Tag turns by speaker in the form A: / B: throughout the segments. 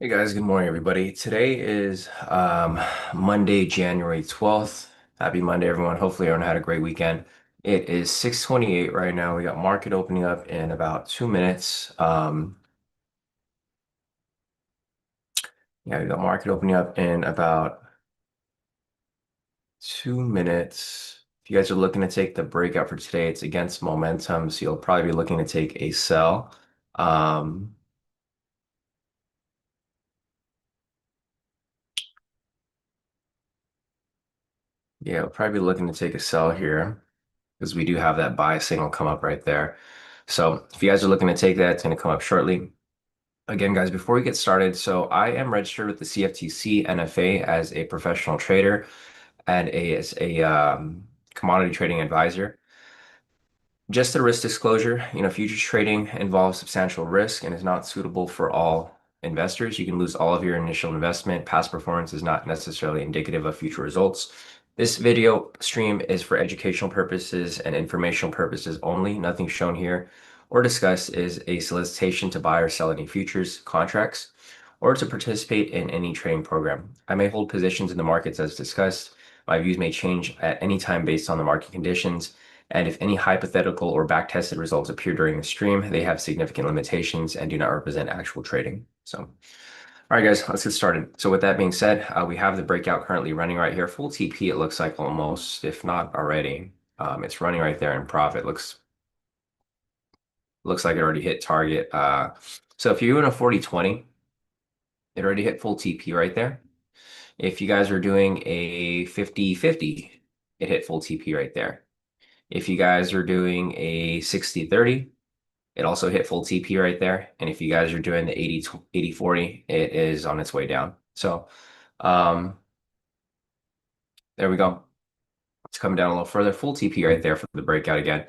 A: Hey guys, good morning everybody. Today is Monday, January 12th. Happy Monday, everyone. Hopefully everyone had a great weekend. It is 6:28 right now. We got market opening up in about 2 minutes. Yeah, we got market opening up in about 2 minutes. If you guys are looking to take the breakout for today, it's against momentum, so you'll probably be looking to take a sell. Um, yeah, we'll probably be looking to take a sell here, because we do have that buy signal come up right there. So if you guys are looking to take that, it's going to come up shortly. Again, guys, before we get started, so I am registered with the CFTC NFA as a professional trader and as a commodity trading advisor. Just a risk disclosure, futures trading involves substantial risk and is not suitable for all investors. You can lose all of your initial investment. Past performance is not necessarily indicative of future results. This video stream is for educational purposes and informational purposes only. Nothing shown here or discussed is a solicitation to buy or sell any futures contracts or to participate in any trading program. I may hold positions in the markets as discussed. My views may change at any time based on the market conditions. And if any hypothetical or back-tested results appear during the stream, they have significant limitations and do not represent actual trading. So, all right, guys, let's get started. So with that being said, we have the breakout currently running right here. Full TP, it looks like almost, if not already. It's running right there in profit. Looks like it already hit target. So if you're doing a 40-20, it already hit full TP right there. If you guys are doing a 50-50, it hit full TP right there. If you guys are doing a 60-30, it also hit full TP right there. And if you guys are doing the 80-40, it is on its way down. So um, there we go. It's coming down a little further. Full TP right there for the breakout again.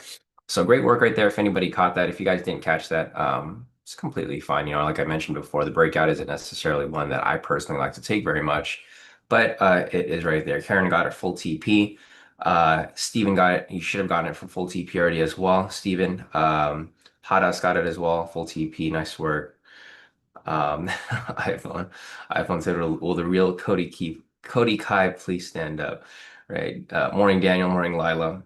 A: So great work right there. If anybody caught that, if you guys didn't catch that, it's completely fine. Like I mentioned before, the breakout isn't necessarily one that I personally like to take very much, but it is right there. Karen got it full TP. Steven got it. He should have gotten it for full TP already as well. Steven, Hadas got it as well. Full TP. Nice work. iPhone. iPhone said, will the real Cody Kai please stand up? Right. Morning, Daniel. Morning, Lila.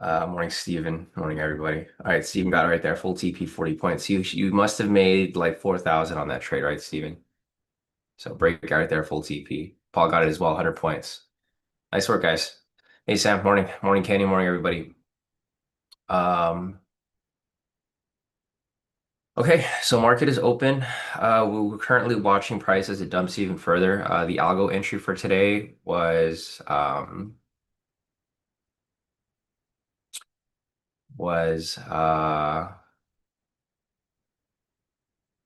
A: Morning, Steven. Morning, everybody. All right, Steven got it right there. Full TP 40 points. You must have made like 4,000 on that trade, right, Steven? So break out right there, full TP. Paul got it as well, 100 points. Nice work, guys. Hey, Sam. Morning. Morning, Kenny. Morning, everybody. Um, Okay, so market is open. We're currently watching price as it dumps even further. The algo entry for today was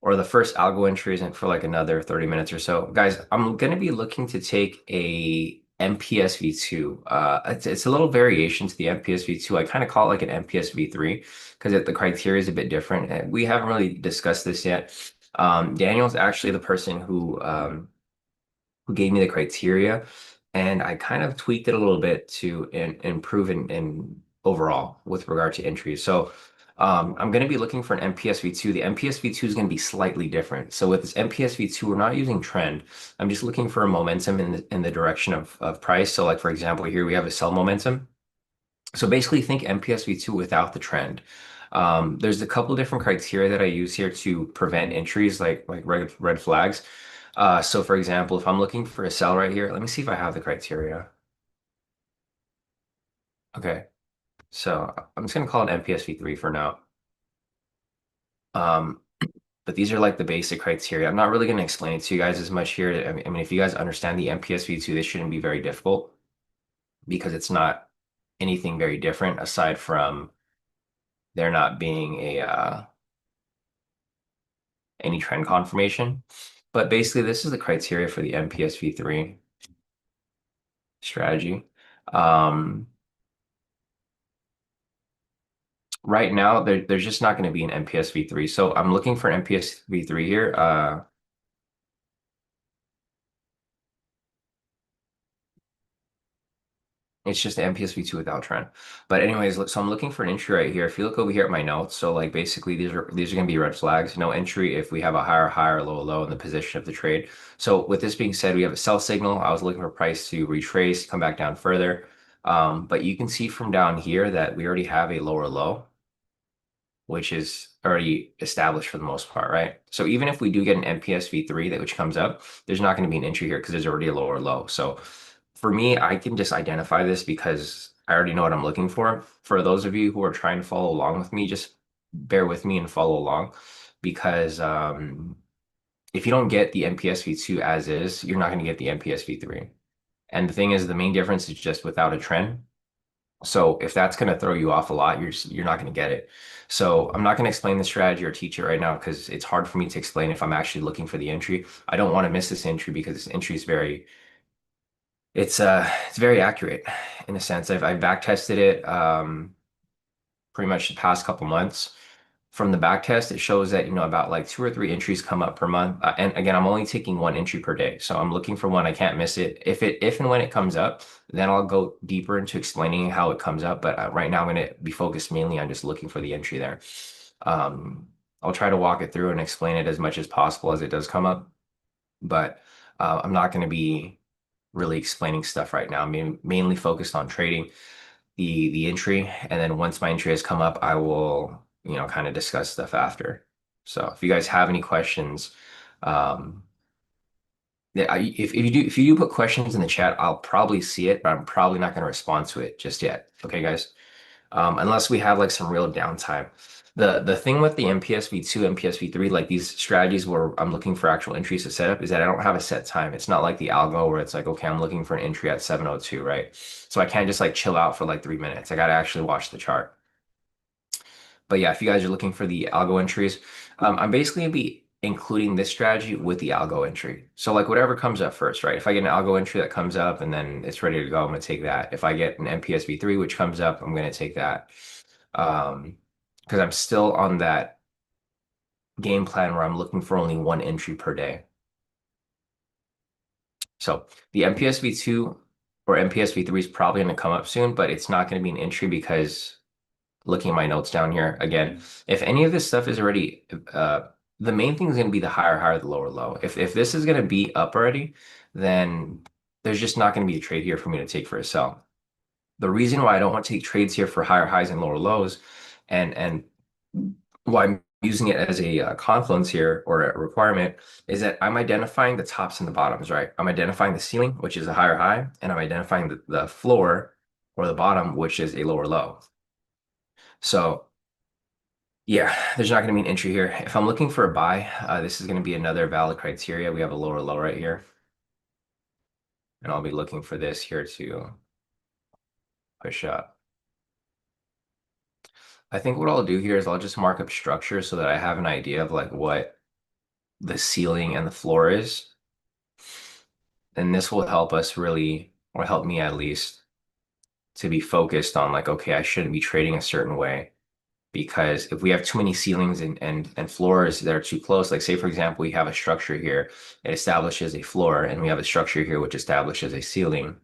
A: or the first algo entry isn't for like another 30 minutes or so. Guys, I'm gonna be looking to take a MPS V2. It's a little variation to the MPS V2. I kind of call it like an MPS V3 because the criteria is a bit different. And we haven't really discussed this yet. Daniel's actually the person who gave me the criteria, and I kind of tweaked it a little bit to improve in overall with regard to entries. So I'm going to be looking for an MPS V2. The MPS V2 is going to be slightly different. So with this MPS V2, we're not using trend. I'm just looking for a momentum in the direction of price. So like for example, here we have a sell momentum. So basically think MPS V2 without the trend. There's a couple different criteria that I use here to prevent entries like red flags. So for example, if I'm looking for a sell right here, let me see if I have the criteria. Okay, so I'm just gonna call it MPS V3 for now. Um, but these are like the basic criteria. I'm not really gonna explain it to you guys as much here. I mean, if you guys understand the MPS V2, this shouldn't be very difficult because it's not anything very different aside from there not being any trend confirmation. But basically, this is the criteria for the MPS V3 strategy. Um, right now, there's just not going to be an MPS V3. So I'm looking for an MPS V3 here. It's just the MPSV2 without trend. But anyways, so I'm looking for an entry right here. If you look over here at my notes, so like basically these are gonna be red flags. No entry if we have a higher high or lower low in the position of the trade. So with this being said, we have a sell signal. I was looking for price to retrace, come back down further. But you can see from down here that we already have a lower low, which is already established for the most part, right? So even if we do get an MPS V3 that which comes up, there's not going to be an entry here because there's already a lower low. So for me, I can just identify this because I already know what I'm looking for. For those of you who are trying to follow along with me, just bear with me and follow along because if you don't get the MPS V2 as is, you're not going to get the MPS V3. And the thing is, the main difference is just without a trend. So if that's going to throw you off a lot, you're not going to get it. So I'm not going to explain the strategy or teach it right now because it's hard for me to explain if I'm actually looking for the entry. I don't want to miss this entry because this entry is very it's very accurate in a sense. I've back tested it pretty much the past couple months. From the back test, it shows that, about like two or three entries come up per month. And again, I'm only taking one entry per day. So I'm looking for one. I can't miss it. If and when it comes up, then I'll go deeper into explaining how it comes up. But right now, I'm going to be focused mainly on just looking for the entry there. Um, I'll try to walk it through and explain it as much as possible as it does come up. But I'm not going to be really explaining stuff right now. I mean, mainly focused on trading the entry, and then once my entry has come up, I will, kind of discuss stuff after. So if you guys have any questions, um, yeah, if you do put questions in the chat, I'll probably see it, but I'm probably not going to respond to it just yet. Okay, guys? Unless we have like some real downtime. The thing with the MPS V2, MPS V3, like these strategies where I'm looking for actual entries to set up is that I don't have a set time. It's not like the algo where it's like, okay, I'm looking for an entry at 7:02, right? So I can't just like chill out for like 3 minutes. I got to actually watch the chart. But yeah, if you guys are looking for the algo entries, I'm basically gonna be including this strategy with the algo entry. So like whatever comes up first, right? If I get an algo entry that comes up and then it's ready to go, I'm gonna take that. If I get an MPS V3 which comes up, I'm gonna take that. Um, because I'm still on that game plan where I'm looking for only one entry per day. So the MPS V2 or MPS V3 is probably going to come up soon, but it's not going to be an entry because looking at my notes down here again, if any of this stuff is already the main thing is going to be the higher higher, the lower low. If this is going to be up already, then there's just not going to be a trade here for me to take for a sell. The reason why I don't want to take trades here for higher highs and lower lows, and why I'm using it as a confluence here or a requirement is that I'm identifying the tops and the bottoms, right? I'm identifying the ceiling, which is a higher high, and I'm identifying the floor or the bottom, which is a lower low. So yeah, there's not going to be an entry here. If I'm looking for a buy, this is going to be another valid criteria. We have a lower low right here, and I'll be looking for this here to push up. I think what I'll do here is I'll just mark up structure so that I have an idea of like what the ceiling and the floor is. And this will help us really, or help me at least, to be focused on like, okay, I shouldn't be trading a certain way. Because if we have too many ceilings and floors that are too close, like say for example, we have a structure here, it establishes a floor, and we have a structure here which establishes a ceiling,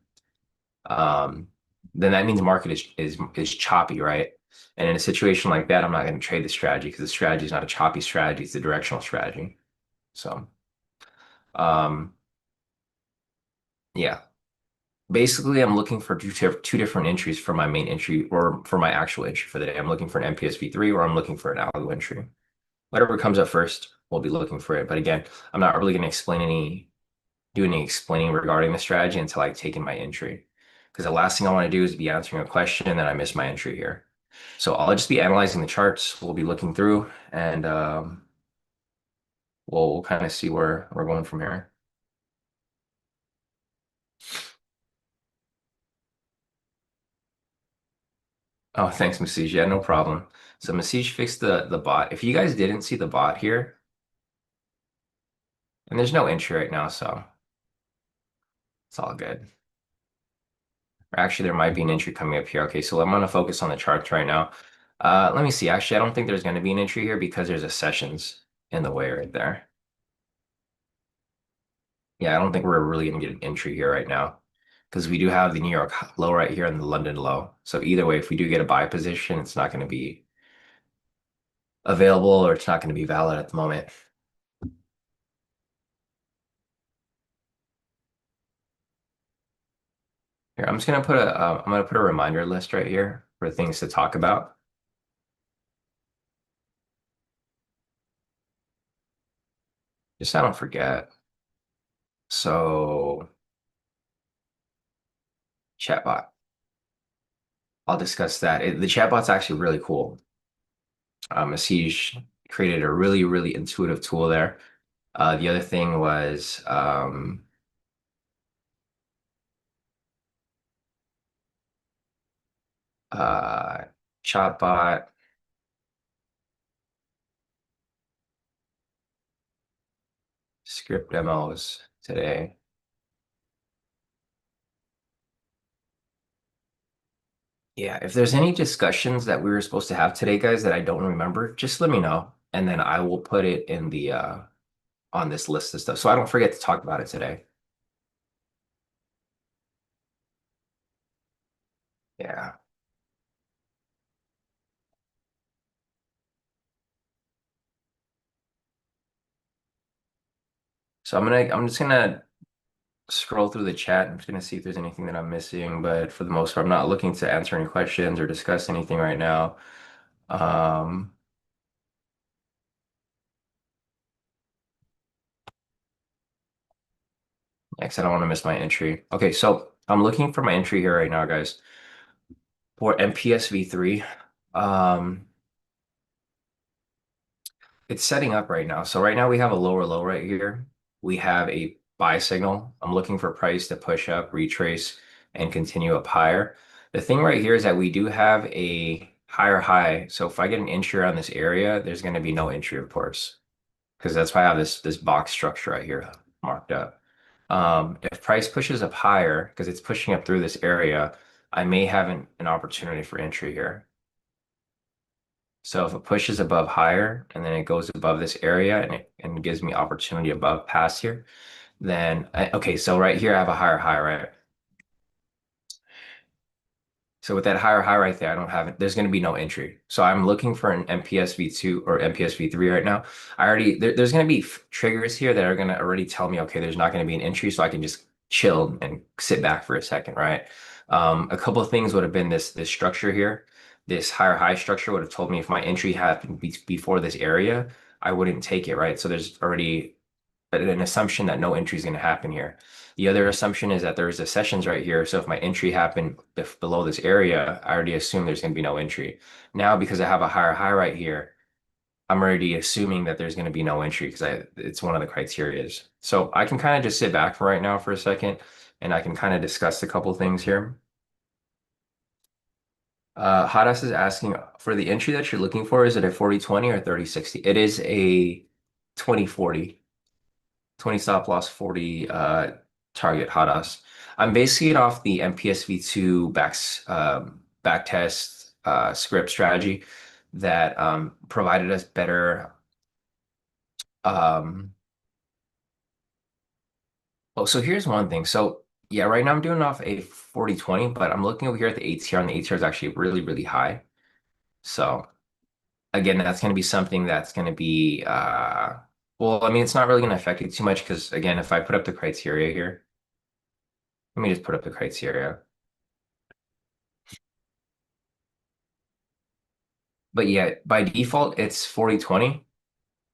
A: um, then that means the market is choppy, right? And in a situation like that, I'm not going to trade the strategy because the strategy is not a choppy strategy, it's a directional strategy. So, um, yeah. Basically, I'm looking for two different entries for my main entry or for my actual entry for the day. I'm looking for an MPS V3 or I'm looking for an algo entry. Whatever comes up first, we'll be looking for it. But again, I'm not really going to do any explaining regarding the strategy until I've taken my entry. Because the last thing I want to do is be answering a question and then I miss my entry here. So I'll just be analyzing the charts. We'll be looking through and we'll kind of see where we're going from here. Oh, thanks, Masij. Yeah, no problem. So Masij fixed the bot. If you guys didn't see the bot here, and there's no entry right now, so it's all good. Or actually, there might be an entry coming up here. Okay, so I'm gonna focus on the charts right now. Let me see. Actually, I don't think there's gonna be an entry here because there's a sessions in the way right there. Yeah, I don't think we're really gonna get an entry here right now. because we do have the New York low right here and the London low. So either way, if we do get a buy position, it's not going to be available or it's not going to be valid at the moment. Here, I'm just going to put I'm going to put a reminder list right here for things to talk about. Just so I don't forget. So chatbot, I'll discuss that. The chatbot's actually really cool. Asij created a really, really intuitive tool there. The other thing was uh, chatbot script demos today. Yeah, if there's any discussions that we were supposed to have today, guys, that I don't remember, just let me know, and then I will put it in the on this list of stuff, so I don't forget to talk about it today. Yeah. So I'm just gonna scroll through the chat. I'm just gonna see if there's anything that I'm missing, but for the most part, I'm not looking to answer any questions or discuss anything right now. Um, Next, I don't want to miss my entry. Okay, so I'm looking for my entry here right now, guys, for MPSV3. Um, It's setting up right now. So right now we have a lower low right here. We have a buy signal. I'm looking for price to push up, retrace, and continue up higher. The thing right here is that we do have a higher high. So if I get an entry around this area, there's going to be no entry, of course, because that's why I have this box structure right here marked up. If price pushes up higher, because it's pushing up through this area, I may have an opportunity for entry here. So if it pushes above higher and then it goes above this area and it gives me opportunity above past here, then okay, so right here I have a higher high, right? So with that higher high right there, I don't have it. There's going to be no entry. So I'm looking for an MPS V2 or MPS V3 right now. There's going to be triggers here that are going to already tell me, okay, there's not going to be an entry, so I can just chill and sit back for a second, right? A couple of things would have been this structure here. This higher high structure would have told me if my entry happened before this area, I wouldn't take it, right? So there's already an assumption that no entry is going to happen here. The other assumption is that there's a sessions right here. So if my entry happened below this area, I already assume there's going to be no entry. Now, because I have a higher high right here, I'm already assuming that there's going to be no entry because it's one of the criterias. So I can kind of just sit back for right now for a second and I can kind of discuss a couple things here. Hadas is asking for the entry that you're looking for, is it a 40-20 or 30-60? It is a 20-40. 20 stop loss, 40 target Hadas. I'm basing it off the MPSV2 back test script strategy that provided us better. Um, oh, so here's one thing. So yeah, right now I'm doing off a 40-20, but I'm looking over here at the ATR, and the ATR is actually really, really high. So again, that's going to be something that's going to be well, I mean, it's not really going to affect it too much because again, if I put up the criteria here, let me just put up the criteria. But yeah, by default, it's 40-20.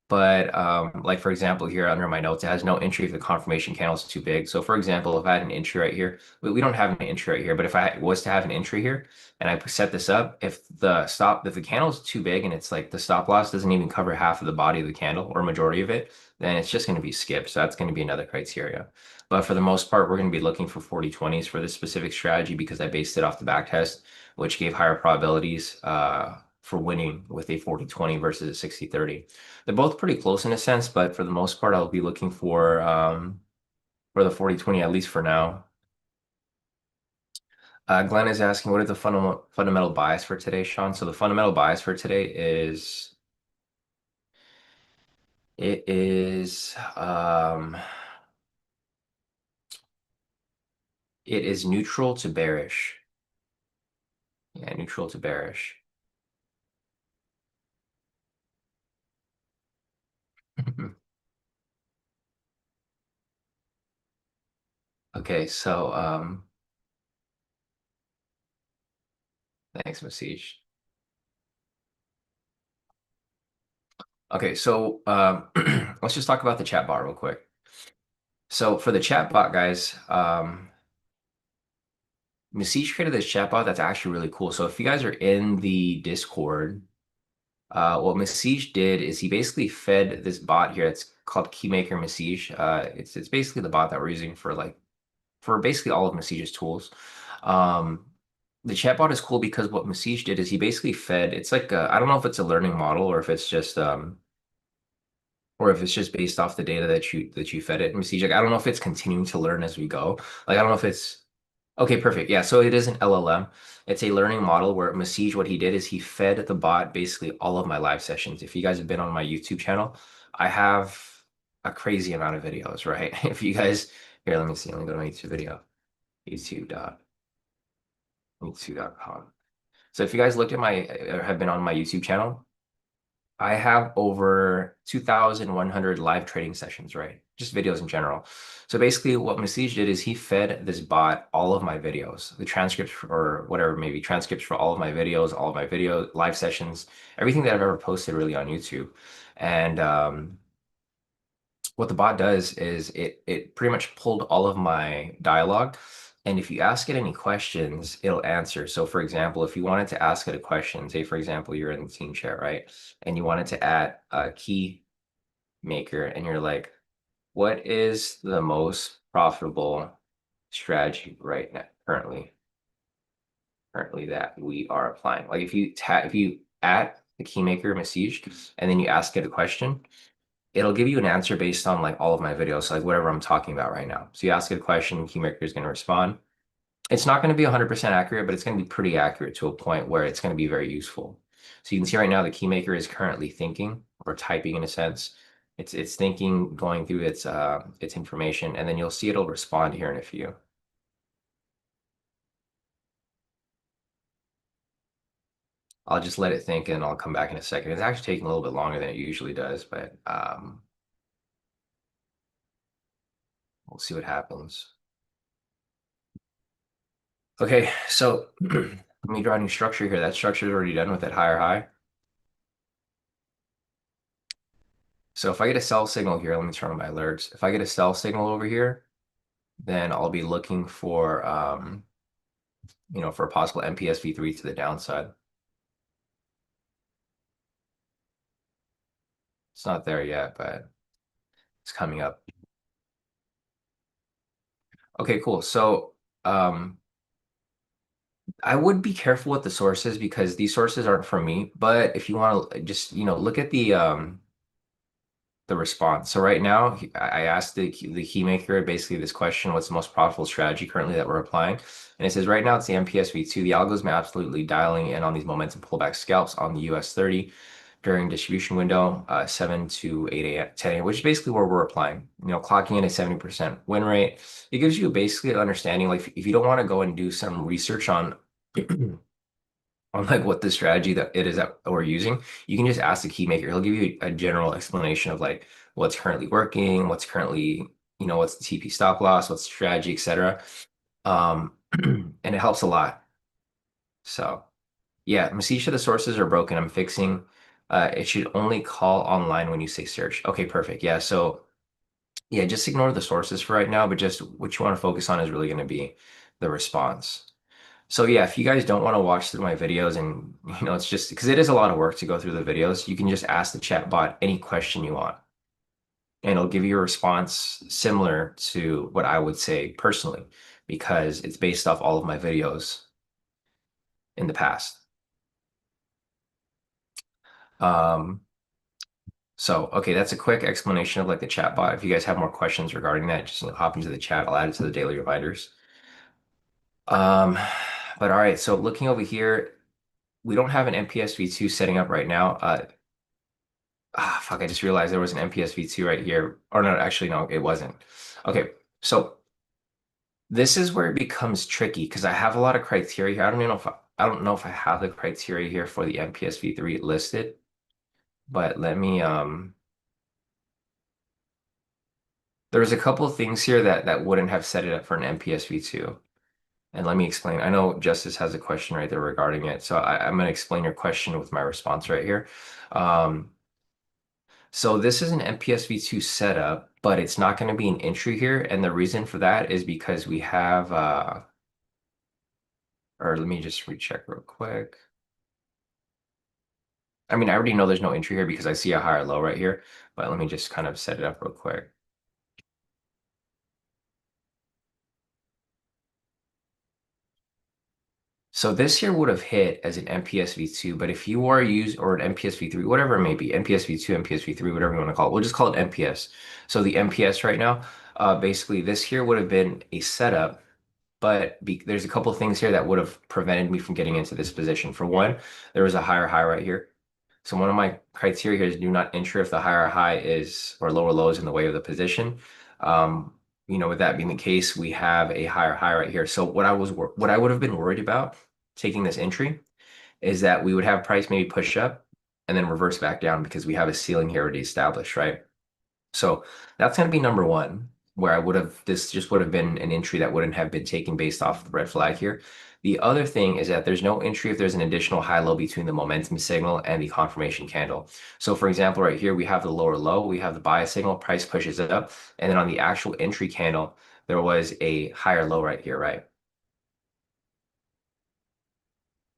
A: But like for example, here under my notes, it has no entry if the confirmation candle is too big. So for example, if I had an entry right here, we don't have an entry right here, but if I was to have an entry here and I set this up, if the candle is too big and it's like the stop loss doesn't even cover half of the body of the candle or majority of it, then it's just going to be skipped. So that's going to be another criteria. But for the most part, we're going to be looking for 40-20s for this specific strategy because I based it off the back test, which gave higher probabilities for winning with a 40-20 versus a 60-30. They're both pretty close in a sense, but for the most part, I'll be looking for the 40-20 at least for now. Glenn is asking, what is the fundamental bias for today, Sean? So the fundamental bias for today is it is It is neutral to bearish. Yeah, neutral to bearish. Okay, so thanks, Message. Okay, so let's just talk about the chat bot real quick. So for the chat bot, guys, Message created this chat bot that's actually really cool. So if you guys are in the Discord, what Message did is he basically fed this bot here. It's called Keymaker Message. It's basically the bot that we're using for for basically all of Message's tools. Um, the chatbot is cool because what Message did is he basically fed. It's like I don't know if it's a learning model or if it's just based off the data that you fed it. Message, like I don't know if it's continuing to learn as we go. Like I don't know if it's okay, perfect. Yeah, so it is an LLM. It's a learning model where Message, what he did is he fed the bot basically all of my live sessions. If you guys have been on my YouTube channel, I have a crazy amount of videos, right? If you guys here, let me see. Let me go to my YouTube video. YouTube dot YouTube.com. So if you guys looked at my or have been on my YouTube channel, I have over 2,100 live trading sessions, right? Just videos in general. So basically what Masij did is he fed this bot all of my videos, the transcripts or whatever, maybe transcripts for all of my video live sessions, everything that I've ever posted really on YouTube. And what the bot does is it pretty much pulled all of my dialogue. And if you ask it any questions, it'll answer. So for example, if you wanted to ask it a question, say for example, you're in the team chat, right? And you wanted to add a key maker and you're like, what is the most profitable strategy right now currently that we are applying? Like if you add the key maker message and then you ask it a question, it'll give you an answer based on like all of my videos, so like whatever I'm talking about right now. So you ask it a question, Keymaker is going to respond. It's not going to be 100% accurate, but it's going to be pretty accurate to a point where it's going to be very useful. So you can see right now the Keymaker is currently thinking or typing in a sense. It's thinking, going through its information, and then you'll see it'll respond here in a few. I'll just let it think and I'll come back in a second. It's actually taking a little bit longer than it usually does, but we'll see what happens. Okay, so let me draw a new structure here. That structure is already done with that higher high. So if I get a sell signal here, let me turn on my alerts. If I get a sell signal over here, then I'll be looking for for a possible MPSV3 to the downside. It's not there yet, but it's coming up. Okay, cool. So I would be careful with the sources because these sources aren't from me. But if you want to just, look at the response. So right now, I asked the key maker basically this question: what's the most profitable strategy currently that we're applying? And it says right now it's the MPSV2. The algo's been absolutely dialing in on these momentum pullback scalps on the US 30 during distribution window 7 to 8 a.m. 10 a.m., which is basically where we're applying. Clocking in a 70% win rate. It gives you basically an understanding. Like if you don't want to go and do some research on on like what the strategy that it is that we're using, you can just ask the key maker. He'll give you a general explanation of like what's currently working, what's currently, what's the TP stop loss, what's the strategy, etc. And it helps a lot. So yeah, Masisha, the sources are broken. I'm fixing. It should only call online when you say search. Okay, perfect. Yeah, so yeah, just ignore the sources for right now, but just what you want to focus on is really going to be the response. So yeah, if you guys don't want to watch through my videos and it's just because it is a lot of work to go through the videos, you can just ask the chat bot any question you want and it'll give you a response similar to what I would say personally because it's based off all of my videos in the past. Um, so okay, that's a quick explanation of like the chat bot. If you guys have more questions regarding that, just hop into the chat. I'll add it to the daily reminders. Um, but all right, so looking over here, we don't have an MPS V2 setting up right now. Fuck, I just realized there was an MPS V2 right here. Or no, actually, no, it wasn't. Okay, so This is where it becomes tricky because I have a lot of criteria here. I don't know if I have the criteria here for the MPSV3 listed, but there's a couple of things here that wouldn't have set it up for an MPSV2. And let me explain. I know Justice has a question right there regarding it. So I'm going to explain your question with my response right here. Um, so this is an MPS V2 setup, but it's not going to be an entry here. And the reason for that is because we have, or let me just recheck real quick. I mean, I already know there's no entry here because I see a higher low right here, but let me just kind of set it up real quick. So this here would have hit as an MPS V2, but if you are used or an MPS V3, whatever it may be, MPS V2, MPS V3, whatever you want to call it, we'll just call it MPS. So the MPS right now, basically this here would have been a setup, but there's a couple of things here that would have prevented me from getting into this position. For one, there was a higher high right here. So one of my criteria here is do not enter if the higher high is or lower low is in the way of the position. Um, with that being the case, we have a higher high right here. So what I would have been worried about taking this entry is that we would have price maybe push up and then reverse back down because we have a ceiling here already established, right? So that's going to be number one, where this just would have been an entry that wouldn't have been taken based off the red flag here. The other thing is that there's no entry if there's an additional high low between the momentum signal and the confirmation candle. So for example, right here, we have the lower low, we have the buy signal, price pushes it up, and then on the actual entry candle, there was a higher low right here, right?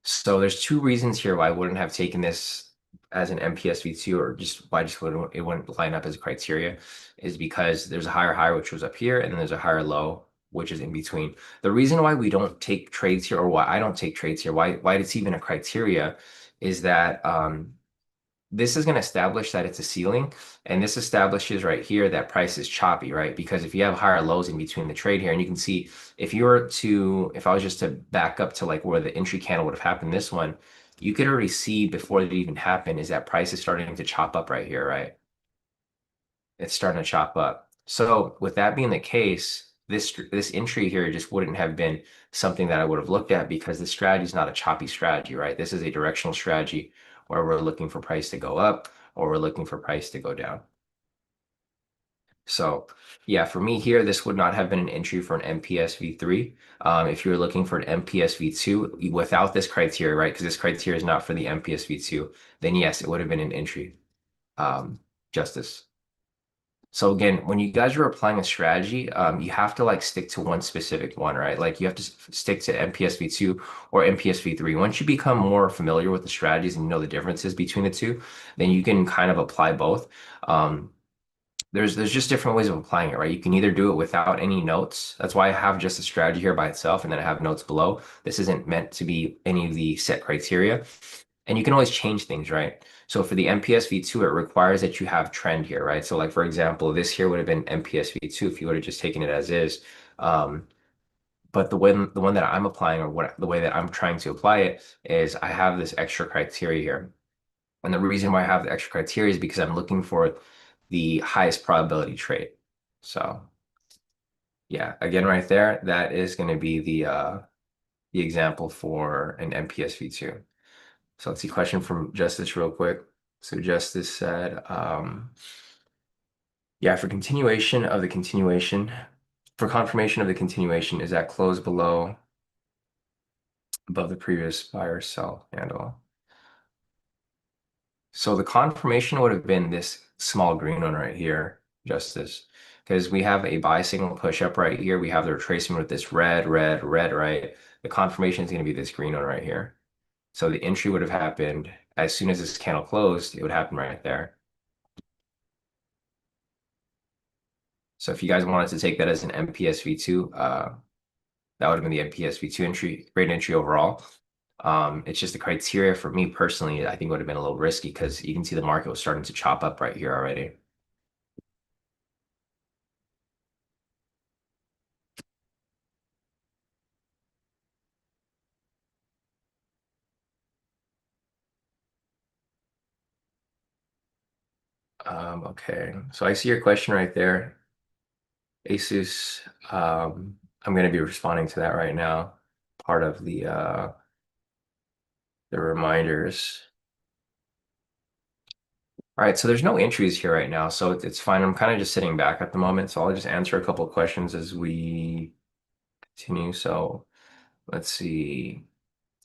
A: So there's two reasons here why I wouldn't have taken this as an MPSV2 or just why I just wouldn't it wouldn't line up as a criteria is because there's a higher high which was up here and then there's a higher low which is in between. The reason why we don't take trades here or why I don't take trades here, why it's even a criteria is that this is going to establish that it's a ceiling, and this establishes right here that price is choppy, right? Because if you have higher lows in between the trade here, and you can see if I was just to back up to like where the entry candle would have happened, this one, you could already see before it even happened is that price is starting to chop up right here, right? It's starting to chop up. So with that being the case, this entry here just wouldn't have been something that I would have looked at because the strategy is not a choppy strategy, right? This is a directional strategy where we're looking for price to go up or we're looking for price to go down. So yeah, for me here, this would not have been an entry for an MPS V3. If you're looking for an MPS V2 without this criteria, right? Because this criteria is not for the MPS V2, then yes, it would have been an entry. Justice. So again, when you guys are applying a strategy, you have to like stick to one specific one, right? Like you have to stick to MPSV2 or MPSV3. Once you become more familiar with the strategies and you know the differences between the two, then you can kind of apply both. Um, there's just different ways of applying it, right? You can either do it without any notes. That's why I have just a strategy here by itself, and then I have notes below. This isn't meant to be any of the set criteria. And you can always change things, right? So for the MPS V2, it requires that you have trend here, right? So like for example, this here would have been MPS V2 if you would have just taken it as is. Um, but the one that I'm applying or the way that I'm trying to apply it is I have this extra criteria here. And the reason why I have the extra criteria is because I'm looking for the highest probability trade. So yeah, again, right there, that is going to be the example for an MPS V2. So let's see, question from Justice real quick. So Justice said, yeah, for confirmation of the continuation, is that close above the previous buy or sell handle? So the confirmation would have been this small green one right here, Justice, because we have a buy signal push up right here. We have the retracement with this red, red, red, right? The confirmation is going to be this green one right here. So the entry would have happened as soon as this candle closed, it would happen right there. So if you guys wanted to take that as an MPS V2, that would have been the MPS V2 entry, great entry overall. It's just the criteria for me personally, I think would have been a little risky because you can see the market was starting to chop up right here already. Okay, so I see your question right there, Asus. I'm going to be responding to that right now. Part of the reminders. All right, so there's no entries here right now, so it's fine. I'm kind of just sitting back at the moment, so I'll just answer a couple of questions as we continue. So let's see.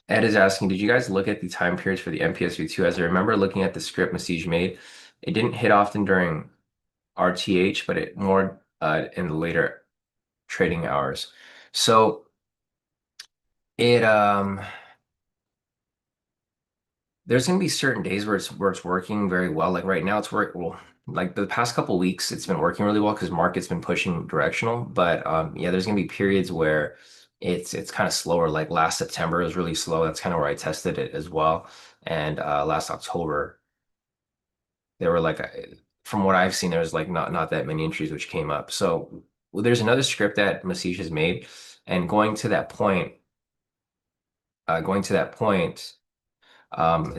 A: Ed is asking, did you guys look at the time periods for the MPSV2? As I remember looking at the script Masij made, it didn't hit often during RTH, but it more in the later trading hours. So it there's gonna be certain days where it's working very well. Like right now, it's work well. Like the past couple weeks, it's been working really well because market's been pushing directional. But yeah, there's gonna be periods where it's kind of slower. Like last September was really slow. That's kind of where I tested it as well. And last October, there were like from what I've seen, there was like not that many entries which came up. So well, there's another script that Masish has made, and going to that point. It's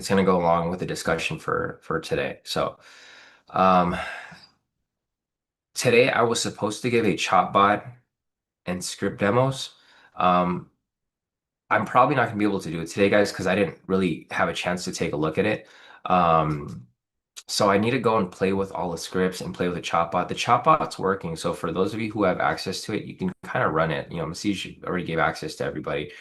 A: going to go along with the discussion for today. So, um, today I was supposed to give a chatbot and script demos. Um, I'm probably not going to be able to do it today, guys, because I didn't really have a chance to take a look at it. Um, So I need to go and play with all the scripts and play with the chatbot. The chatbot's working. So for those of you who have access to it, you can kind of run it. You know, Masij already gave access to everybody.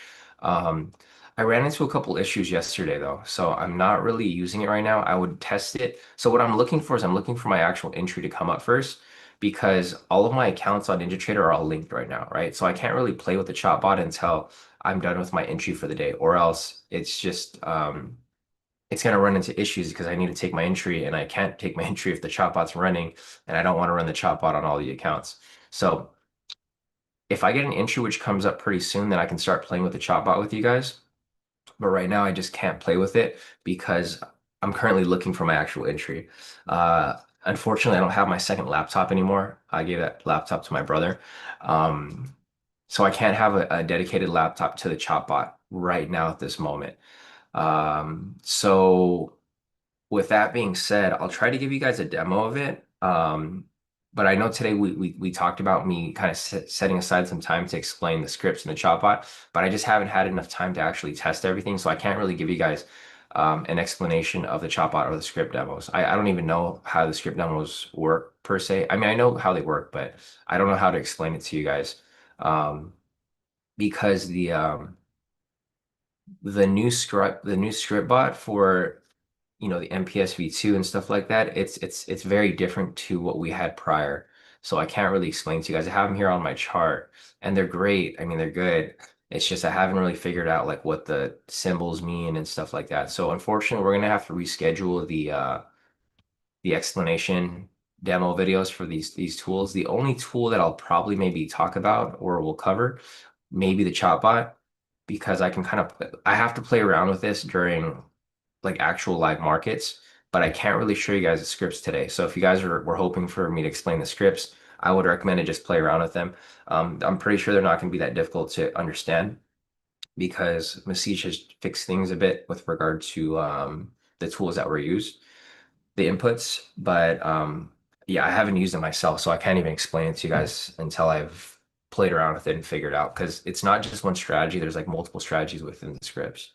A: Um, I ran into a couple issues yesterday though, so I'm not really using it right now. I would test it. So what I'm looking for is I'm looking for my actual entry to come up first because all of my accounts on NinjaTrader are all linked right now, right? So I can't really play with the chatbot until I'm done with my entry for the day, or else it's going to run into issues because I need to take my entry and I can't take my entry if the chatbot's running and I don't want to run the chatbot on all the accounts. So if I get an entry which comes up pretty soon, then I can start playing with the chatbot with you guys. But right now I just can't play with it because I'm currently looking for my actual entry. Unfortunately, I don't have my second laptop anymore. I gave that laptop to my brother. Um, so I can't have a dedicated laptop to the chatbot right now at this moment. So with that being said, I'll try to give you guys a demo of it. But I know today we talked about me kind of setting aside some time to explain the scripts and the chatbot, but I just haven't had enough time to actually test everything, so I can't really give you guys an explanation of the chatbot or the script demos. I don't even know how the script demos work per se. I mean, I know how they work, but I don't know how to explain it to you guys um, because the new script bot for the MPS v2 and stuff like that, it's very different to what we had prior. So I can't really explain to you guys. I have them here on my chart and they're great. I mean, they're good. It's just I haven't really figured out like what the symbols mean and stuff like that. So unfortunately, we're gonna have to reschedule the explanation demo videos for these tools. The only tool that I'll probably maybe talk about or will cover maybe the chatbot because I have to play around with this during like actual live markets, but I can't really show you guys the scripts today. So if you guys were hoping for me to explain the scripts, I would recommend to just play around with them. I'm pretty sure they're not going to be that difficult to understand because Masich has fixed things a bit with regard to the tools that were used, the inputs, but yeah, I haven't used them myself, so I can't even explain it to you guys until I've played around with it and figured out because it's not just one strategy. There's like multiple strategies within the scripts.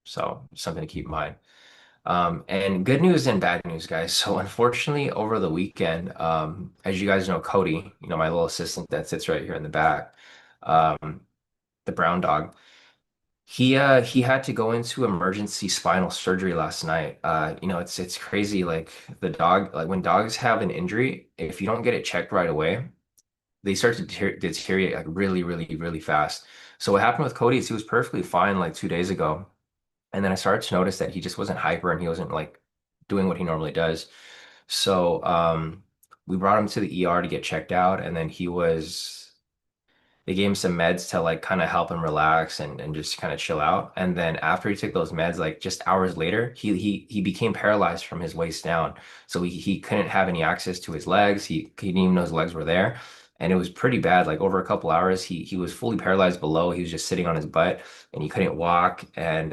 A: So something to keep in mind. And good news and bad news, guys. So unfortunately, over the weekend, as you guys know, Cody, my little assistant that sits right here in the back, um, the brown dog, he had to go into emergency spinal surgery last night. It's crazy. Like the dog, like when dogs have an injury, if you don't get it checked right away, they start to deteriorate like really, really, really fast. So what happened with Cody is he was perfectly fine like 2 days ago. And then I started to notice that he just wasn't hyper and he wasn't like doing what he normally does. So we brought him to the ER to get checked out, and then they gave him some meds to like kind of help him relax and just kind of chill out. And then after he took those meds, like just hours later, he became paralyzed from his waist down. So he couldn't have any access to his legs. He didn't even know his legs were there. And it was pretty bad. Like over a couple hours, he was fully paralyzed below. He was just sitting on his butt and he couldn't walk and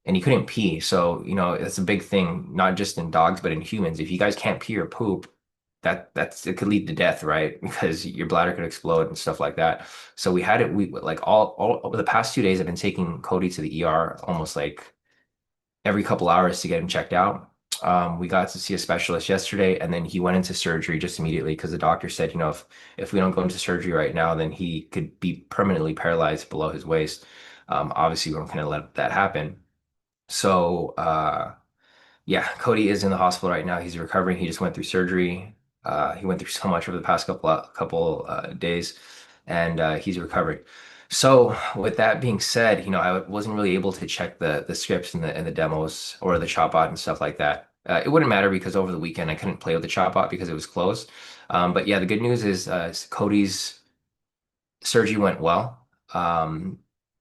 A: he couldn't pee. So, it's a big thing, not just in dogs, but in humans. If you guys can't pee or poop, that's it could lead to death, right? Because your bladder could explode and stuff like that. So we had it. We like all over the past 2 days, I've been taking Cody to the ER almost like every couple hours to get him checked out. We got to see a specialist yesterday, and then he went into surgery just immediately because the doctor said, if we don't go into surgery right now, then he could be permanently paralyzed below his waist. Obviously, we weren't going to let that happen. So, yeah, Cody is in the hospital right now. He's recovering. He just went through surgery. He went through so much over the past couple days, and he's recovering. So, with that being said, I wasn't really able to check the scripts and the demos or the chatbot and stuff like that. It wouldn't matter because over the weekend I couldn't play with the chatbot because it was closed. But yeah, the good news is Cody's surgery went well.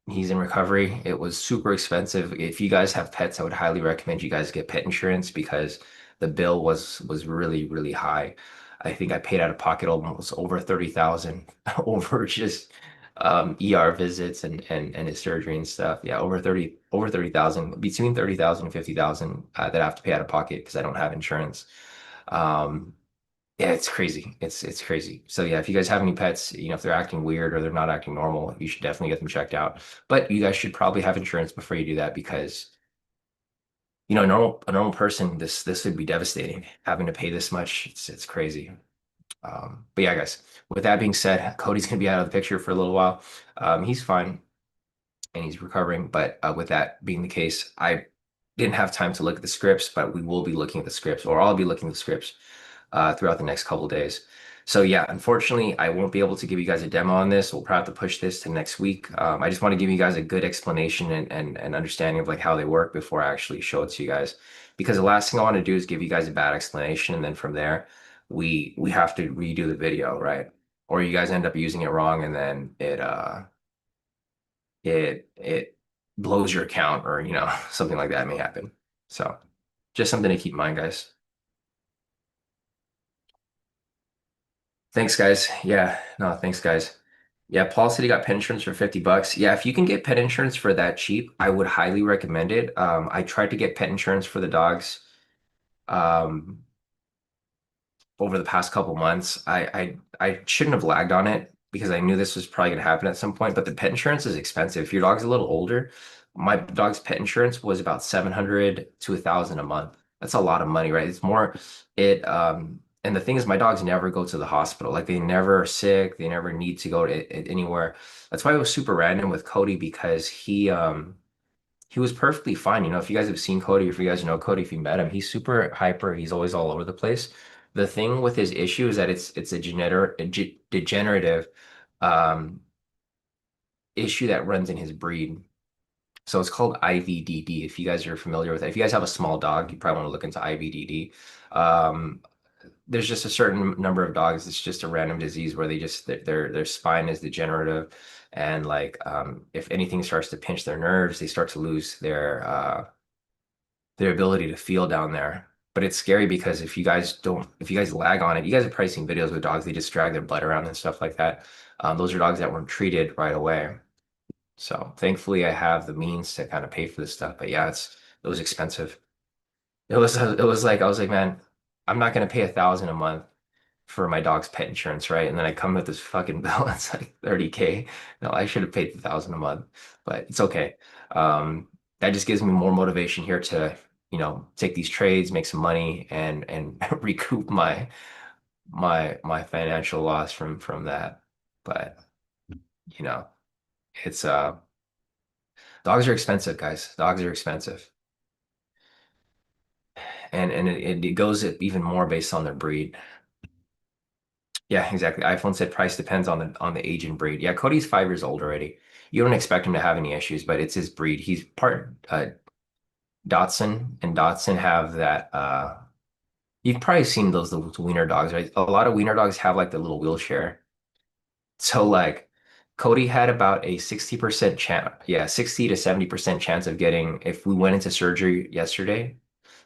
A: He's in recovery. It was super expensive. If you guys have pets, I would highly recommend you guys get pet insurance because the bill was really, really high. I think I paid out of pocket almost over 30,000 over just ER visits and his surgery and stuff. Yeah, over 30,000, between 30,000 and 50,000 that I have to pay out of pocket because I don't have insurance. Um, yeah, it's crazy. It's crazy. So yeah, if you guys have any pets, if they're acting weird or they're not acting normal, you should definitely get them checked out. But you guys should probably have insurance before you do that because, a normal person, this would be devastating. Having to pay this much, it's crazy. But yeah, guys, with that being said, Cody's gonna be out of the picture for a little while. He's fine and he's recovering. But with that being the case, I didn't have time to look at the scripts, but we will be looking at the scripts, or I'll be looking at the scripts throughout the next couple of days. So yeah, unfortunately, I won't be able to give you guys a demo on this. We'll probably have to push this to next week. I just want to give you guys a good explanation and understanding of like how they work before I actually show it to you guys. Because the last thing I want to do is give you guys a bad explanation, and then from there, we have to redo the video, right? Or you guys end up using it wrong, and then it blows your account, or something like that may happen. So just something to keep in mind, guys. Thanks, guys. Yeah, no, thanks, guys. Yeah, Paul said he got pet insurance for $50. Yeah, if you can get pet insurance for that cheap, I would highly recommend it. I tried to get pet insurance for the dogs um, over the past couple months. I shouldn't have lagged on it because I knew this was probably going to happen at some point. But the pet insurance is expensive. If your dog's a little older, my dog's pet insurance was about 700 to 1,000 a month. That's a lot of money, right? It's more it and the thing is my dogs never go to the hospital. Like they never are sick, they never need to go to anywhere. That's why it was super random with Cody because he was perfectly fine. If you guys have seen Cody, if you guys know Cody, if you met him, he's super hyper. He's always all over the place. The thing with his issue is that it's a degenerative um, issue that runs in his breed. So it's called IVDD. If you guys are familiar with it, if you guys have a small dog, you probably want to look into IVDD. Um, there's just a certain number of dogs. It's just a random disease where their spine is degenerative, and like if anything starts to pinch their nerves, they start to lose their ability to feel down there. But it's scary because if you guys lag on it, you guys are pricing videos with dogs, they just drag their butt around and stuff like that. Those are dogs that weren't treated right away. So thankfully, I have the means to kind of pay for this stuff. But yeah, it was expensive. It was like I was like, man, I'm not gonna pay 1,000 a month for my dog's pet insurance, right? And then I come with this fucking bill. It's like 30K. No, I should have paid the 1,000 a month, but it's okay. Um, that just gives me more motivation here to, take these trades, make some money, and recoup my financial loss from that. But you know, it's dogs are expensive, guys. Dogs are expensive, and it goes even more based on their breed. Yeah, exactly. iPhone said price depends on the age and breed. Yeah, Cody's 5 years old already. You don't expect him to have any issues, but it's his breed. He's part Dotson, and Dotson have that. You've probably seen those wiener dogs, right? A lot of wiener dogs have like the little wheelchair. So like Cody had about a 60% chance, yeah, 60 to 70% chance of getting, if we went into surgery yesterday,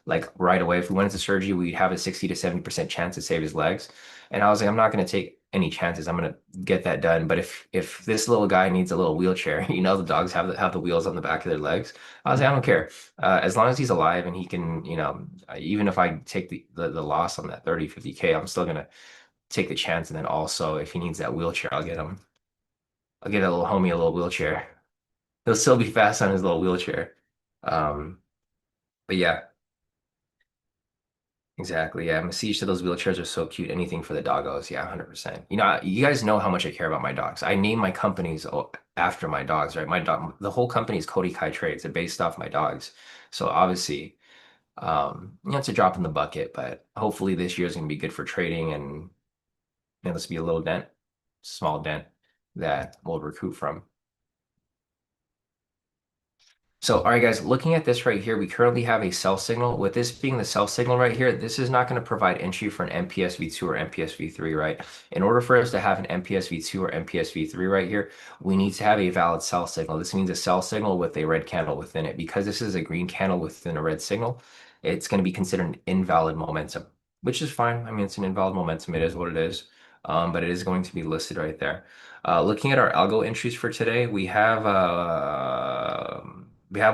A: like right away, if we went into surgery, we'd have a 60 to 70% chance to save his legs. And I was like, I'm not going to take any chances, I'm gonna get that done. But if this little guy needs a little wheelchair, the dogs have the wheels on the back of their legs. I was like, I don't care. As long as he's alive and he can, even if I take the loss on that 30, 50K, I'm still gonna take the chance. And then also, if he needs that wheelchair, I'll get him. I'll get a little homie a little wheelchair. He'll still be fast on his little wheelchair. Um, but yeah, exactly. Yeah, Siege to those wheelchairs are so cute. Anything for the doggos. Yeah, 100%. You guys know how much I care about my dogs. I name my companies after my dogs, right? My dog, the whole company is Cody Kai Trades. They're based off my dogs. So obviously, it's a drop in the bucket, but hopefully this year is going to be good for trading and this will be a little dent, small dent that we'll recoup from. So, all right, guys, looking at this right here, we currently have a sell signal. With this being the sell signal right here, this is not going to provide entry for an MPS V2 or MPS V3, right? In order for us to have an MPS V2 or MPS V3 right here, we need to have a valid sell signal. This means a sell signal with a red candle within it. Because this is a green candle within a red signal, it's going to be considered an invalid momentum, which is fine. I mean, it's an invalid momentum. It is what it is. But it is going to be listed right there. Looking at our algo entries for today, we have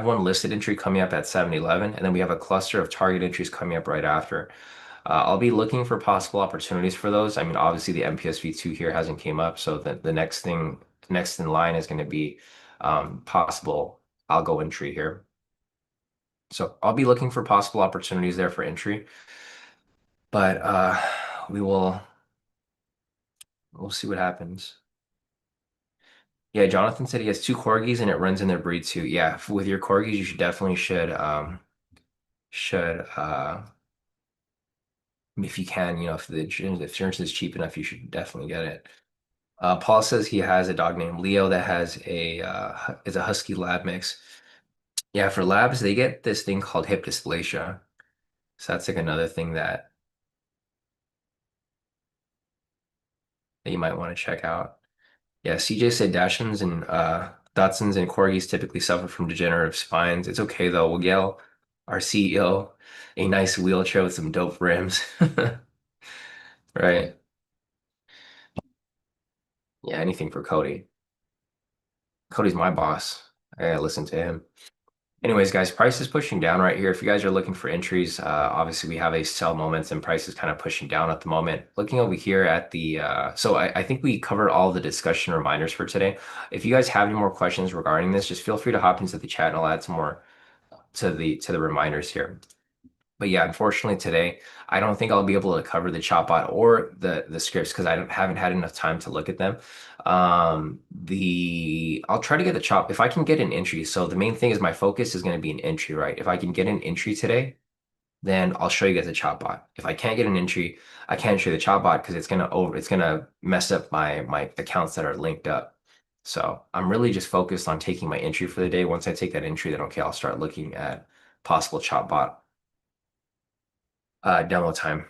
A: one listed entry coming up at 7-Eleven, and then we have a cluster of target entries coming up right after. I'll be looking for possible opportunities for those. I mean, obviously the MPS V2 here hasn't came up, so the next in line is going to be possible algo entry here. So I'll be looking for possible opportunities there for entry, but we will we'll see what happens. Yeah, Jonathan said he has two corgis and it runs in their breed too. Yeah, with your corgis, you should definitely should if you can, if the insurance is cheap enough, you should definitely get it. Paul says he has a dog named Leo that has is a husky lab mix. Yeah, for labs, they get this thing called hip dysplasia. So that's like another thing that you might want to check out. Yeah, CJ said Dachshunds and Dachshunds and Corgis typically suffer from degenerative spines. It's okay though. We'll get our CEO a nice wheelchair with some dope rims. Right. Yeah, anything for Cody. Cody's my boss. I gotta listen to him. Anyways, guys, price is pushing down right here. If you guys are looking for entries, obviously we have a sell momentum. Price is kind of pushing down at the moment. Looking over here at so I think we covered all the discussion reminders for today. If you guys have any more questions regarding this, just feel free to hop into the chat and I'll add some more to the reminders here. But yeah, unfortunately today, I don't think I'll be able to cover the chop bot or the scripts because haven't had enough time to look at them. I'll try to get the chop if I can get an entry. So the main thing is my focus is going to be an entry, right? If I can get an entry today, then I'll show you guys the chop bot. If I can't get an entry, I can't show you the chop bot because it's gonna mess up my accounts that are linked up. So I'm really just focused on taking my entry for the day. Once I take that entry, then okay, I'll start looking at possible chop bot demo time.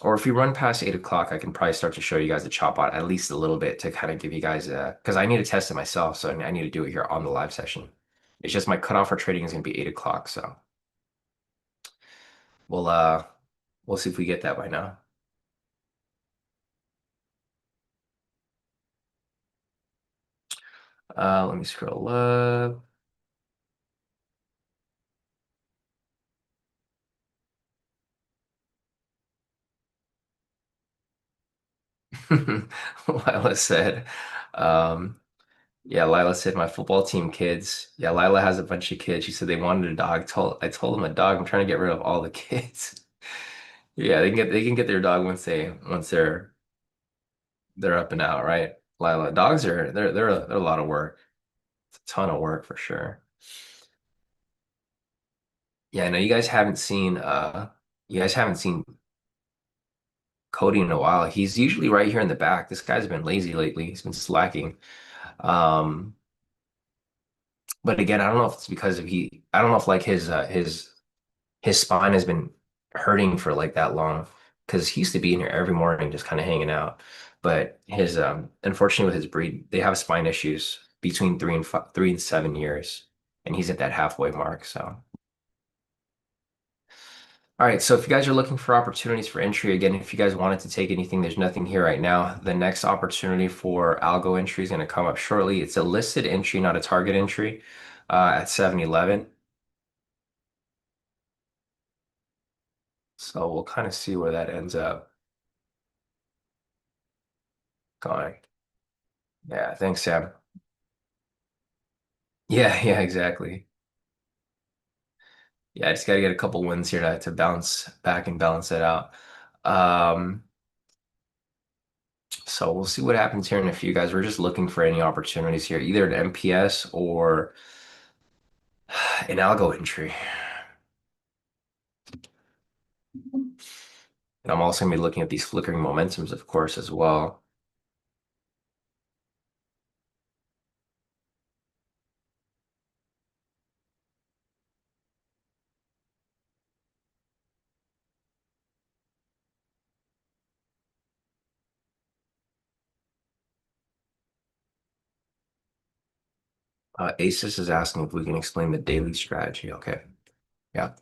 A: Or if we run past 8 o'clock, I can probably start to show you guys the chop bot at least a little bit to kind of give you guys because I need to test it myself, so I need to do it here on the live session. It's just my cutoff for trading is gonna be 8 o'clock, so we'll uh we'll see if we get that by now. Let me scroll up. Lila said, um, yeah, Lila said my football team kids. Yeah, Lila has a bunch of kids. She said they wanted a dog. I told them a dog. I'm trying to get rid of all the kids. Yeah, they can get their dog once they're up and out, right? Lila, dogs are they're a lot of work. It's a ton of work for sure. Yeah, I know you guys haven't seen Cody in a while. He's usually right here in the back. This guy's been lazy lately. He's been slacking. Um, but again, I don't know if it's because I don't know if like his spine has been hurting for like that long because he used to be in here every morning just kind of hanging out. But his unfortunately with his breed, they have spine issues between 3 and 7 years, and he's at that halfway mark. So, all All right, so if you guys are looking for opportunities for entry, again, if you guys wanted to take anything, there's nothing here right now. The next opportunity for algo entry is going to come up shortly. It's a listed entry, not a target entry, at 7-Eleven. So we'll kind of see where that ends up going. Yeah, thanks, Sam. Yeah, yeah, exactly. Yeah, I just got to get a couple wins here to bounce back and balance it out. Um, so we'll see what happens here in a few, guys. We're just looking for any opportunities here, either an MPS or an algo entry. And I'm also going to be looking at these flickering momentums, of course, as well. Asus is asking if we can explain the daily strategy. Okay. Yeah.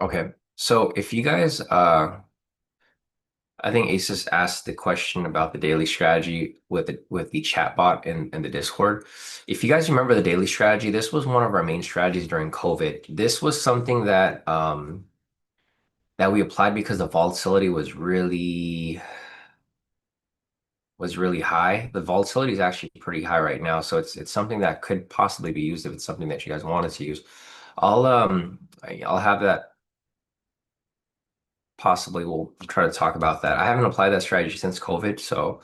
A: Okay. So if you guys, I think Asus asked the question about the daily strategy with the chat bot in the Discord. If you guys remember the daily strategy, this was one of our main strategies during COVID. This was something that we applied because the volatility was really high. The volatility is actually pretty high right now, so it's something that could possibly be used if it's something that you guys wanted to use. I'll have that possibly. We'll try to talk about that. I haven't applied that strategy since COVID, so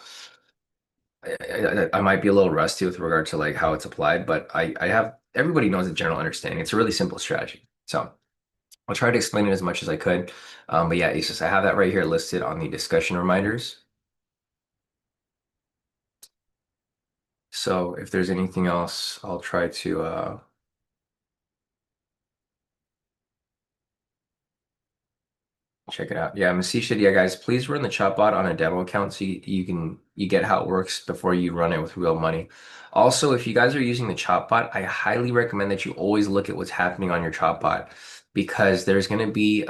A: I might be a little rusty with regard to like how it's applied, but I have everybody knows the general understanding. It's a really simple strategy. So I'll try to explain it as much as I could. But yeah, it's just I have that right here listed on the discussion reminders. So if there's anything else, I'll try to check it out. Yeah, Masish said, yeah, guys, please run the chatbot on a demo account so you get how it works before you run it with real money. Also, if you guys are using the chatbot, I highly recommend that you always look at what's happening on your chatbot because there is going to be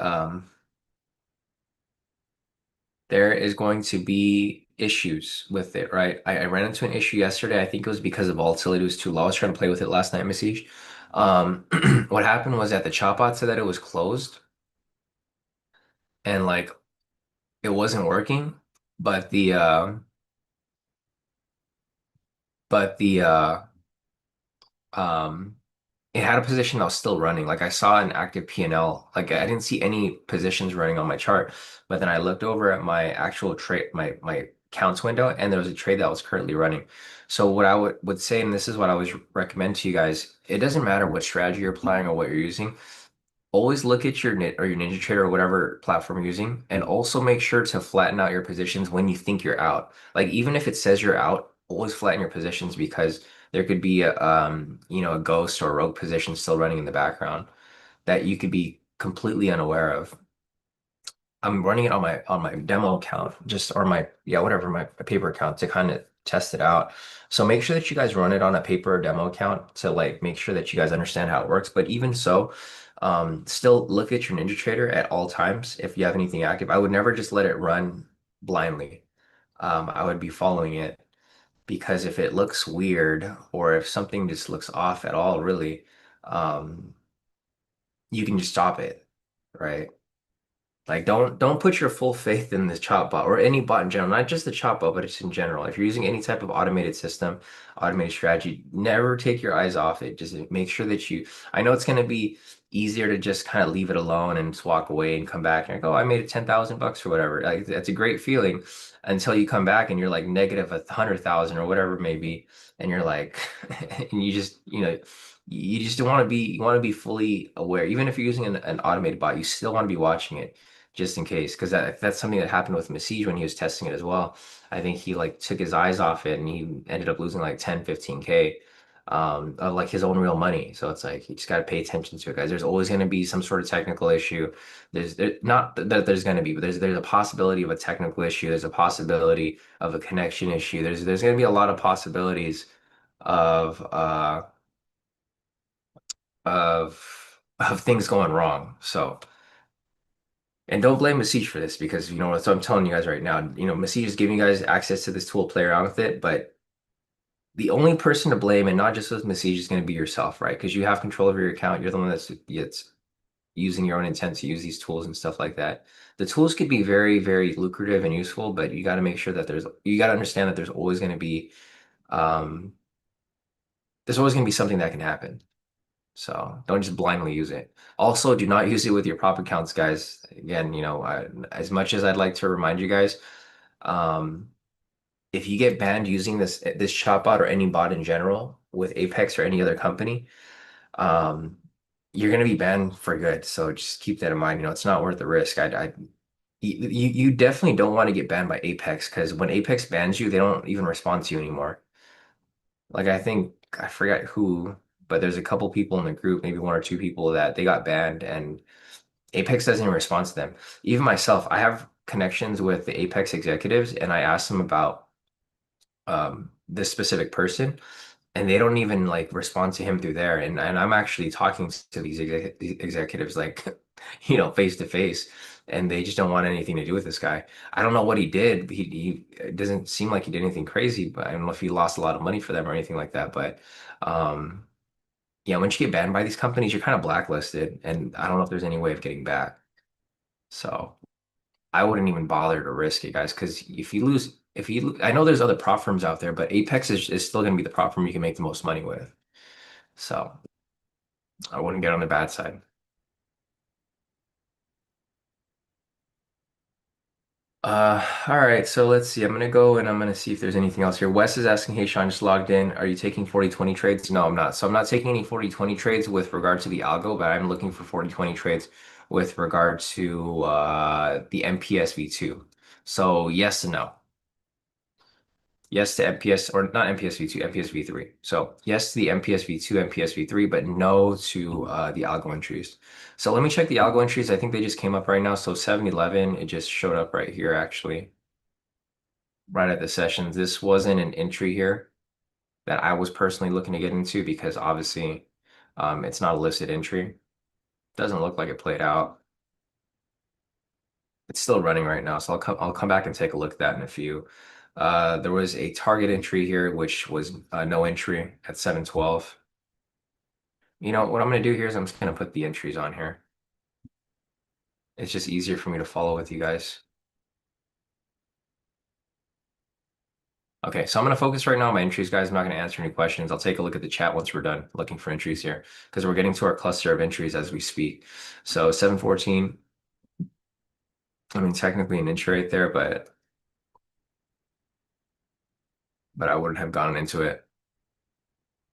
A: issues with it, right? I ran into an issue yesterday. I think it was because the volatility was too low. I was trying to play with it last night, Masish. Um, what happened was that the chatbot said that it was closed and like it wasn't working, but the um it had a position that was still running. Like I saw an active P&L. Like I didn't see any positions running on my chart, but then I looked over at my actual trade, my counts window, and there was a trade that was currently running. So what I would say, and this is what I always recommend to you guys, it doesn't matter what strategy you're applying or what you're using. Always look at your Nit or your Ninja Trader or whatever platform you're using, and also make sure to flatten out your positions when you think you're out. Like even if it says you're out, always flatten your positions because there could be a ghost or a rogue position still running in the background that you could be completely unaware of. I'm running it on my demo account, just or my yeah, whatever, my paper account to kind of test it out. So make sure that you guys run it on a paper or demo account to like make sure that you guys understand how it works. But even so, still look at your Ninja Trader at all times if you have anything active. I would never just let it run blindly. I would be following it because if it looks weird or if something just looks off at all, really, um, you can just stop it, right? Like don't put your full faith in this chop bot or any bot in general, not just the chop bot, but it's in general. If you're using any type of automated system, automated strategy, never take your eyes off it. Just make sure that I know it's going to be easier to just kind of leave it alone and just walk away and come back and like, oh, I made it 10,000 bucks or whatever. Like that's a great feeling until you come back and you're like negative 100,000 or whatever it may be. And you're like, and you just want to be fully aware. Even if you're using an automated bot, you still want to be watching it just in case, because that's something that happened with Masij when he was testing it as well. I think he like took his eyes off it and he ended up losing like 10, 15K. of like his own real money. So it's like you just got to pay attention to it, guys. There's always going to be some sort of technical issue. Not that there's going to be, but there's a possibility of a technical issue. There's a possibility of a connection issue. There's going to be a lot of possibilities of of things going wrong. So. And don't blame Masich for this because you know what I'm telling you guys right now. You know, Masich is giving you guys access to this tool, play around with it, but the only person to blame, and not just with Masich, is going to be yourself, right? Because you have control over your account. You're the one that's using your own intent to use these tools and stuff like that. The tools could be very, very lucrative and useful, but you got to make sure that you got to understand that um, there's always going to be something that can happen. So don't just blindly use it. Also, do not use it with your prop accounts, guys. Again, you know, as much as I'd like to remind you guys, um, if you get banned using this chat bot or any bot in general with Apex or any other company, um, you're gonna be banned for good. So just keep that in mind. You know, it's not worth the risk. You definitely don't want to get banned by Apex because when Apex bans you, they don't even respond to you anymore. Like I think I forget who, but there's a couple people in the group, maybe one or two people that they got banned and Apex doesn't even respond to them. Even myself, I have connections with the Apex executives and I asked them about this specific person and they don't even like respond to him through there. And I'm actually talking to these executives like, you know, face to face, and they just don't want anything to do with this guy. I don't know what he did. He it doesn't seem like he did anything crazy, but I don't know if he lost a lot of money for them or anything like that. But um, yeah, once you get banned by these companies, you're kind of blacklisted, and I don't know if there's any way of getting back. So I wouldn't even bother to risk it, guys, because I know there's other prop firms out there, but Apex is still going to be the prop firm you can make the most money with. So I wouldn't get on the bad side. All right, so let's see. I'm gonna go and I'm gonna see if there's anything else here. Wes is asking, hey Sean, just logged in. Are you taking 40/20 trades? No, I'm not. So I'm not taking any 40/20 trades with regard to the algo, but I'm looking for 40/20 trades with regard to the MPSV2. So yes and no. Yes to MPS or not MPS V2, MPS V3. So yes to the MPS V2, MPS V3, but no to the algo entries. So let me check the algo entries. I think they just came up right now. So 711, it just showed up right here actually, right at the sessions. This wasn't an entry here that I was personally looking to get into because obviously it's not a listed entry. Doesn't look like it played out. It's still running right now, so I'll come back and take a look at that in a few. There was a target entry here, which was no entry at 712. You know, what I'm going to do here is I'm just going to put the entries on here. It's just easier for me to follow with you guys. Okay, so I'm going to focus right now on my entries, guys. I'm not going to answer any questions. I'll take a look at the chat once we're done looking for entries here because we're getting to our cluster of entries as we speak. So 714, I mean, technically an entry right there, but I wouldn't have gone into it.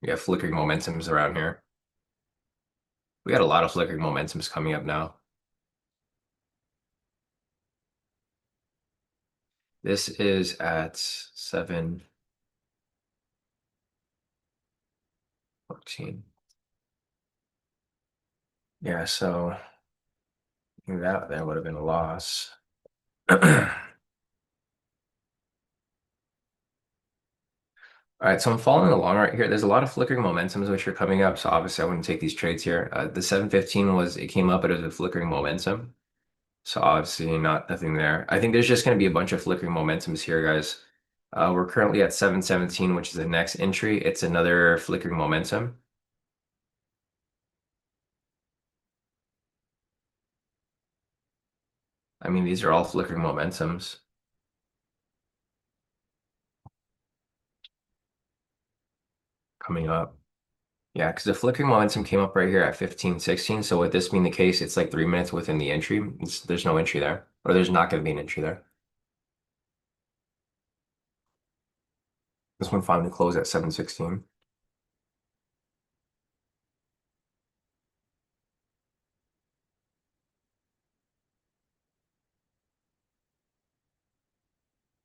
A: We have flickering momentums around here. We got a lot of flickering momentums coming up now. This is at 714. Yeah, so that would have been a loss. All right, so I'm following along right here. There's a lot of flickering momentums which are coming up, so obviously I wouldn't take these trades here. The 715 it came up, but it was a flickering momentum. So obviously nothing there. I think there's just going to be a bunch of flickering momentums here, guys. We're currently at 717, which is the next entry. It's another flickering momentum. I mean, these are all flickering momentums coming up. Yeah, because the flickering momentum came up right here at 1516. So with this being the case, it's like 3 minutes within the entry. There's no entry there, or there's not going to be an entry there. This one finally closed at 716.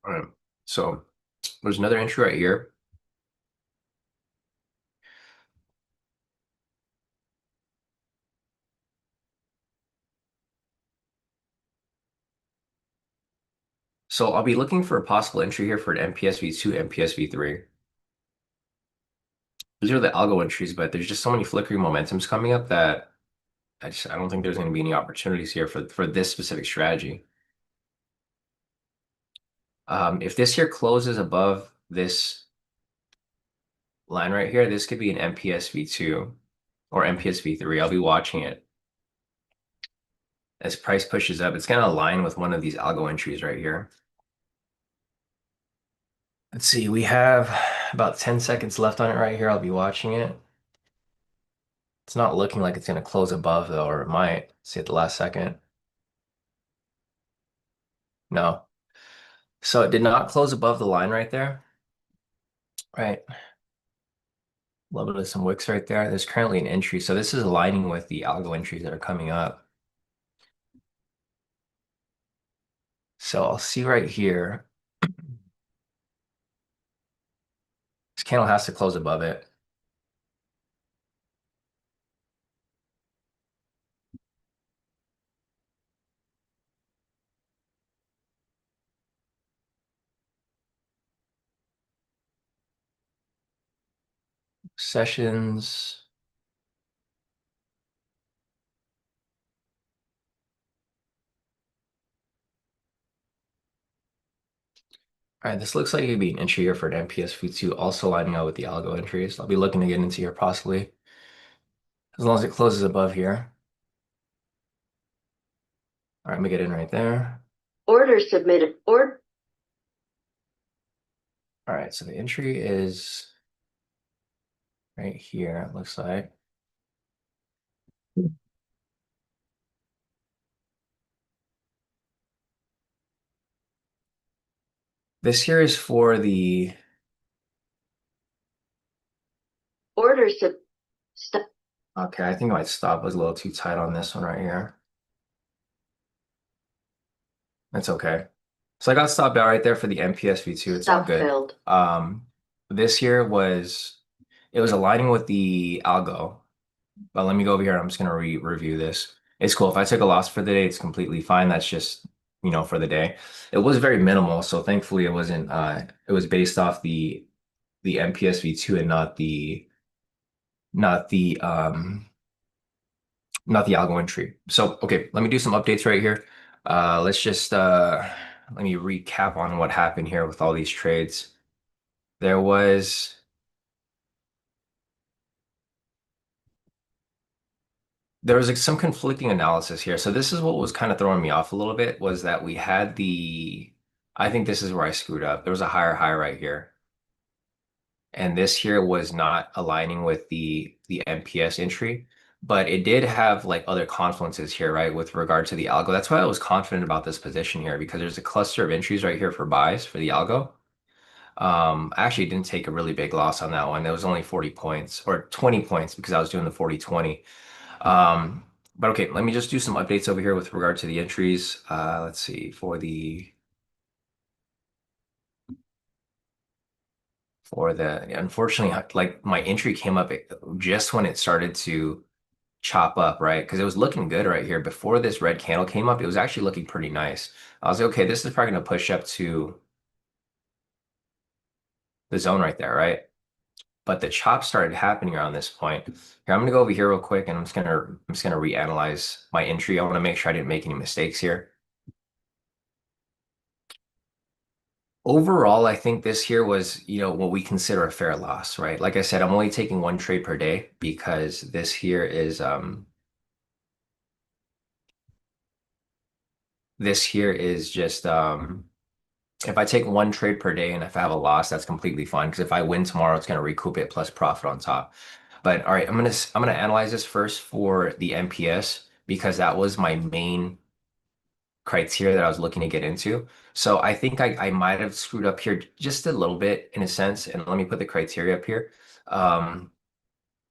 A: All right. So there's another entry right here. So I'll be looking for a possible entry here for an MPSV2, MPSV3. These are the algo entries, but there's just so many flickering momentums coming up that I don't think there's going to be any opportunities here for this specific strategy. If this here closes above this line right here, this could be an MPSV2 or MPSV3. I'll be watching it as price pushes up. It's going to align with one of these algo entries right here. Let's see, we have about 10 seconds left on it right here. I'll be watching it. It's not looking like it's going to close above though, or it might. See at the last second. No. So it did not close above the line right there. Right. A little bit of some wicks right there. There's currently an entry. So this is aligning with the algo entries that are coming up. So I'll see right here. This candle has to close above it. Sessions. All right, this looks like it could be an entry here for an MPS V2, also lining up with the algo entries. I'll be looking to get into here possibly, as long as it closes above here. All right, let me get in right there.
B: Order submitted.
A: All right, so the entry is right here, it looks like. This here is for the
B: Order sub. Stop.
A: okay, I think my stop was a little too tight on this one right here. That's okay. So I got stopped out right there for the MPS V2. It's all
B: Stop
A: good.
B: failed.
A: This here was it was aligning with the algo. But let me go over here. I'm just gonna review this. It's cool. If I took a loss for the day, it's completely fine. That's just, for the day. It was very minimal, so thankfully it wasn't it was based off the MPS V2 and not the um not the algo entry. So okay, let me do some updates right here. Let's just let me recap on what happened here with all these trades. There was there was like some conflicting analysis here. So this is what was kind of throwing me off a little bit was that we had I think this is where I screwed up. There was a higher high right here. And this here was not aligning with the MPS entry, but it did have like other confluences here, right, with regard to the algo. That's why I was confident about this position here because there's a cluster of entries right here for buys for the algo. I actually didn't take a really big loss on that one. It was only 40 points or 20 points because I was doing the 40-20. But okay, let me just do some updates over here with regard to the entries. Let's see, unfortunately, like my entry came up just when it started to chop up, right? Because it was looking good right here. Before this red candle came up, it was actually looking pretty nice. I was like, okay, this is probably going to push up to the zone right there, right? But the chop started happening around this point. Here, I'm gonna go over here real quick and I'm just gonna reanalyze my entry. I want to make sure I didn't make any mistakes here. Overall, I think this here was, what we consider a fair loss, right? Like I said, I'm only taking one trade per day because this here is just if I take one trade per day and if I have a loss, that's completely fine because if I win tomorrow, it's gonna recoup it plus profit on top. But all right, I'm gonna analyze this first for the MPS because that was my main criteria that I was looking to get into. So I think I might have screwed up here just a little bit in a sense. And let me put the criteria up here. Um,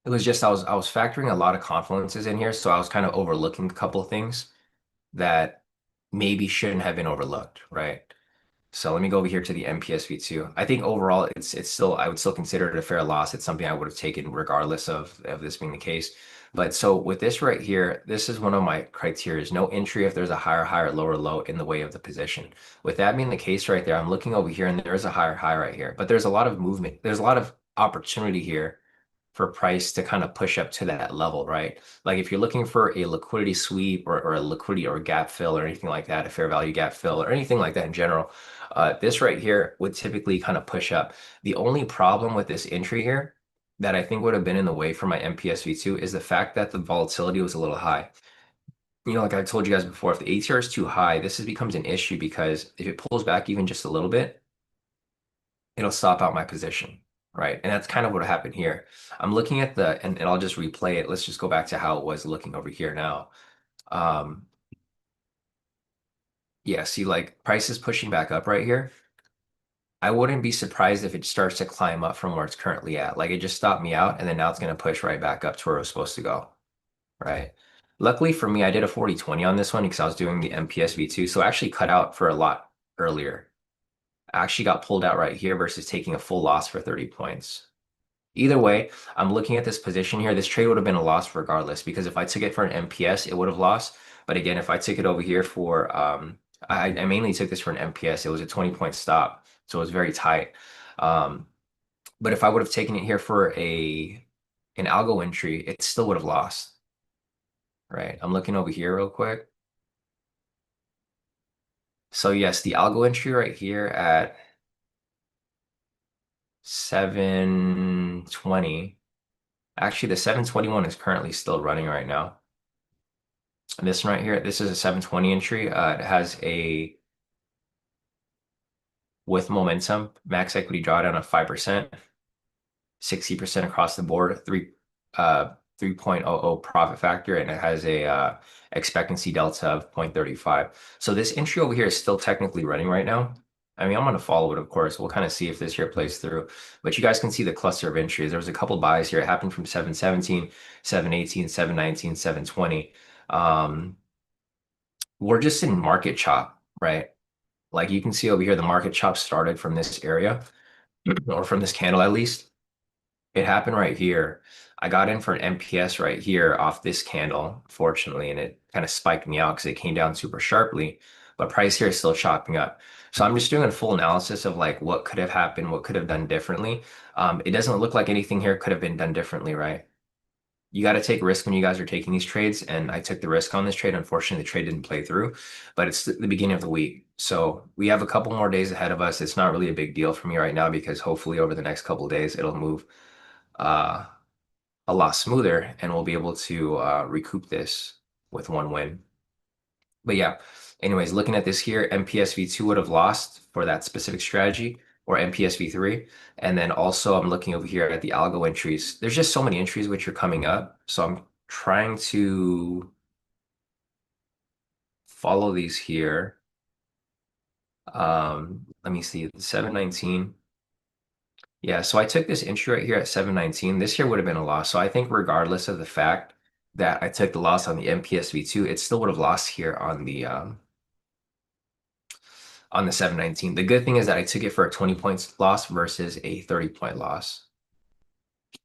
A: it was just I was factoring a lot of confluences in here, so I was kind of overlooking a couple of things that maybe shouldn't have been overlooked, right? So let me go over here to the MPSV2. I think overall it's still I would still consider it a fair loss. It's something I would have taken regardless of this being the case. But so with this right here, this is one of my criteria: no entry if there's a higher high or lower low in the way of the position. With that being the case right there, I'm looking over here and there's a higher high right here, but there's a lot of movement. There's a lot of opportunity here for price to kind of push up to that level, right? Like if you're looking for a liquidity sweep or a liquidity or gap fill or anything like that, a fair value gap fill or anything like that in general, this right here would typically kind of push up. The only problem with this entry here that I think would have been in the way for my MPSV2 is the fact that the volatility was a little high. Like I told you guys before, if the ATR is too high, becomes an issue because if it pulls back even just a little bit, it'll stop out my position, right? And that's kind of what happened here. I'm looking at and I'll just replay it. Let's just go back to how it was looking over here now. Um, yeah, see, like price is pushing back up right here. I wouldn't be surprised if it starts to climb up from where it's currently at. Like it just stopped me out, and then now it's going to push right back up to where it was supposed to go, right? Luckily for me, I did a 40-20 on this one because I was doing the MPSV2, so I actually cut out for a lot earlier. I actually got pulled out right here versus taking a full loss for 30 points. Either way, I'm looking at this position here. This trade would have been a loss regardless because if I took it for an MPS, it would have lost. But again, if I took it over here for, I mainly took this for an MPS. It was a 20-point stop, so it was very tight. Um, but if I would have taken it here for an algo entry, it still would have lost, right? I'm looking over here real quick. So yes, the algo entry right here at 720. Actually, the 721 is currently still running right now. This one right here, this is a 720 entry. It has a with momentum max equity drawdown of 5%, 60% across the board, 3.00 profit factor, and it has a expectancy delta of 0.35. So this entry over here is still technically running right now. I mean, I'm going to follow it, of course. We'll kind of see if this here plays through. But you guys can see the cluster of entries. There was a couple buys here. It happened from 717, 718, 719, 720. We're just in market chop, right? Like you can see over here, the market chop started from this area, or from this candle at least. It happened right here. I got in for an MPS right here off this candle, fortunately, and it kind of spiked me out because it came down super sharply. But price here is still chopping up. So I'm just doing a full analysis of like what could have happened, what could have done differently. It doesn't look like anything here could have been done differently, right? You got to take risk when you guys are taking these trades. And I took the risk on this trade. Unfortunately, the trade didn't play through, but it's the beginning of the week. So we have a couple more days ahead of us. It's not really a big deal for me right now because hopefully over the next couple of days, it'll move uh, a lot smoother and we'll be able to recoup this with one win. But yeah, anyways, looking at this here, MPSV2 would have lost for that specific strategy or MPSV3. And then also I'm looking over here at the algo entries. There's just so many entries which are coming up. So I'm trying to follow these here. Let me see, 719. Yeah, so I took this entry right here at 719. This here would have been a loss. So I think regardless of the fact that I took the loss on the MPSV2, it still would have lost here on the 719. The good thing is that I took it for a 20 points loss versus a 30-point loss.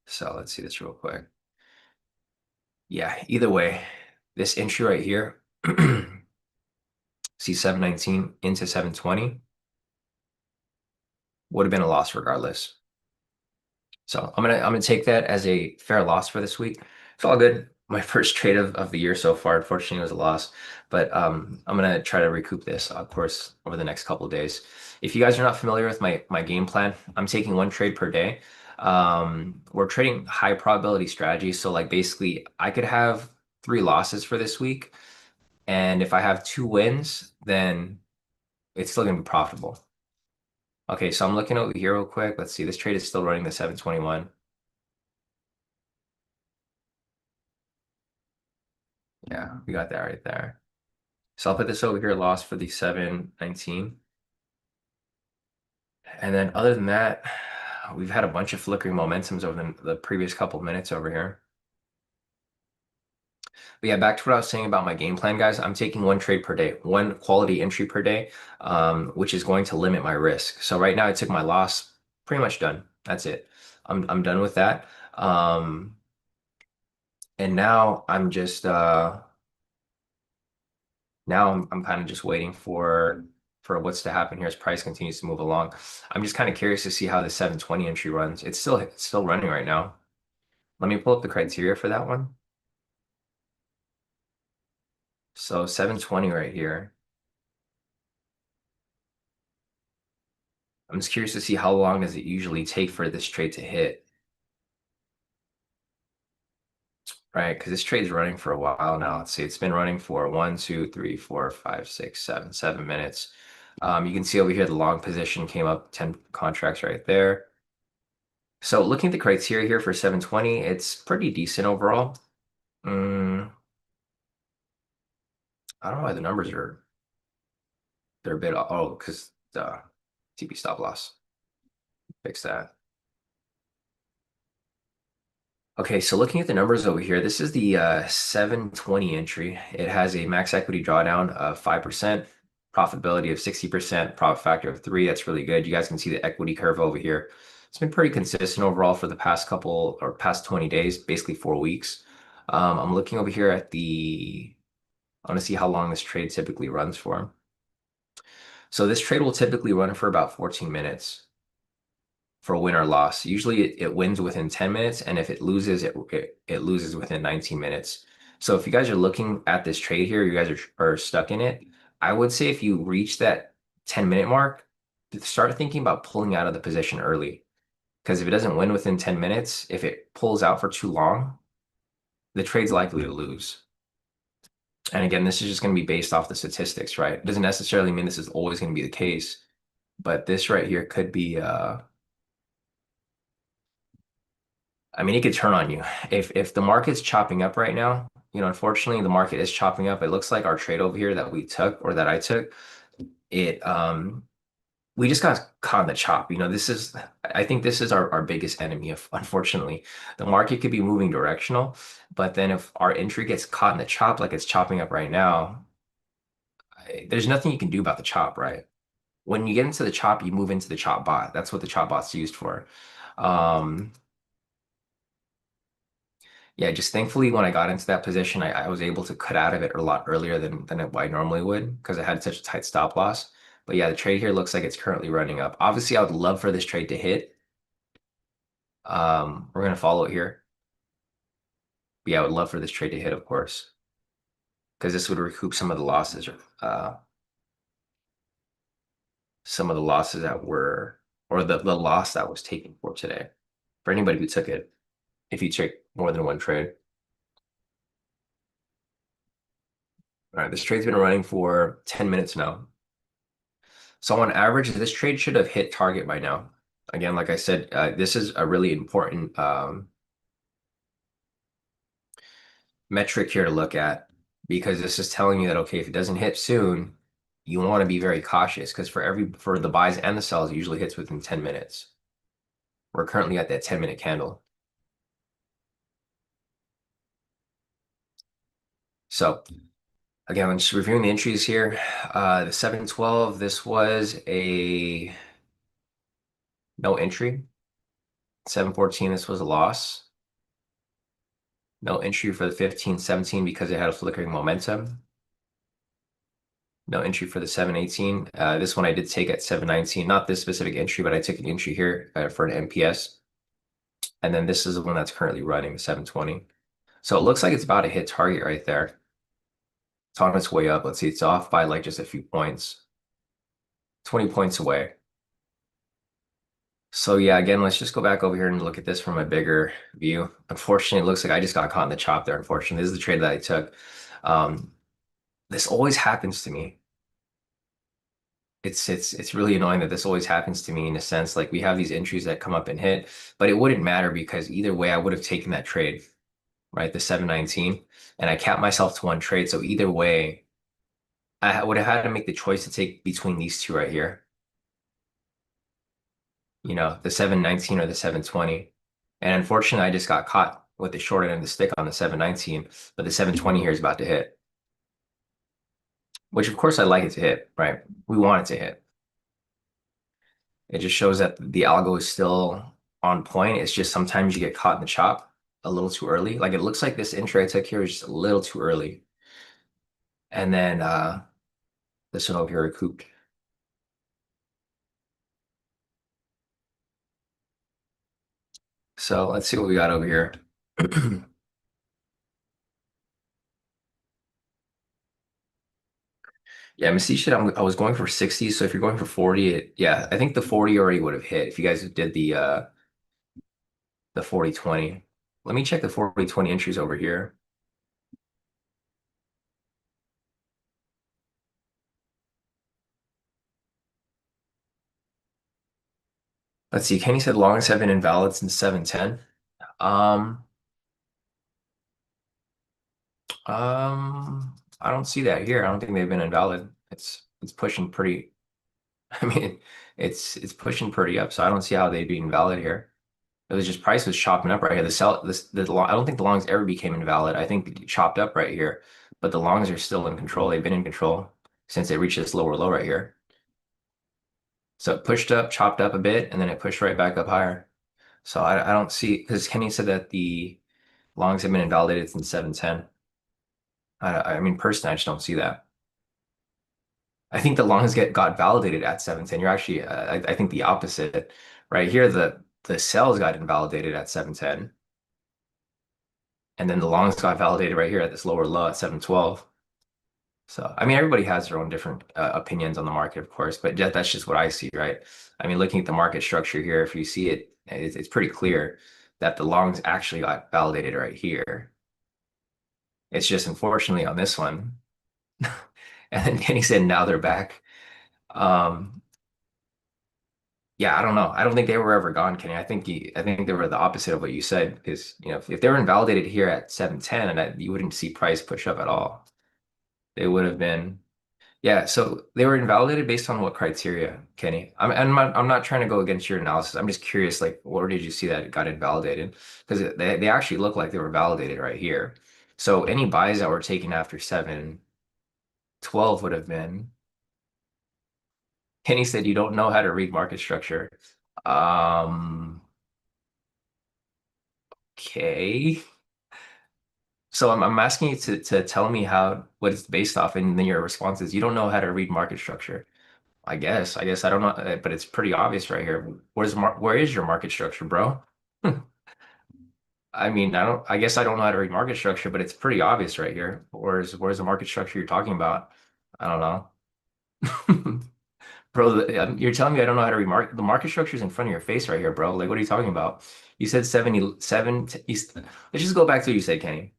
A: So let's see this real quick. Yeah, either way, this entry right here, see 719 into 720 would have been a loss regardless. So I'm gonna take that as a fair loss for this week. It's all good. My first trade of the year so far, unfortunately, was a loss. But I'm gonna try to recoup this, of course, over the next couple of days. If you guys are not familiar with my game plan, I'm taking one trade per day. We're trading high probability strategies. So like basically I could have 3 losses for this week. And if I have 2 wins, then it's still gonna be profitable. Okay, so I'm looking over here real quick. Let's see, this trade is still running the 721. Yeah, we got that right there. So I'll put this over here, loss for the 719. And then other than that, we've had a bunch of flickering momentums over the previous couple of minutes over here. But yeah, back to what I was saying about my game plan, guys. I'm taking one trade per day, one quality entry per day, which is going to limit my risk. So right now I took my loss, pretty much done. That's it. I'm done with that. And now I'm just now I'm kind of just waiting for what's to happen here as price continues to move along. I'm just kind of curious to see how the 720 entry runs. It's still running right now. Let me pull up the criteria for that one. So 720 right here. I'm just curious to see how long does it usually take for this trade to hit, right? Because this trade's running for a while now. Let's see, it's been running for 7 minutes. You can see over here the long position came up 10 contracts right there. So looking at the criteria here for 720, it's pretty decent overall. Mm, I don't know why the numbers are they're a bit because the TP stop loss. Fix that. Okay, so looking at the numbers over here, this is the 720 entry. It has a max equity drawdown of 5%, profitability of 60%, profit factor of 3. That's really good. You guys can see the equity curve over here. It's been pretty consistent overall for the past couple or past 20 days, basically 4 weeks. I'm looking over here at I want to see how long this trade typically runs for. So this trade will typically run for about 14 minutes for a win or loss. Usually it wins within 10 minutes, and if it loses, it loses within 19 minutes. So if you guys are looking at this trade here, you guys are stuck in it, I would say if you reach that 10-minute mark, start thinking about pulling out of the position early. Because if it doesn't win within 10 minutes, if it pulls out for too long, the trade's likely to lose. And again, this is just going to be based off the statistics, right? It doesn't necessarily mean this is always going to be the case, but this right here could be I mean, it could turn on you. If the market's chopping up right now, unfortunately the market is chopping up. It looks like our trade over here that we took or that I took, it we just got caught in the chop. I think this is our biggest enemy, if unfortunately. The market could be moving directional, but then if our entry gets caught in the chop like it's chopping up right now, there's nothing you can do about the chop, right? When you get into the chop, you move into the chop bot. That's what the chop bot's used for. Um, Yeah, just thankfully when I got into that position, I was able to cut out of it a lot earlier than I normally would because I had such a tight stop loss. But yeah, the trade here looks like it's currently running up. Obviously, I would love for this trade to hit. We're gonna follow it here. But yeah, I would love for this trade to hit, of course, because this would recoup some of the losses that were, or the loss that was taken for today. For anybody who took it, if you take more than one trade. All right, this trade's been running for 10 minutes now. So on average, this trade should have hit target by now. Again, like I said, this is a really important metric here to look at because this is telling you that, okay, if it doesn't hit soon, you want to be very cautious because for the buys and the sells, it usually hits within 10 minutes. We're currently at that 10-minute candle. So again, I'm just reviewing the entries here. The 712, this was a no entry. 714, this was a loss. No entry for the 15-17 because it had a flickering momentum. No entry for the 718. This one I did take at 719. Not this specific entry, but I took an entry here for an MPS. And then this is the one that's currently running, the 720. So it looks like it's about to hit target right there. It's on its way up. Let's see, it's off by like just a few points. 20 points away. So yeah, again, let's just go back over here and look at this from a bigger view. Unfortunately, it looks like I just got caught in the chop there, unfortunately. This is the trade that I took. Um, this always happens to me. It's really annoying that this always happens to me in a sense. Like we have these entries that come up and hit, but it wouldn't matter because either way I would have taken that trade, right? The 719. And I capped myself to one trade. So either way, would have had to make the choice to take between these two right here. The 719 or the 720. And unfortunately, I just got caught with the short end of the stick on the 719, but the 720 here is about to hit, which of course I like it to hit, right? We want it to hit. It just shows that the algo is still on point. It's just sometimes you get caught in the chop a little too early. Like it looks like this entry I took here is just a little too early. And then this one over here recouped. So let's see what we got over here. Yeah, Messi shit, I was going for 60, so if you're going for 40, yeah, I think the 40 already would have hit if you guys did the 40-20. Let me check the 40-20 entries over here. Let's see. Kenny said longs have been invalid since 710. Um, I don't see that here. I don't think they've been invalid. It's pushing pretty. I mean, it's pushing pretty up, so I don't see how they'd be invalid here. It was just price was chopping up right here. I don't think the longs ever became invalid. I think it chopped up right here, but the longs are still in control. They've been in control since they reached this lower low right here. So it pushed up, chopped up a bit, and then it pushed right back up higher. So I don't see because Kenny said that the longs have been invalidated since 710. I mean, personally, I just don't see that. I think the longs got validated at 710. You're actually, I think the opposite. Right here, the sells got invalidated at 710, and then the longs got validated right here at this lower low at 712. So, I mean, everybody has their own different opinions on the market, of course, but that's just what I see, right? I mean, looking at the market structure here, if you see it, it's pretty clear that the longs actually got validated right here. It's just unfortunately on this one. And then Kenny said now they're back. Um, yeah, I don't know. I don't think they were ever gone, Kenny. I think they were the opposite of what you said because if they were invalidated here at 710 and you wouldn't see price push up at all. They would have been. Yeah, so they were invalidated based on what criteria, Kenny? I'm not trying to go against your analysis. I'm just curious, like, where did you see that it got invalidated? Because they actually look like they were validated right here. So any buys that were taken after 712 would have been. Kenny said you don't know how to read market structure. Um, okay. So I'm asking you to tell me what it's based off, and then your response is you don't know how to read market structure. I guess I don't know, but it's pretty obvious right here. Where is your market structure, bro? I mean, I guess I don't know how to read market structure, but it's pretty obvious right here. Where's the market structure you're talking about? I don't know. Bro, you're telling me I don't know how to read the market structure is in front of your face right here, bro. Like, what are you talking about? You said 77. Let's just go back to what you said, Kenny.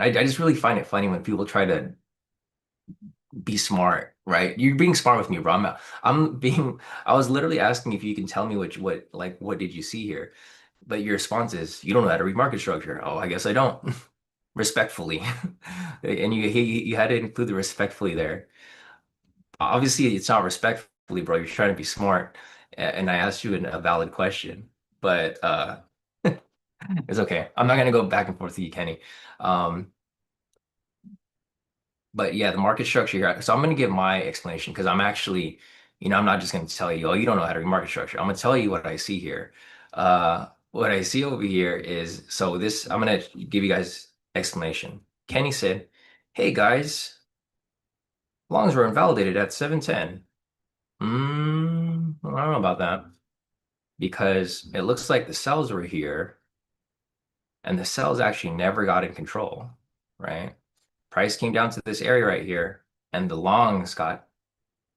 A: I just really find it funny when people try to be smart, right? You're being smart with me, bro. I was literally asking if you can tell me what did you see here? But your response is, you don't know how to read market structure. Oh, I guess I don't. Respectfully. And you had to include the respectfully there. Obviously, it's not respectfully, bro. You're trying to be smart. And I asked you a valid question. But it's okay. I'm not gonna go back and forth with you, Kenny. Um, But yeah, the market structure here. So I'm going to give my explanation because I'm actually, I'm not just going to tell you, oh, you don't know how to read market structure. I'm going to tell you what I see here. What I see over here is, so this, I'm going to give you guys explanation. Kenny said, hey guys, longs were invalidated at 710. I don't know about that because it looks like the sells were here and the sells actually never got in control, right? Price came down to this area right here and the longs got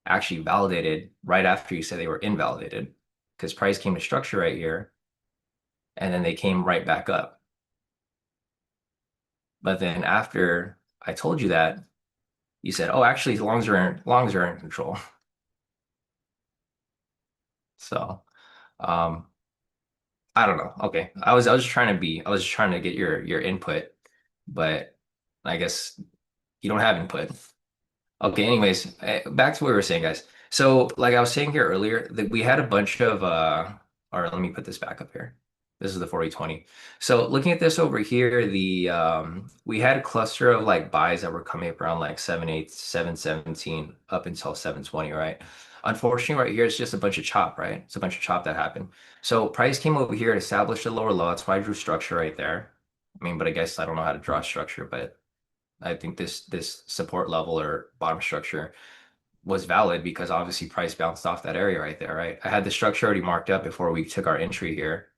A: actually validated right after you said they were invalidated because price came to structure right here and then they came right back up. But then after I told you that, you said, "Oh, actually, longs are in control." So, um, I don't know. Okay, I was just trying to get your input, but I guess you don't have input. Okay, anyways, back to what we were saying, guys. So, like I was saying here earlier, that we had a bunch of or let me put this back up here. This is the 40-20. So looking at this over here, the we had a cluster of like buys that were coming up around like 7.8, 7.17 up until 7.20, right? Unfortunately, right here, it's just a bunch of chop, right? It's a bunch of chop that happened. So price came over here, established a lower low. That's why I drew structure right there. I mean, but I guess I don't know how to draw structure, but I think this support level or bottom structure was valid because obviously price bounced off that area right there, right? I had the structure already marked up before we took our entry here,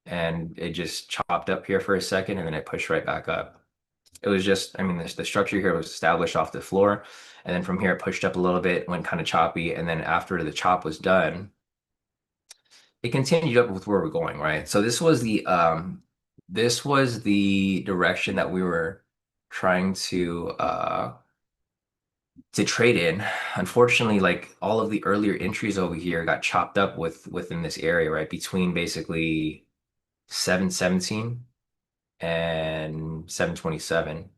A: and it just chopped up here for a second, and then it pushed right back up. It was just, I mean, the structure here was established off the floor, and then from here it pushed up a little bit, went kind of choppy, and then after the chop was done, it continued up with where we're going, right? So this was the direction that we were trying to trade in. Unfortunately, like all of the earlier entries over here got chopped up within this area, right? Between basically 717 and 727.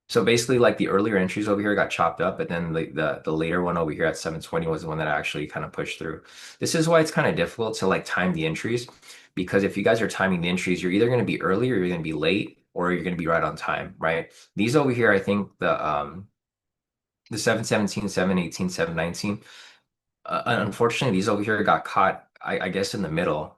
A: So basically, like the earlier entries over here got chopped up, but then the later one over here at 720 was the one that actually kind of pushed through. This is why it's kind of difficult to like time the entries, because if you guys are timing the entries, you're either going to be early or you're going to be late, or you're going to be right on time, right? These over here, I think the 717, 718, 719. Unfortunately, these over here got caught, I guess, in the middle.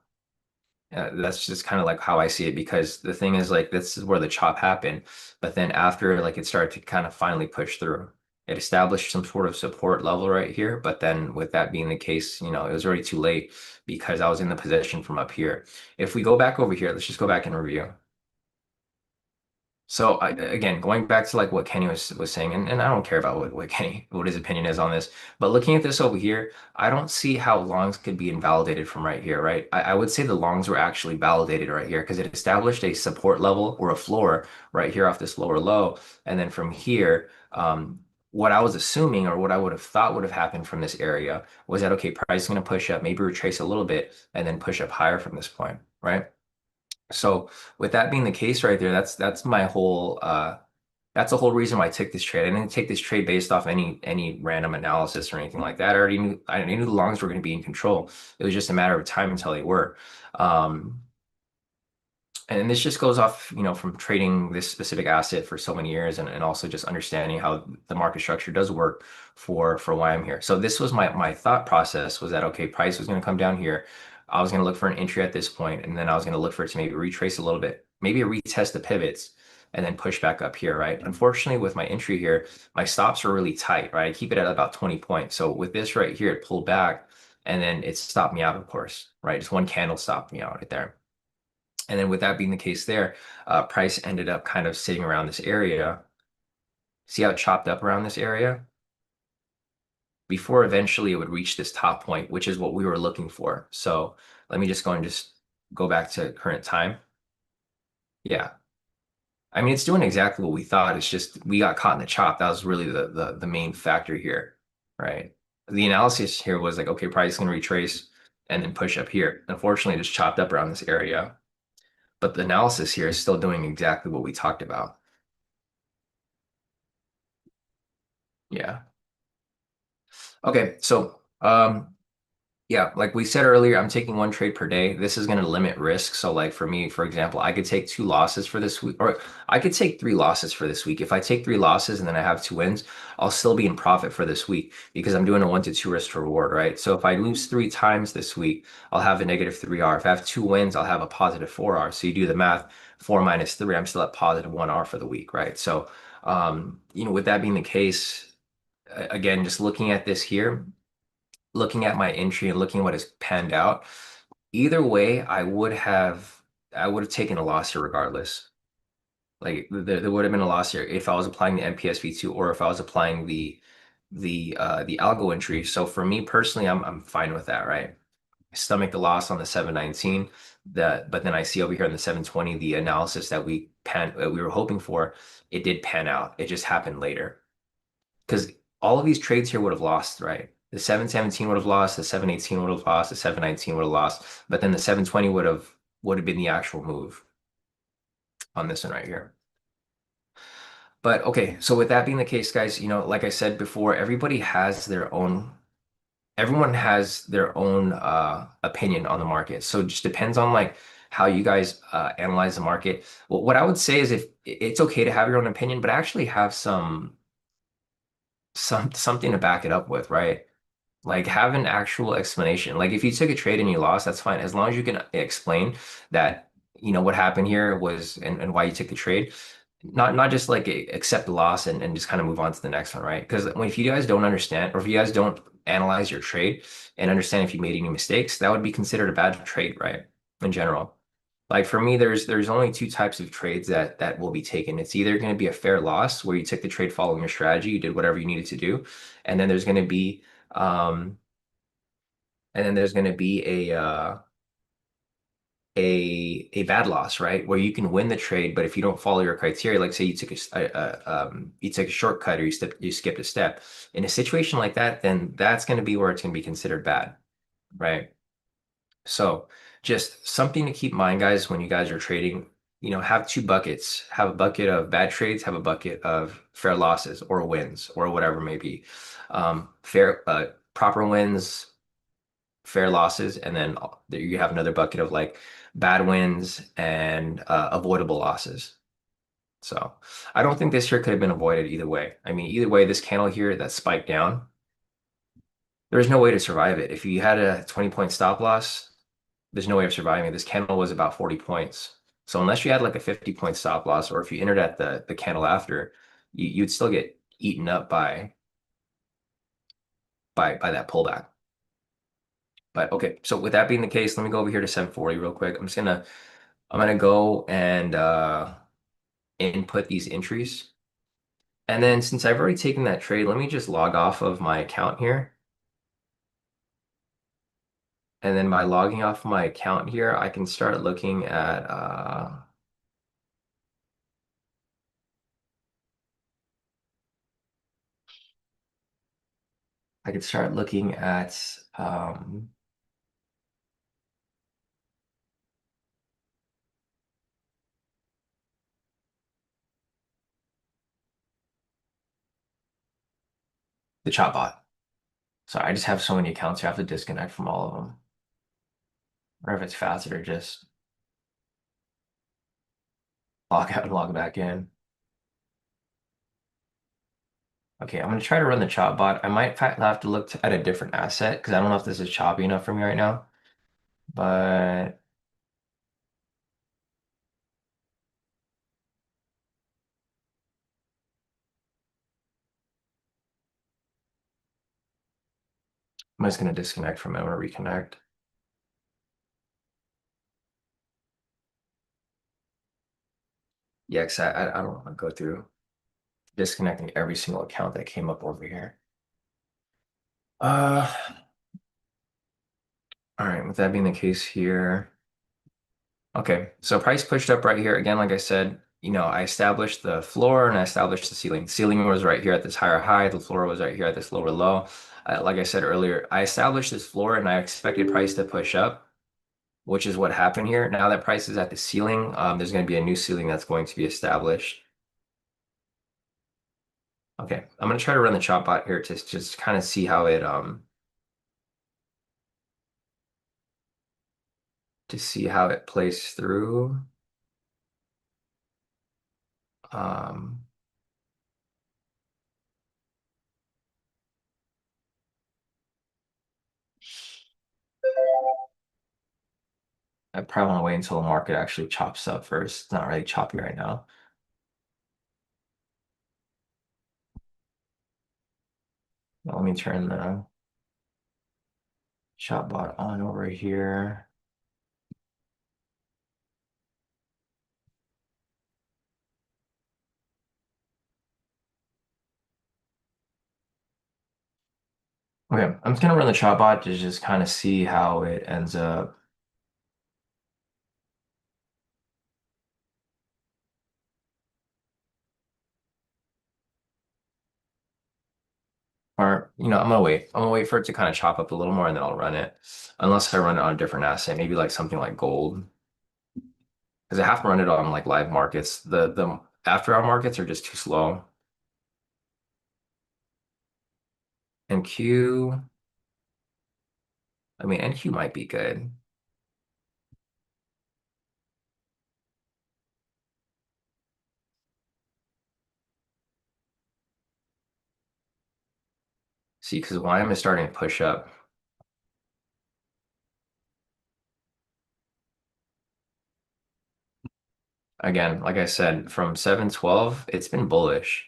A: That's just kind of like how I see it because the thing is like this is where the chop happened, but then after like it started to kind of finally push through. It established some sort of support level right here, but then with that being the case, it was already too late because I was in the position from up here. If we go back over here, let's just go back and review. So again, going back to like what Kenny was saying, and I don't care about what his opinion is on this, but looking at this over here, I don't see how longs could be invalidated from right here, right? I would say the longs were actually validated right here because it established a support level or a floor right here off this lower low. And then from here, what I was assuming or what I would have thought would have happened from this area was that, okay, price is going to push up, maybe retrace a little bit and then push up higher from this point, right? So with that being the case right there, that's my whole that's the whole reason why I took this trade. I didn't take this trade based off any random analysis or anything like that. I already knew the longs were going to be in control. It was just a matter of time until they were. Um, and this just goes off, from trading this specific asset for so many years and also just understanding how the market structure does work for why I'm here. So this was my thought process was that, okay, price was going to come down here. I was going to look for an entry at this point, and then I was going to look for it to maybe retrace a little bit, maybe retest the pivots and then push back up here, right? Unfortunately, with my entry here, my stops are really tight, right? I keep it at about 20 points. So with this right here, it pulled back and then it stopped me out, of course, right? Just one candle stopped me out right there. And then with that being the case there, price ended up kind of sitting around this area. See how it chopped up around this area? Before eventually it would reach this top point, which is what we were looking for. So let me just go back to current time. Yeah. I mean, it's doing exactly what we thought. It's just we got caught in the chop. That was really the main factor here, right? The analysis here was like, okay, price is going to retrace and then push up here. Unfortunately, it just chopped up around this area. But the analysis here is still doing exactly what we talked about. Yeah. Okay, so yeah, like we said earlier, I'm taking one trade per day. This is going to limit risk. So like for me, for example, I could take two losses for this week, or I could take three losses for this week. If I take three losses and then I have two wins, I'll still be in profit for this week because I'm doing a 1 to 2 risk to reward, right? So if I lose three times this week, I'll have a negative 3R. If I have two wins, I'll have a positive 4R. So you do the math, 4 minus 3, I'm still at positive 1R for the week, right? So with that being the case, again, just looking at this here, looking at my entry and looking at what has panned out, either way, I would have taken a loss here regardless. Like there would have been a loss here if I was applying the MPSV2 or if I was applying the algo entry. So for me personally, I'm fine with that, right? Stomach the loss on the 719, but then I see over here on the 720 the analysis that we were hoping for, it did pan out. It just happened later. Because all of these trades here would have lost, right? The 717 would have lost, the 718 would have lost, the 719 would have lost, but then the 720 would have been the actual move on this one right here. But okay, so with that being the case, guys, like I said before, everyone has their own opinion on the market. So it just depends on like how you guys analyze the market. What I would say is if it's okay to have your own opinion, but actually have something to back it up with, right? Like have an actual explanation. Like if you took a trade and you lost, that's fine. As long as you can explain that what happened here was and why you took the trade. Not just like accept the loss and just kind of move on to the next one, right? Because if you guys don't understand or if you guys don't analyze your trade and understand if you made any mistakes, that would be considered a bad trade, right? In general. Like for me, there's only two types of trades that will be taken. It's either going to be a fair loss where you took the trade following your strategy, you did whatever you needed to do, and then there's going to be um and then there's going to be a bad loss, right? Where you can win the trade, but if you don't follow your criteria, like say you took you took a shortcut or you skipped a step, in a situation like that, then that's going to be where it's going to be considered bad, right? So just something to keep in mind, guys, when you guys are trading, have two buckets. Have a bucket of bad trades, have a bucket of fair losses or wins or whatever it may be. Proper wins, fair losses, and then you have another bucket of like bad wins and avoidable losses. So I don't think this here could have been avoided either way. I mean, either way, this candle here that spiked down, there's no way to survive it. If you had a 20-point stop loss, there's no way of surviving it. This candle was about 40 points. So unless you had like a 50-point stop loss, or if you entered at the candle after, you'd still get eaten up by that pullback. But okay, so with that being the case, let me go over here to 740 real quick. I'm gonna go and input these entries. And then since I've already taken that trade, let me just log off of my account here. And then by logging off my account here, I can start looking at I could start looking at the chop bot. So I just have so many accounts here, I have to disconnect from all of them. Or if it's faster, just log out and log back in. Okay, I'm gonna try to run the chop bot. I might have to look at a different asset because I don't know if this is choppy enough for me right now. But I'm just gonna disconnect from it. I'm gonna reconnect. Yeah, because I don't want to go through disconnecting every single account that came up over here. Uh, all right, with that being the case here. Okay, so price pushed up right here. Again, like I said, I established the floor and I established the ceiling. The ceiling was right here at this higher high. The floor was right here at this lower low. Like I said earlier, I established this floor and I expected price to push up, which is what happened here. Now that price is at the ceiling, there's going to be a new ceiling that's going to be established. Okay, I'm going to try to run the chop bot here to just kind of see how it plays through. Um, I probably want to wait until the market actually chops up first. It's not really choppy right now. Let me turn the chop bot on over here. Okay, I'm just gonna run the chop bot to just kind of see how it ends up. Or, I'm gonna wait. I'm gonna wait for it to kind of chop up a little more and then I'll run it. Unless I run it on a different asset, maybe like something like gold. Because I have to run it on like live markets. The after hour markets are just too slow. NQ, I mean NQ might be good. See, because YM is starting to push up. Again, like I said, from 712, it's been bullish.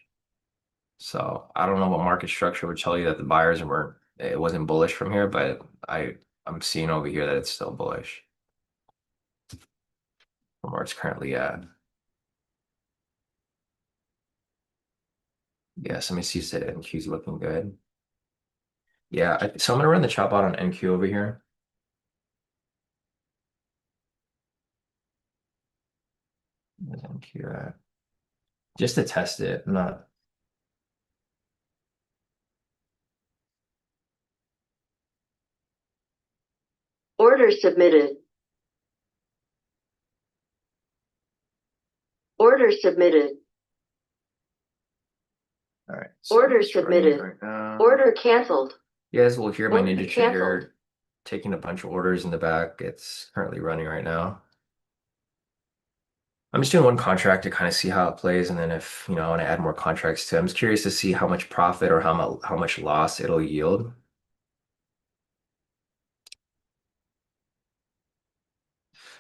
A: So I don't know what market structure would tell you that the buyers weren't, it wasn't bullish from here, but I'm seeing over here that it's still bullish from where it's currently at. Yes, let me see, said NQ's looking good. Yeah, so I'm gonna run the chop out on NQ over here. Where's NQ at? Just to test it. I'm not.
B: Order submitted. Order submitted.
A: All right, so I'm
B: Order
A: just running it
B: submitted.
A: right now.
B: Order canceled.
A: You guys will hear my
B: Order
A: Ninja
B: canceled.
A: Trigger taking a bunch of orders in the back. It's currently running right now. I'm just doing one contract to kind of see how it plays, and then if I want to add more contracts to it, I'm just curious to see how much profit or how much loss it'll yield.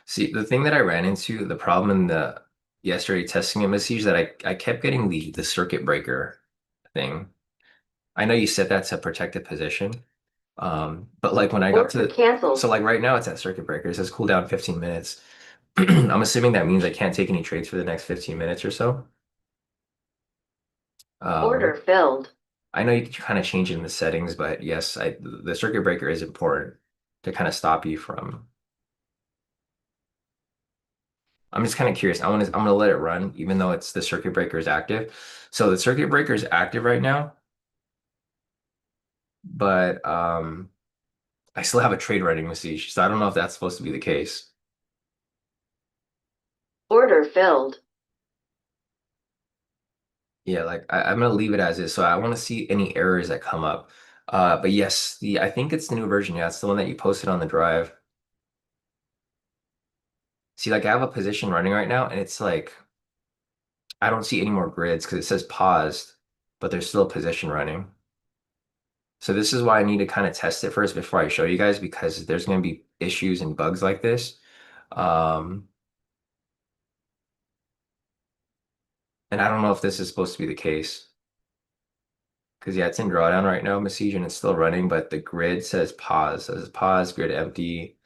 A: See, the thing that I ran into, the problem in the yesterday testing it message that I kept getting the circuit breaker thing. I know you set that to protect the position, but like when I got
B: Order
A: to
B: canceled.
A: so like right now it's at circuit breaker. It says cool down 15 minutes. I'm assuming that means I can't take any trades for the next 15 minutes or so.
B: Order
A: Um,
B: filled.
A: I know you can kind of change it in the settings, but yes, the circuit breaker is important to kind of stop you from. I'm just kind of curious. I'm gonna let it run, even though it's the circuit breaker is active. So the circuit breaker is active right now, but I still have a trade running message, so I don't know if that's supposed to be the case.
B: Order filled.
A: Yeah, like I'm gonna leave it as is. So I want to see any errors that come up. But yes, the I think it's the new version. Yeah, it's the one that you posted on the drive. See, like I have a position running right now, and it's like I don't see any more grids because it says paused, but there's still a position running. So this is why I need to kind of test it first before I show you guys because there's going to be issues and bugs like this. Um, and I don't know if this is supposed to be the case because yeah, it's in drawdown right now, Message, and it's still running, but the grid says pause, says pause, grid empty,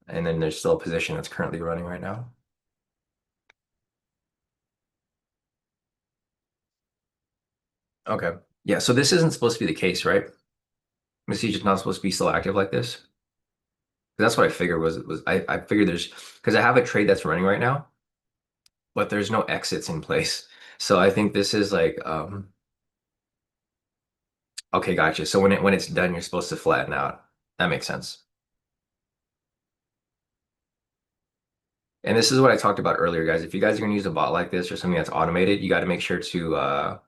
A: and then there's still a position that's currently running right now. Okay. Yeah, so this isn't supposed to be the case, right? Message is not supposed to be still active like this. That's what I figured was I figured there's because I have a trade that's running right now, but there's no exits in place. So I think this is like okay, gotcha. So when it's done, you're supposed to flatten out. That makes sense. And this is what I talked about earlier, guys. If you guys are gonna use a bot like this or something that's automated, you got to make sure to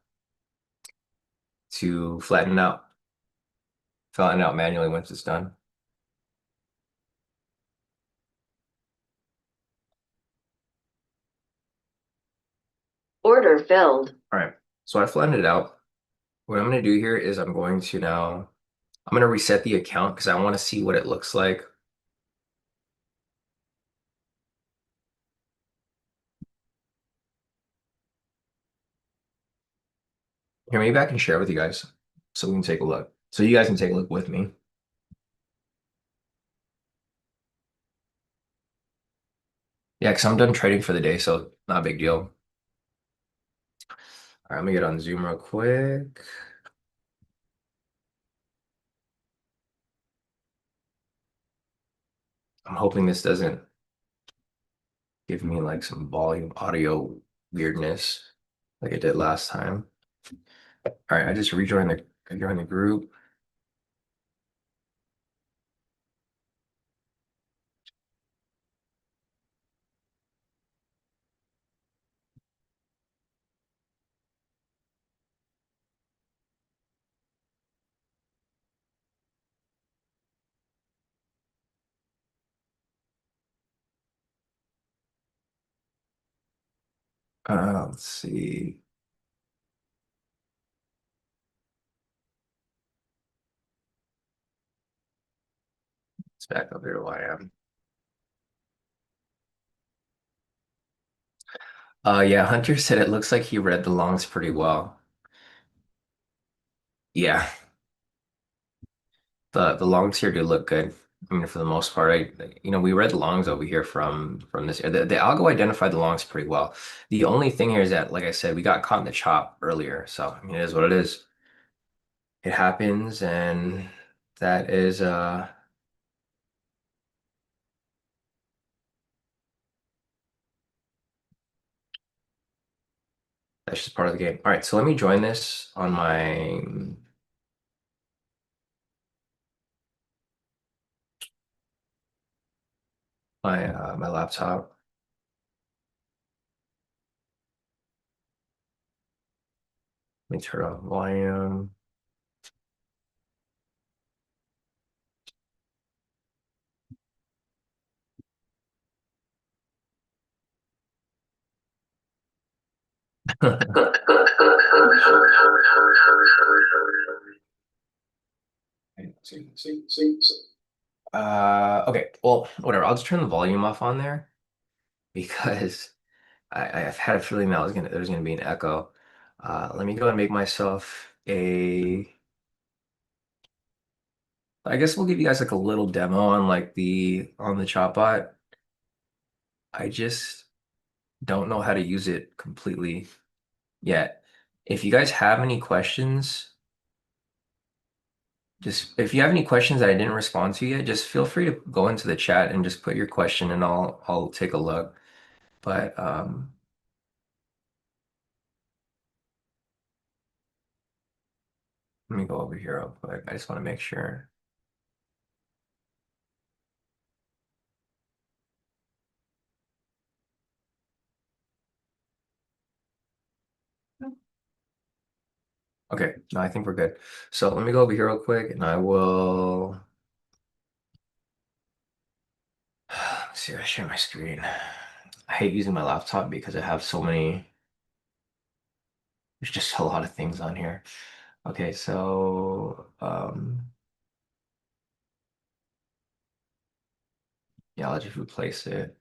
A: flatten out manually once it's done.
B: Order filled.
A: All right. So I flattened it out. What I'm gonna do here is I'm gonna reset the account because I want to see what it looks like. Here, maybe I can share with you guys so we can take a look. So you guys can take a look with me. Yeah, because I'm done trading for the day, so not a big deal. All right, let me get on Zoom real quick. I'm hoping this doesn't give me like some volume audio weirdness like it did last time. All right, I just rejoined the group. Let's see. It's back up here to YM. Yeah, Hunter said it looks like he read the longs pretty well. Yeah, the longs here do look good. I mean, for the most part, we read the longs over here from this. The algo identified the longs pretty well. The only thing here is that, like I said, we got caught in the chop earlier. So, I mean, it is what it is. It happens, and that is that's just part of the game. All right, so let me join this on my laptop. Let me turn on volume. Okay, well, whatever. I'll just turn the volume off on there because I've had a feeling that there's gonna be an echo. Let me go and make myself I guess we'll give you guys like a little demo on like on the chatbot. I just don't know how to use it completely yet. If you guys have any questions, just if you have any questions that I didn't respond to yet, just feel free to go into the chat and just put your question and I'll take a look. But let me go over here real quick. I just want to make sure. Okay, no, I think we're good. So let me go over here real quick and I will let's see, I share my screen. I hate using my laptop because I have there's just a lot of things on here. Okay, so yeah, I'll just replace it.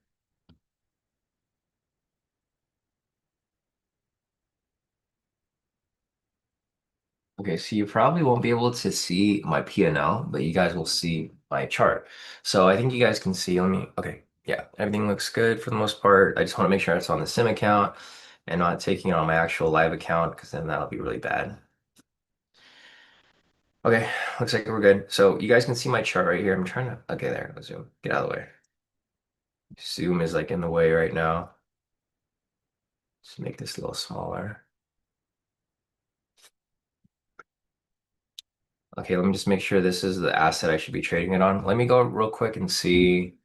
A: Okay, so you probably won't be able to see my P&L, but you guys will see my chart. So I think you guys can see, okay, yeah, everything looks good for the most part. I just want to make sure it's on the sim account and not taking it on my actual live account because then that'll be really bad. Okay, looks like we're good. So you guys can see my chart right here. I'm trying to, okay, there, let's zoom, get out of the way. Zoom is like in the way right now. Let's make this a little smaller. Okay, let me just make sure this is the asset I should be trading it on. Let me go real quick and see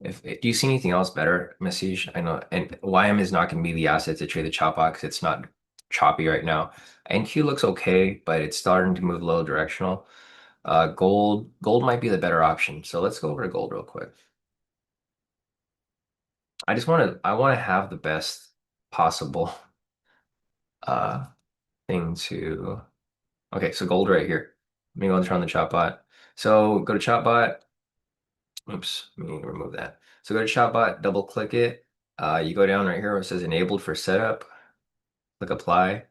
A: if do you see anything else better, Message? I know, and YM is not going to be the asset to trade the chop box. It's not choppy right now. NQ looks okay, but it's starting to move low directional. Gold might be the better option. So let's go over to gold real quick. I want to have the best possible uh thing to. Okay, so gold right here. Let me go and turn on the chop bot. So go to chop bot. Oops, let me remove that. So go to Shopbot, double click it. You go down right here where it says enabled for setup, click apply,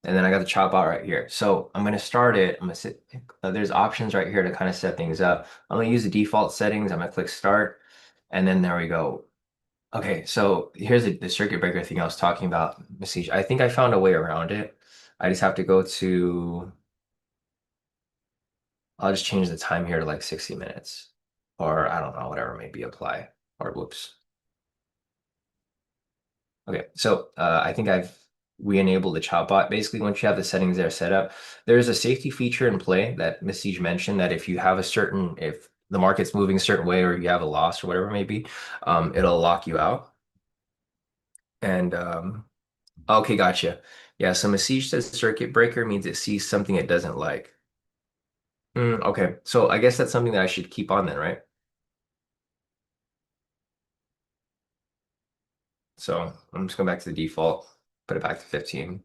A: and then I got the Shopbot right here. So I'm gonna start it. There's options right here to kind of set things up. I'm gonna use the default settings. I'm gonna click start, and then there we go. Okay, so here's the circuit breaker thing I was talking about, Message. I think I found a way around it. I just have to go to, I'll just change the time here to like 60 minutes, or I don't know, whatever, maybe apply, or whoops. Okay, so I think I've re-enabled the chat bot. Basically, once you have the settings there set up, there's a safety feature in play that Miss Siege mentioned that if the market's moving a certain way or you have a loss or whatever it may be, it'll lock you out. And okay, gotcha. Yeah, so Miss Siege says circuit breaker means it sees something it doesn't like. Okay, so I guess that's something that I should keep on then, right? So I'm just going back to the default, put it back to 15.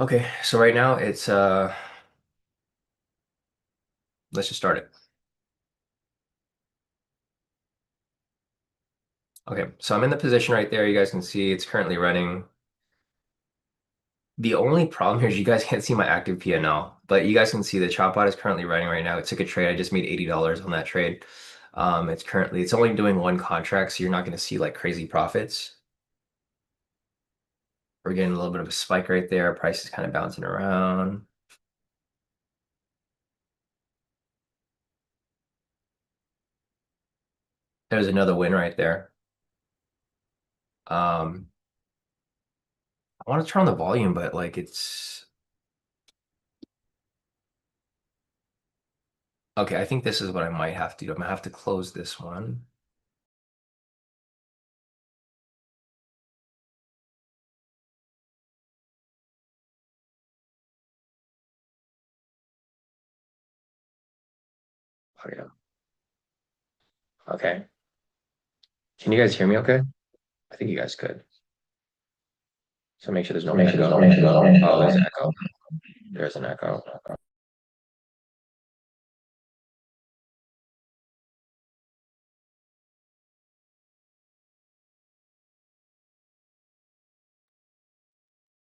A: Okay, so right now it's let's just start it. Okay, so I'm in the position right there. You guys can see it's currently running. The only problem here is you guys can't see my active P&L, but you guys can see the chop bot is currently running right now. It took a trade. I just made $80 on that trade. It's only doing one contract, so you're not going to see like crazy profits. We're getting a little bit of a spike right there. Price is kind of bouncing around. There's another win right there. Um, I want to turn on the volume, but like it's okay. I think this is what I might have to do. I'm gonna have to close this one. Oh yeah. Okay. Can you guys hear me okay? I think you guys could. So make sure there's no echo. Oh, there's an echo. There's an echo.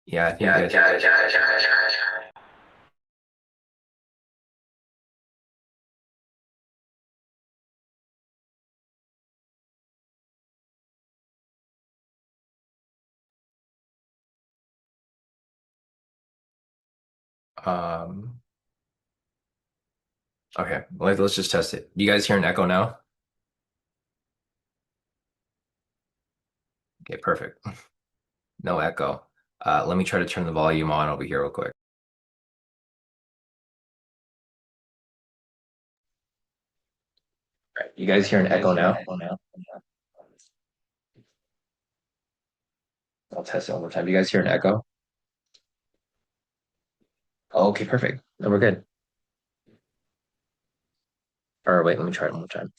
A: Yeah, I think you guys could. Um, okay, let's just test it. You guys hear an echo now? Okay, perfect. No echo. Let me try to turn the volume on over here real quick. Right. You guys hear an echo now? I'll test it one more time. You guys hear an echo? Oh, okay, perfect. Then we're good. Or wait, let me try it one more time.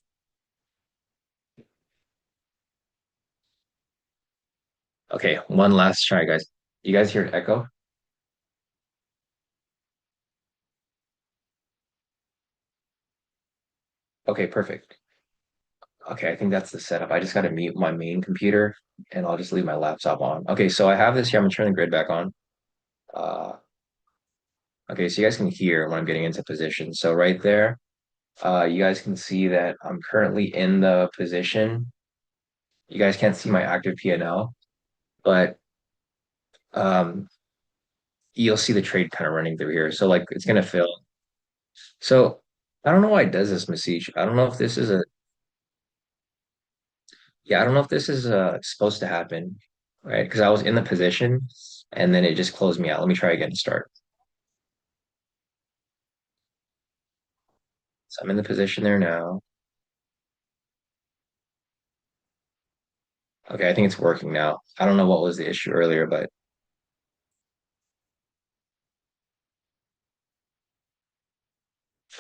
A: Okay, one last try, guys. You guys hear an echo? Okay, perfect. Okay, I think that's the setup. I just got to mute my main computer and I'll just leave my laptop on. Okay, so I have this here. I'm gonna turn the grid back on. Uh, okay, so you guys can hear when I'm getting into position. So right there, you guys can see that I'm currently in the position. You guys can't see my active P&L, but um, you'll see the trade kind of running through here. So like it's gonna fill. So I don't know why it does this, Message. I don't know if this is a Yeah, I don't know if this is supposed to happen, right? Because I was in the position and then it just closed me out. Let me try again to start. So I'm in the position there now. Okay, I think it's working now. I don't know what was the issue earlier, but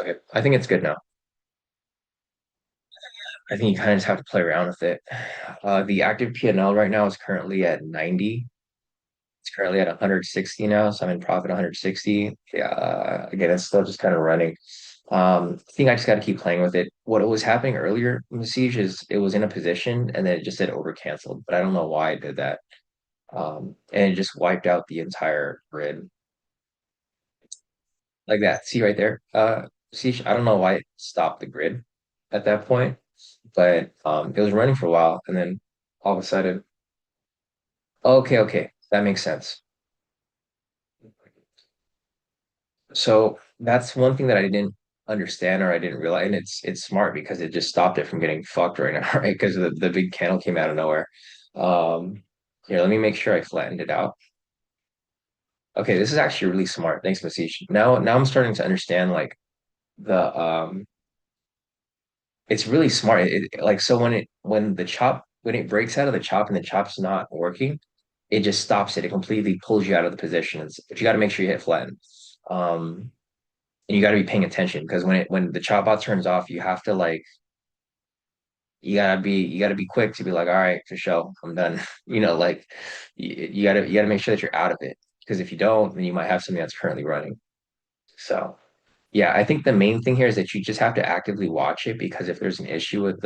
A: okay, I think it's good now. I think you kind of just have to play around with it. The active P&L right now is currently at 90. It's currently at 160 now, so I'm in profit 160. Yeah, again, it's still just kind of running. I think I just got to keep playing with it. What was happening earlier in the siege is it was in a position and then it just said over canceled, but I don't know why it did that. And it just wiped out the entire grid like that. See right there? Siege, I don't know why it stopped the grid at that point, but it was running for a while and then all of a sudden, okay, okay, that makes sense. So that's one thing that I didn't understand or I didn't realize, and it's smart because it just stopped it from getting fucked right now, right? Because the big candle came out of nowhere. Um, Here, let me make sure I flattened it out. Okay, this is actually really smart. Thanks, Masish. Now I'm starting to understand like the it's really smart. Like so when it breaks out of the chop and the chop's not working, it just stops it. It completely pulls you out of the positions. But you got to make sure you hit flatten. Um, and you got to be paying attention because when the chop bot turns off, you have to like you gotta be quick to be like, all right, for sure, I'm done. Like you gotta make sure that you're out of it because if you don't, then you might have something that's currently running. So yeah, I think the main thing here is that you just have to actively watch it because if there's an issue with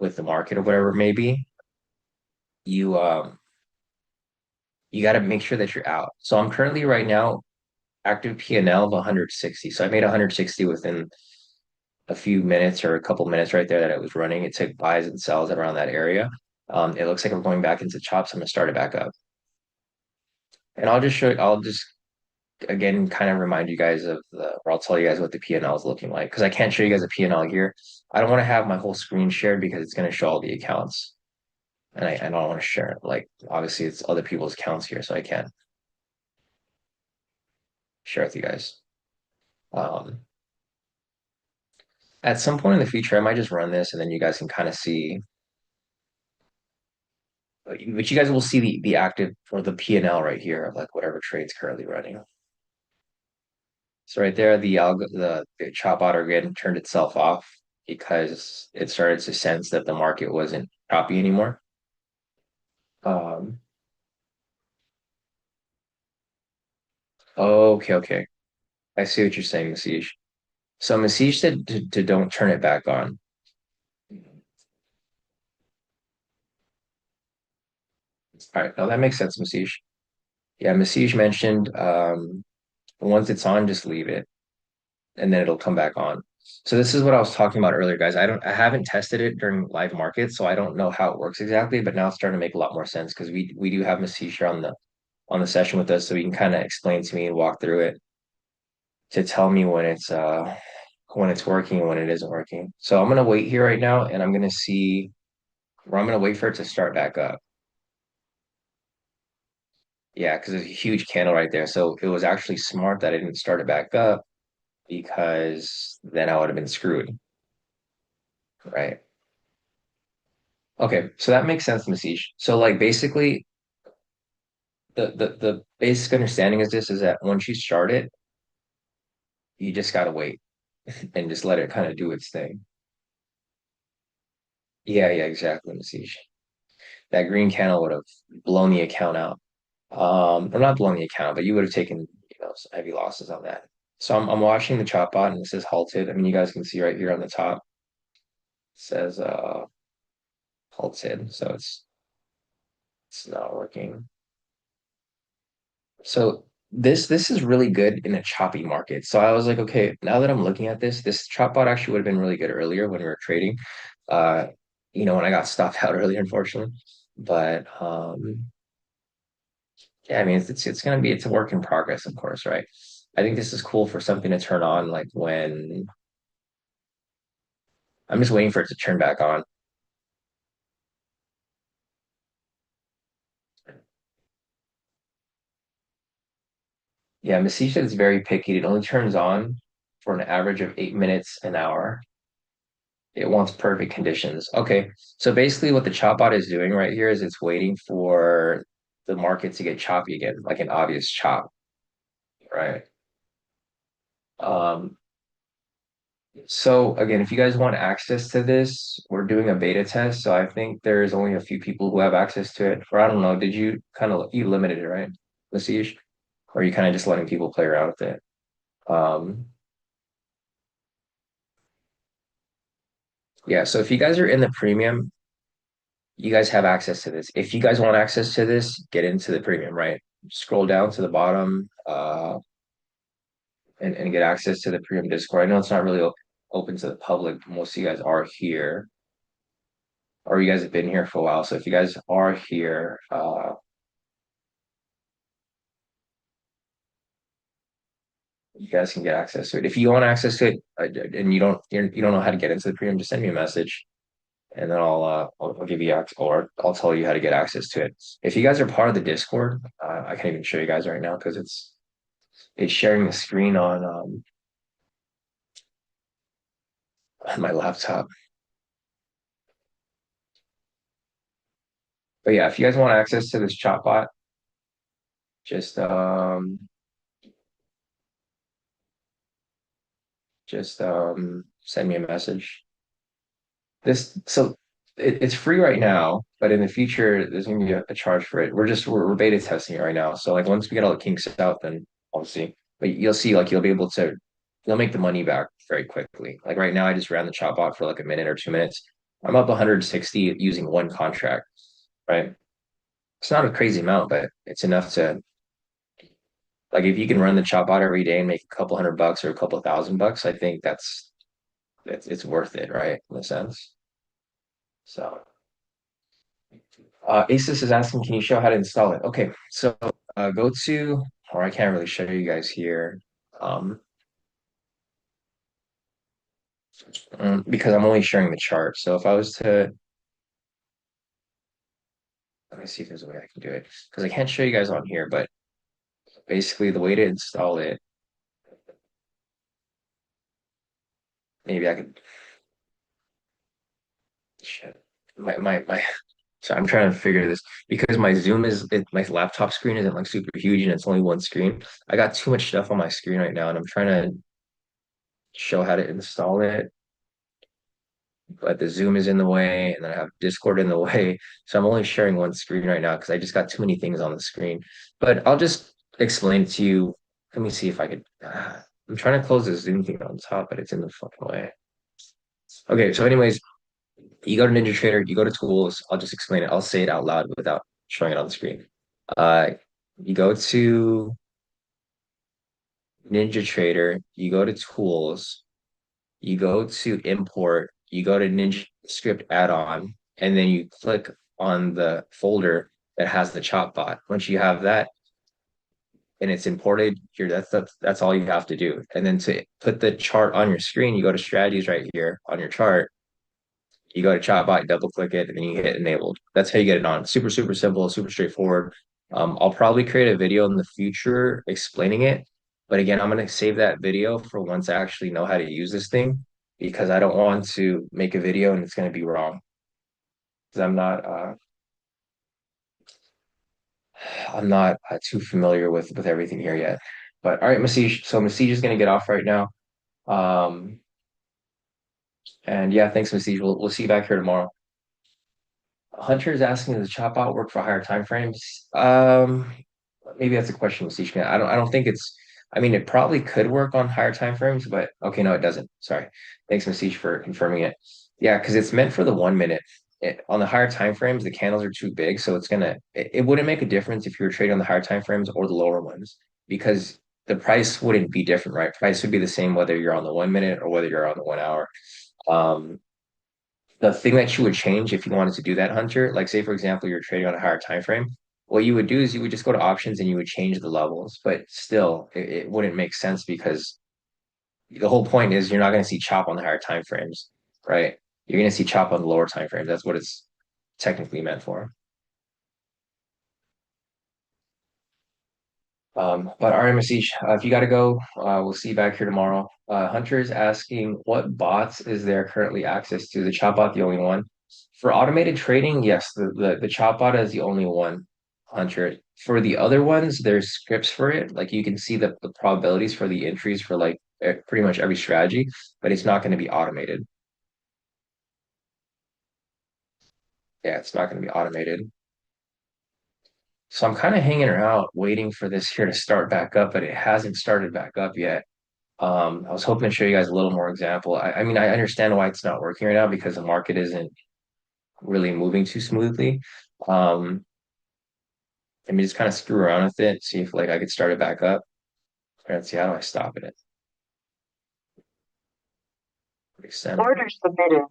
A: with the market or whatever it may be, you you got to make sure that you're out. So I'm currently right now active P&L of 160. So I made 160 within a few minutes or a couple minutes right there that it was running. It took buys and sells at around that area. It looks like we're going back into chops. I'm gonna start it back up. And I'll just again kind of remind you guys or I'll tell you guys what the P&L is looking like because I can't show you guys a P&L here. I don't want to have my whole screen shared because it's going to show all the accounts. And I don't want to share it. Like obviously it's other people's accounts here, so I can't share with you guys. Um, at some point in the future, I might just run this and then you guys can kind of see, but you guys will see the active or the P&L right here of like whatever trade's currently running. So right there, the chop auto again turned itself off because it started to sense that the market wasn't choppy anymore. Um, okay, okay. I see what you're saying, Masish. So Masish said to don't turn it back on. All right, now that makes sense, Masish. Yeah, Masish mentioned once it's on, just leave it and then it'll come back on. So this is what I was talking about earlier, guys. I haven't tested it during live markets, so I don't know how it works exactly, but now it's starting to make a lot more sense because we do have Masish here on the session with us, so he can kind of explain to me and walk through it to tell me when it's working and when it isn't working. So I'm gonna wait here right now, and I'm gonna see, or I'm gonna wait for it to start back up. Yeah, because there's a huge candle right there. So it was actually smart that I didn't start it back up because then I would have been screwed, right? Okay, so that makes sense, Masish. So like basically the basic understanding is this is that once you start it, you just gotta wait and just let it kind of do its thing. Yeah, yeah, exactly, Masish. That green candle would have blown the account out. Or not blown the account, but you would have taken, some heavy losses on that. So I'm watching the chop bot and it says halted. I mean, you guys can see right here on the top, it says halted. So it's not working. So this is really good in a choppy market. So I was like, okay, now that I'm looking at this chop bot actually would have been really good earlier when we were trading. Uh, when I got stopped out earlier, unfortunately. But yeah, I mean, it's a work in progress, of course, right? I think this is cool for something to turn on, like when I'm just waiting for it to turn back on. Yeah, Mesisha is very picky. It only turns on for an average of 8 minutes an hour. It wants perfect conditions. Okay, so basically what the chop bot is doing right here is it's waiting for the market to get choppy again, like an obvious chop, right? Um, So again, if you guys want access to this, we're doing a beta test. So I think there's only a few people who have access to it. Or I don't know, did you you limited it, right? Masish? Or are you kind of just letting people play around with it? Um, yeah, so if you guys are in the premium, you guys have access to this. If you guys want access to this, get into the premium, right? Scroll down to the bottom, and get access to the premium Discord. I know it's not really open to the public, but most of you guys are here. Or you guys have been here for a while. So if you guys are here, you guys can get access to it. If you want access to it and you don't know how to get into the premium, just send me a message and then I'll give you access or I'll tell you how to get access to it. If you guys are part of the Discord, I can't even show you guys right now because it's sharing the screen on my laptop. But yeah, if you guys want access to this chat bot, just send me a message. It's free right now, but in the future there's gonna be a charge for it. We're beta testing it right now. So like once we get all the kinks out, then obviously, but you'll see like you'll make the money back very quickly. Like right now, I just ran the chat bot for like a minute or 2 minutes, I'm up 160 using one contract, right? It's not a crazy amount, but it's enough to like if you can run the chop bot every day and make a couple $100 or a couple $1,000, I think it's worth it, right? In a sense. So Asus is asking, can you show how to install it? Okay, so go to, or I can't really show you guys here, um, because I'm only sharing the chart. So if I was to, let me see if there's a way I can do it, because I can't show you guys on here, but basically the way to install it, maybe I could, shit, my, so I'm trying to figure this because my Zoom my laptop screen isn't like super huge and it's only one screen. I got too much stuff on my screen right now and I'm trying to show how to install it, but the Zoom is in the way and then I have Discord in the way. So I'm only sharing one screen right now because I just got too many things on the screen. But I'll just explain it to you. Let me see if I could. I'm trying to close the Zoom thing on top, but it's in the fucking way. Okay, so anyways, you go to Ninja Trader, you go to tools. I'll just explain it. I'll say it out loud without showing it on the screen. Uh, you go to Ninja Trader, you go to tools, you go to import, you go to Ninja Script add-on, and then you click on the folder that has the chop bot. Once you have that and it's imported, that's all you have to do. And then to put the chart on your screen, you go to strategies right here on your chart. You go to Chatbot, double click it, and then you hit enabled. That's how you get it on. Super, super simple, super straightforward. I'll probably create a video in the future explaining it. But again, I'm going to save that video for once I actually know how to use this thing because I don't want to make a video and it's going to be wrong. Because I'm not too familiar with everything here yet. But all right, Masij. So Masij is going to get off right now. Um, and yeah, thanks, Masij. We'll see you back here tomorrow. Hunter is asking, does chop out work for higher time frames? Maybe that's a question with Sishka. I don't think it's I mean it probably could work on higher time frames, but okay, no, it doesn't. Sorry. Thanks, Masish, for confirming it. Yeah, because it's meant for the 1 minute. On the higher time frames, the candles are too big, so it wouldn't make a difference if you were trading on the higher time frames or the lower ones because the price wouldn't be different, right? Price would be the same whether you're on the 1 minute or whether you're on the 1 hour. Um, the thing that you would change if you wanted to do that, Hunter, like say for example, you're trading on a higher time frame, what you would do is you would just go to options and you would change the levels, but still it wouldn't make sense because the whole point is you're not going to see chop on the higher time frames, right? You're going to see chop on the lower time frames. That's what it's technically meant for. But all right, Masish, if you got to go, we'll see you back here tomorrow. Hunter is asking, what bots is there currently access to? The chat bot, the only one. For automated trading, yes, the chat bot is the only one, Hunter. For the other ones, there's scripts for it. Like you can see the probabilities for the entries for like pretty much every strategy, but it's not going to be automated. Yeah, it's not going to be automated. So I'm kind of hanging around waiting for this here to start back up, but it hasn't started back up yet. I was hoping to show you guys a little more example. I mean, I understand why it's not working right now because the market isn't really moving too smoothly. Um, Let me just kind of screw around with it, see if like I could start it back up. And see how do I stop it. Extend.
B: Order submitted.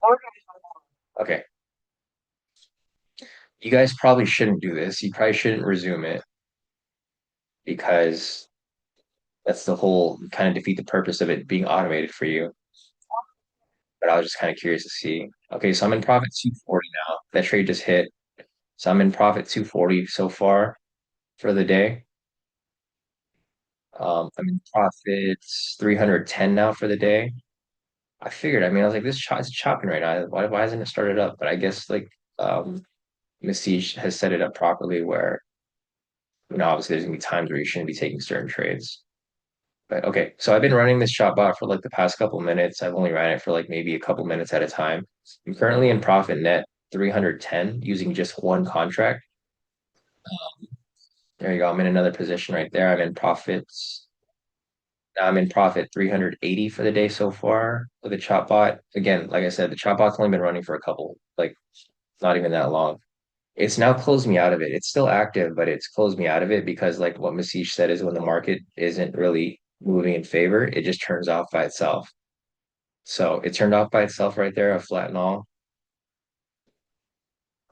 B: Order.
A: Okay. You guys probably shouldn't do this. You probably shouldn't resume it because that's the whole kind of defeat the purpose of it being automated for you. But I was just kind of curious to see. Okay, so I'm in profit 240 now. That trade just hit. So I'm in profit 240 so far for the day. I'm in profits 310 now for the day. I figured, I mean, I was like, it's chopping right now. Why hasn't it started up? But I guess like Messi has set it up properly where, obviously there's gonna be times where you shouldn't be taking certain trades. But okay, so I've been running this shot bot for like the past couple minutes. I've only ran it for like maybe a couple minutes at a time. I'm currently in profit net 310 using just one contract. There you go. I'm in another position right there. I'm in profits. Now I'm in profit 380 for the day so far with the chop bot. Again, like I said, the chop bot's only been running for a couple, like not even that long. It's now closed me out of it. It's still active, but it's closed me out of it because like what Masish said is when the market isn't really moving in favor, it just turns off by itself. So it turned off by itself right there, a flat and all.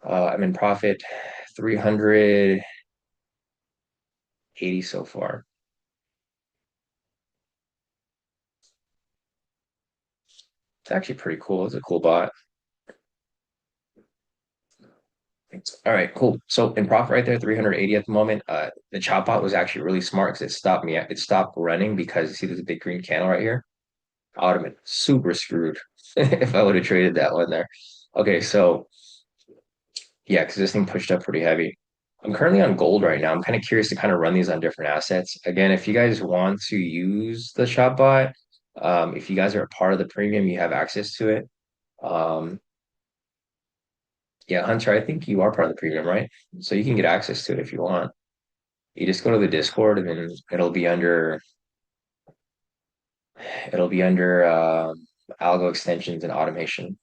A: I'm in profit 380 so far. It's actually pretty cool. It's a cool bot. All right, cool. So in profit right there, 380 at the moment. The chop bot was actually really smart because it stopped running because you see there's a big green candle right here. I would have been super screwed if I would have traded that one there. Okay, so yeah, because this thing pushed up pretty heavy. I'm currently on gold right now. I'm kind of curious to kind of run these on different assets. Again, if you guys want to use the shop bot, if you guys are a part of the premium, you have access to it. Um, yeah, Hunter, I think you are part of the premium, right? So you can get access to it if you want. You just go to the Discord and then it'll be under algo extensions and automation.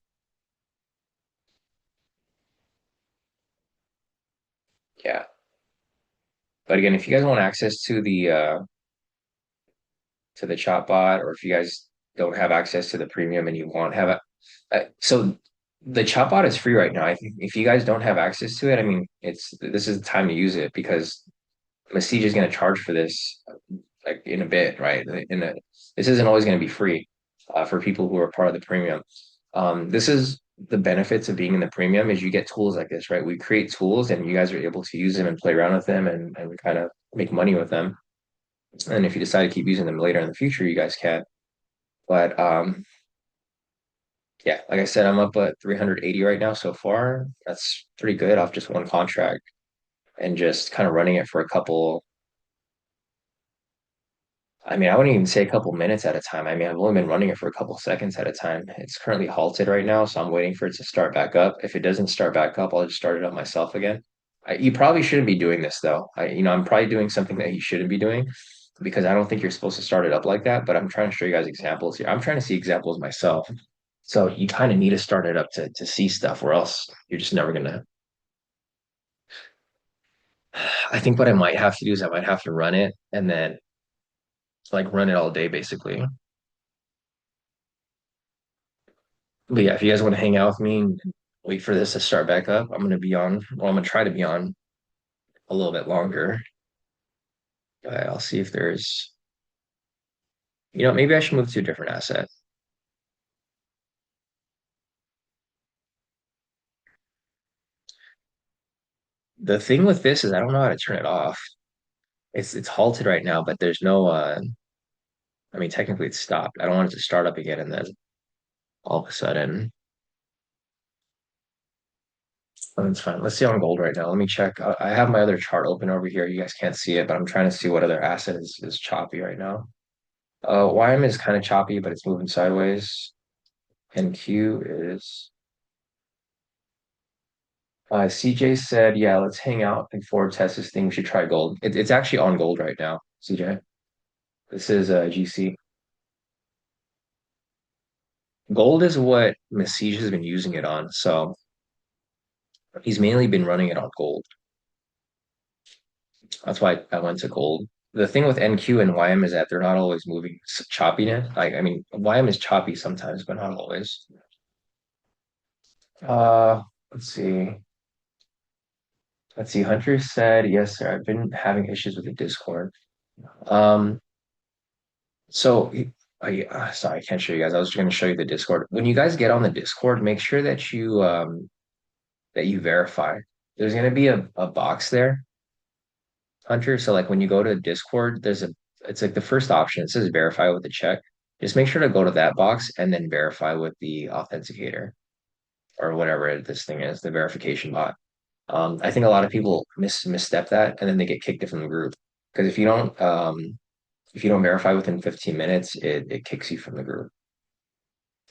A: Yeah. But again, if you guys want access to the chat bot, or if you guys don't have access to the premium and you want have so the chat bot is free right now. I think if you guys don't have access to it, I mean, this is the time to use it because Masij is going to charge for this like in a bit, right? This isn't always going to be free for people who are part of the premium. This is the benefits of being in the premium is you get tools like this, right? We create tools and you guys are able to use them and play around with them and kind of make money with them. And if you decide to keep using them later in the future, you guys can. But yeah, like I said, I'm up at 380 right now so far. That's pretty good off just one contract and just kind of running it for a couple. I mean, I wouldn't even say a couple minutes at a time. I mean, I've only been running it for a couple seconds at a time. It's currently halted right now, so I'm waiting for it to start back up. If it doesn't start back up, I'll just start it up myself again. You probably shouldn't be doing this though. I'm probably doing something that you shouldn't be doing because I don't think you're supposed to start it up like that. But I'm trying to show you guys examples here. I'm trying to see examples myself. So you kind of need to start it up to see stuff, or else you're just never gonna. I think what I might have to do is I might have to run it and then like run it all day basically. But yeah, if you guys want to hang out with me and wait for this to start back up, I'm gonna be on. Well, I'm gonna try to be on a little bit longer. But I'll see if there's. Maybe I should move to a different asset. The thing with this is I don't know how to turn it off. It's halted right now, but there's no. I mean, technically it's stopped. I don't want it to start up again and then all of a sudden. Oh, it's fine. Let's see on gold right now. Let me check. I have my other chart open over here. You guys can't see it, but I'm trying to see what other asset is choppy right now. YM is kind of choppy, but it's moving sideways. And Q is CJ said, yeah, let's hang out and forward test this thing. We should try gold. It's actually on gold right now, CJ. This is GC. Gold is what Mesij has been using it on. So he's mainly been running it on gold. That's why I went to gold. The thing with NQ and YM is that they're not always moving choppiness. I mean, YM is choppy sometimes, but not always. Let's see. Let's see. Hunter said, yes, sir. I've been having issues with the Discord. Um, so sorry, I can't show you guys. I was going to show you the Discord. When you guys get on the Discord, make sure that you verify. There's going to be a box there, Hunter. So like when you go to Discord, it's like the first option. It says verify with a check. Just make sure to go to that box and then verify with the authenticator or whatever this thing is, the verification bot. I think a lot of people misstep that and then they get kicked from the group. Because if you don't verify within 15 minutes, it kicks you from the group.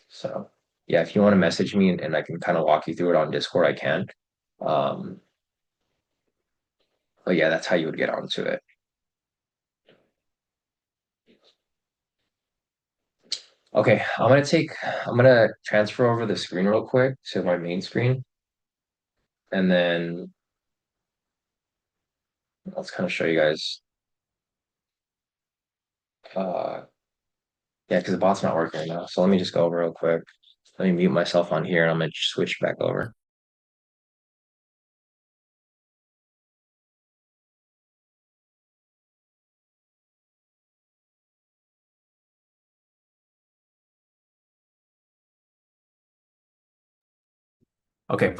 A: So yeah, if you want to message me and I can kind of walk you through it on Discord, I can. Um, but yeah, that's how you would get onto it. Okay, I'm gonna transfer over the screen real quick to my main screen, and then let's kind of show you guys. Uh, yeah, because the bot's not working right now. So let me just go over real quick. Let me mute myself on here, and I'm gonna switch back over. Okay,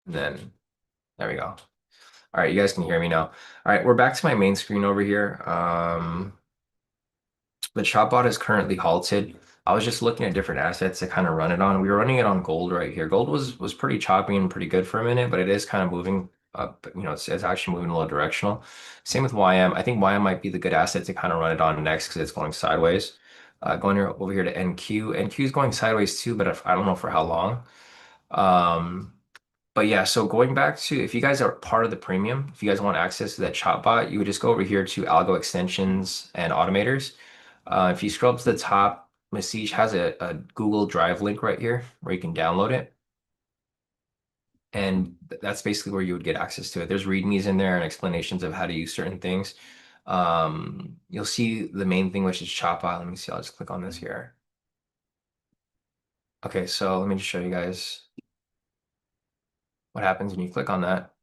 A: then there we go. All right, you guys can hear me now. All right, we're back to my main screen over here. The Shopbot is currently halted. I was just looking at different assets to kind of run it on. We were running it on gold right here. Gold was pretty choppy and pretty good for a minute, but it is kind of moving up. It's actually moving a little directional. Same with YM. I think YM might be the good asset to kind of run it on next because it's going sideways. Going here, over here to NQ. NQ is going sideways too, but I don't know for how long. Um, but yeah, so going back to if you guys are part of the premium, if you guys want access to that chatbot, you would just go over here to algo extensions and automators. If you scroll up to the top, Message has a Google Drive link right here where you can download it. And that's basically where you would get access to it. There's READMEs in there and explanations of how to use certain things. You'll see the main thing, which is chatbot. Let me see. I'll just click on this here. Okay, so let me just show you guys what happens when you click on that.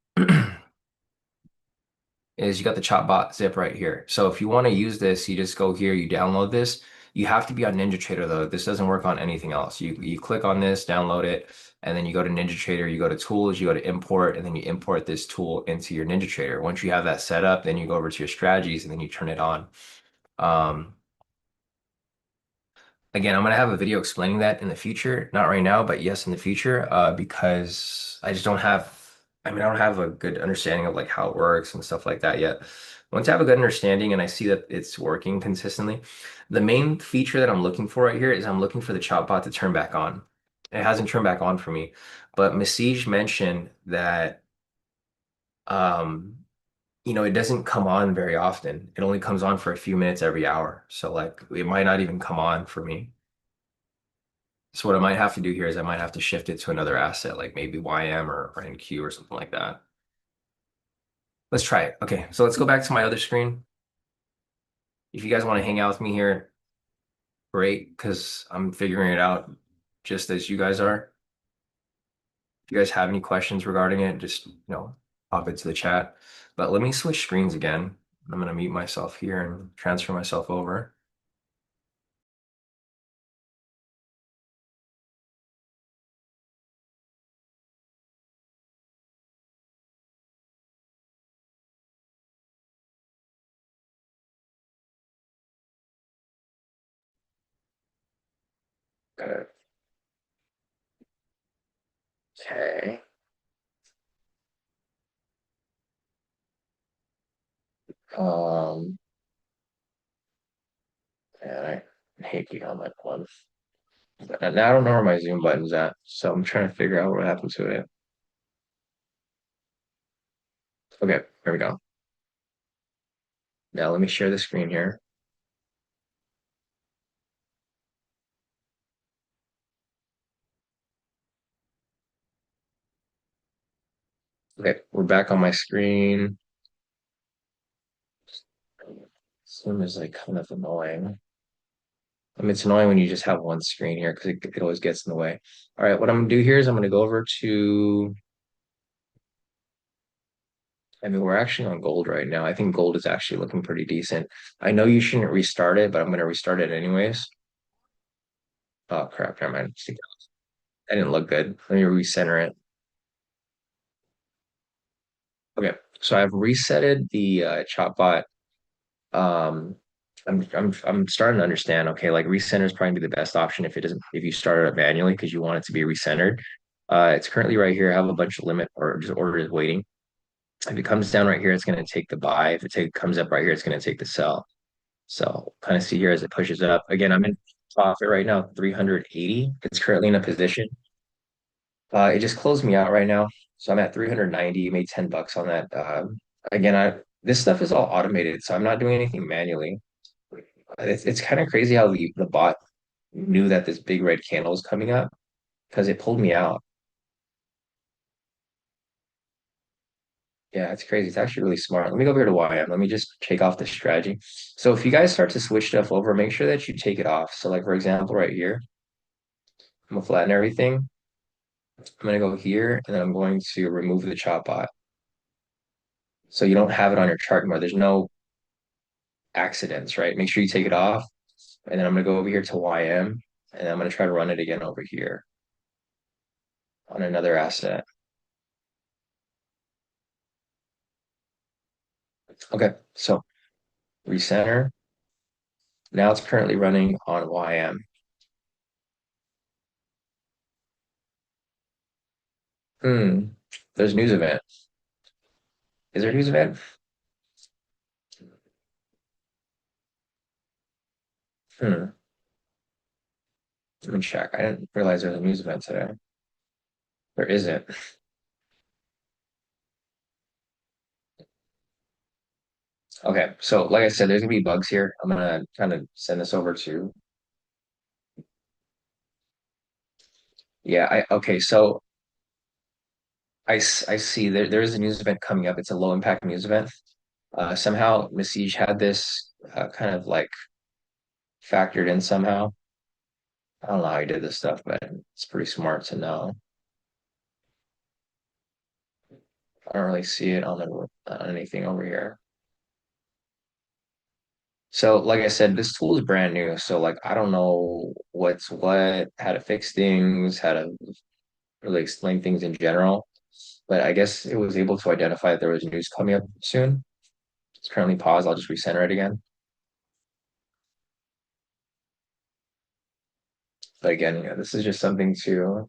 A: Is you got the chatbot zip right here. So if you want to use this, you just go here, you download this. You have to be on NinjaTrader though. This doesn't work on anything else. You click on this, download it, and then you go to NinjaTrader, you go to tools, you go to import, and then you import this tool into your NinjaTrader. Once you have that set up, then you go over to your strategies and then you turn it on. Um, Again, I'm gonna have a video explaining that in the future, not right now, but yes, in the future, because I just don't have, I don't have a good understanding of like how it works and stuff like that yet. Once I have a good understanding and I see that it's working consistently, the main feature that I'm looking for right here is I'm looking for the chatbot to turn back on. It hasn't turned back on for me, but Masij mentioned that, um, it doesn't come on very often. It only comes on for a few minutes every hour. So like it might not even come on for me. So what I might have to do here is I might have to shift it to another asset, like maybe YM or NQ or something like that. Let's try it. Okay, so let's go back to my other screen. If you guys want to hang out with me here, great, because I'm figuring it out just as you guys are. If you guys have any questions regarding it, just, pop it to the chat. But let me switch screens again. I'm gonna mute myself here and transfer myself over. Good. Okay. Um, and I hate being on that one. And I don't know where my Zoom button's at, so I'm trying to figure out what happened to it. Okay, here we go. Now let me share the screen here. Okay, we're back on my screen. Zoom is like kind of annoying. I mean, it's annoying when you just have one screen here because it always gets in the way. All right, what I'm gonna do here is I'm gonna go over to, we're actually on gold right now. I think gold is actually looking pretty decent. I know you shouldn't restart it, but I'm gonna restart it anyways. Oh crap, never mind. That didn't look good. Let me recenter it. Okay, so I've resetted the Chopbot. Um, I'm starting to understand. Okay, like recenter is probably the best option if it doesn't if you start it up manually because you want it to be recentered. It's currently right here. I have a bunch of limit or just orders waiting. If it comes down right here, it's going to take the buy. If comes up right here, it's going to take the sell. So kind of see here as it pushes up. Again, I'm in profit right now, 380. It's currently in a position. It just closed me out right now. So I'm at 390, made $10 on that. Again, I this stuff is all automated, so I'm not doing anything manually. It's kind of crazy how the bot knew that this big red candle was coming up because it pulled me out. Yeah, it's crazy. It's actually really smart. Let me go over here to YM. Let me just take off the strategy. So if you guys start to switch stuff over, make sure that you take it off. So like for example, right here, I'm gonna flatten everything. I'm gonna go here and then I'm going to remove the chop bot. So you don't have it on your chart anymore. There's no accidents, right? Make sure you take it off. And then I'm gonna go over here to YM and I'm gonna try to run it again over here on another asset. Okay, so recenter. Now it's currently running on YM. Hmm. There's news event. Is there a news event? Hmm. Let me check. I didn't realize there was a news event today. There isn't. Okay, so like I said, there's gonna be bugs here. I'm gonna kind of send this over to. Yeah, I okay. So I see there is a news event coming up. It's a low impact news event. Somehow Masij had this kind of like factored in somehow. I don't know how he did this stuff, but it's pretty smart to know. I don't really see it on on anything over here. So, like I said, this tool is brand new. So, like, I don't know what's what, how to fix things, how to really explain things in general. But I guess it was able to identify that there was news coming up soon. It's currently paused. I'll just recenter it again. But again, yeah, this is just something to. All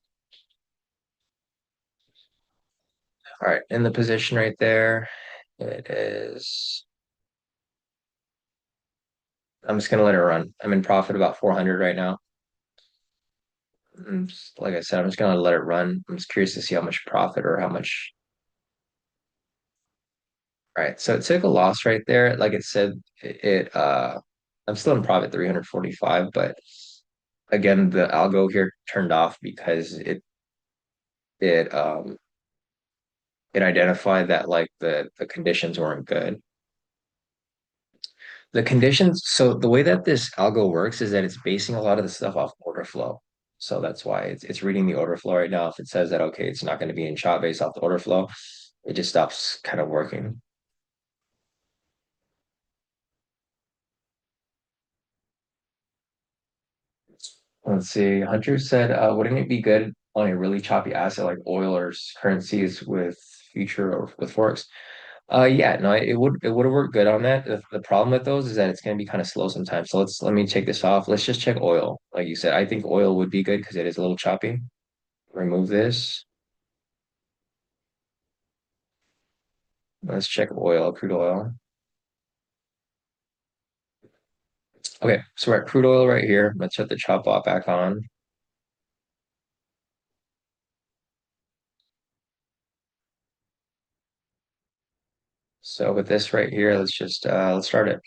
A: right, in the position right there, it is. I'm just gonna let it run. I'm in profit about 400 right now. Like I said, I'm just gonna let it run. I'm just curious to see how much profit or how much. All right, so it took a loss right there. Like it said, I'm still in profit 345, but again, the algo here turned off because it it identified that like the conditions weren't good. The conditions, so the way that this algo works is that it's basing a lot of the stuff off order flow. So that's why it's reading the order flow right now. If it says that okay, it's not going to be in chop based off the order flow, it just stops kind of working. Let's see. Hunter said, wouldn't it be good on a really choppy asset like oil or currencies with future or with forex? Yeah, no, it would have worked good on that. The problem with those is that it's going to be kind of slow sometimes. So let me take this off. Let's just check oil. Like you said, I think oil would be good because it is a little choppy. Remove this. Let's check oil, crude oil. Okay, so we're at crude oil right here. Let's set the chop block back on. So with this right here, let's start it.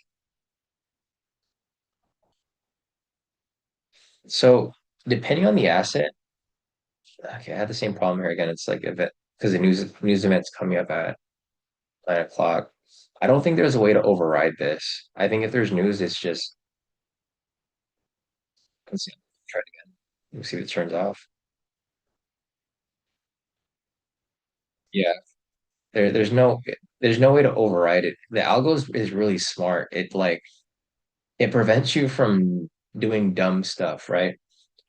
A: So depending on the asset, okay, I had the same problem here again. It's like event because the news event's coming up at 9 o'clock. I don't think there's a way to override this. I think if there's news, it's just let's see, try it again. Let's see if it turns off. Yeah, there's no way to override it. The algo is really smart. It prevents you from doing dumb stuff, right?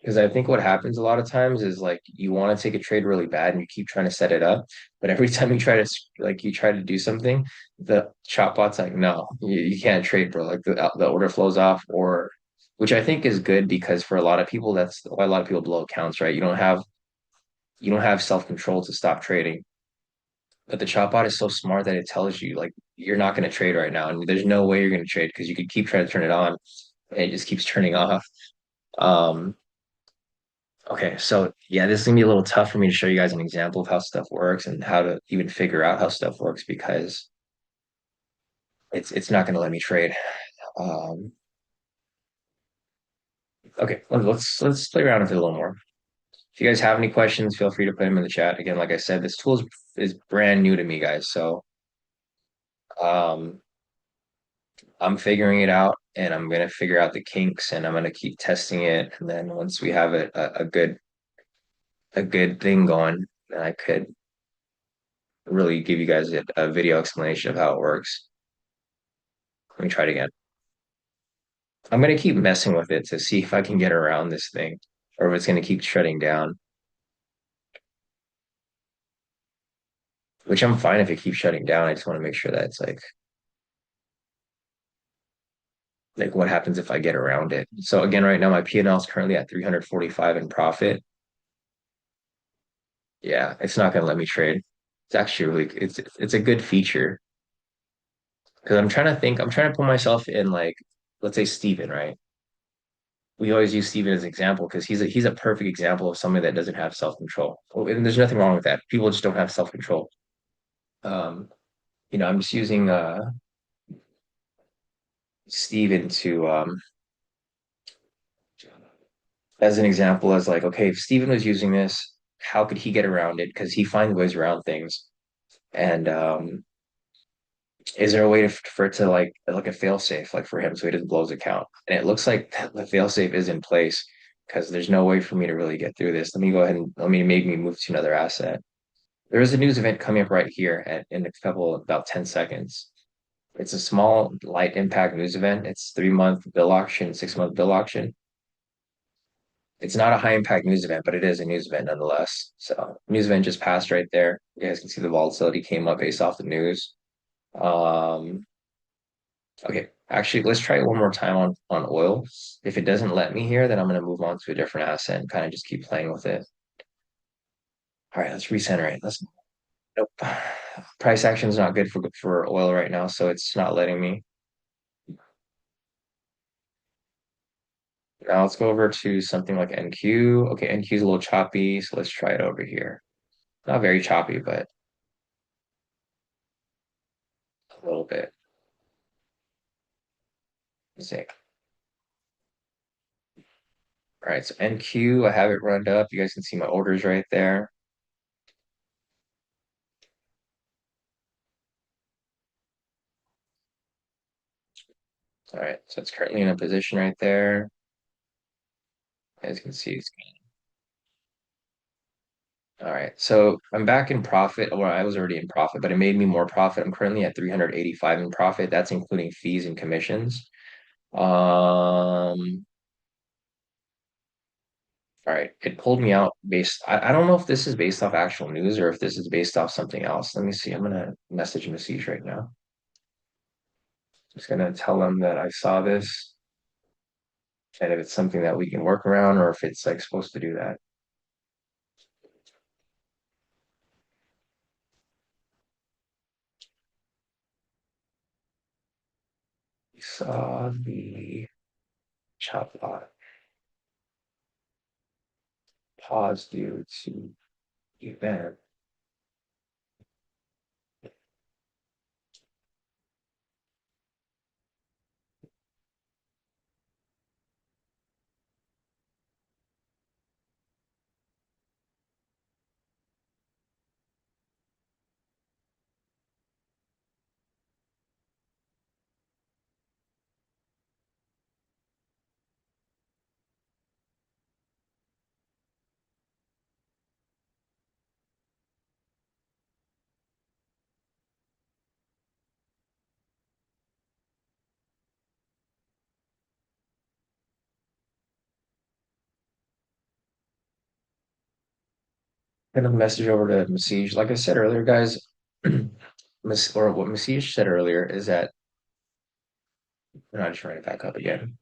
A: Because I think what happens a lot of times is like you want to take a trade really bad and you keep trying to set it up, but every time you try to you try to do something, the chop bot's like, no, you can't trade, bro. Like the order flows off, or which I think is good because for a lot of people, that's why a lot of people blow accounts, right? You don't have self-control to stop trading. But the chop bot is so smart that it tells you like you're not going to trade right now, and there's no way you're going to trade because you could keep trying to turn it on and it just keeps turning off. Um, Okay, so yeah, this is gonna be a little tough for me to show you guys an example of how stuff works and how to even figure out how stuff works because it's not gonna let me trade. Um, okay, let's play around with it a little more. If you guys have any questions, feel free to put them in the chat. Again, like I said, this tool is brand new to me, guys. So um, I'm figuring it out and I'm gonna figure out the kinks and I'm gonna keep testing it. And then once we have a good thing going, then I could really give you guys a video explanation of how it works. Let me try it again. I'm gonna keep messing with it to see if I can get around this thing or if it's gonna keep shutting down, which I'm fine if it keeps shutting down. I just want to make sure that it's like what happens if I get around it. So again, right now my P&L is currently at 345 in profit. Yeah, it's not gonna let me trade. It's actually really it's a good feature because I'm trying to put myself in like let's say Steven, right? We always use Steven as an example because he's a perfect example of somebody that doesn't have self-control. And there's nothing wrong with that. People just don't have self-control. Um, I'm just using Steven to as an example as like, okay, if Steven was using this, how could he get around it? Because he finds ways around things. And is there a way for it to like a fail safe like for him so he doesn't blow his account? And it looks like the fail safe is in place because there's no way for me to really get through this. Let me go ahead and let me make me move to another asset. There is a news event coming up right here in a couple about 10 seconds. It's a small light impact news event. It's 3-month bill auction, 6-month bill auction. It's not a high impact news event, but it is a news event nonetheless. So news event just passed right there. You guys can see the volatility came up based off the news. Um, okay, actually, let's try it one more time on oil. If it doesn't let me here, then I'm going to move on to a different asset and kind of just keep playing with it. All right, let's recenter it. Let's nope. Price action is not good for oil right now, so it's not letting me. Now let's go over to something like NQ. Okay, NQ is a little choppy, so let's try it over here. Not very choppy, but a little bit. Let's see. All right, so NQ, I have it run up. You guys can see my orders right there. All right, so it's currently in a position right there. As you can see, all right. So I'm back in profit, or I was already in profit, but it made me more profit. I'm currently at 385 in profit. That's including fees and commissions. All right, it pulled me out based. I don't know if this is based off actual news or if this is based off something else. Let me see. I'm gonna message Masij right now. Just gonna tell them that I saw this and if it's something that we can work around or if it's like supposed to do that. We saw the chop lot pause due to event. Kind of message over to Masij. Like I said earlier, guys, or what Masij said earlier is that, and I just ran it back up again.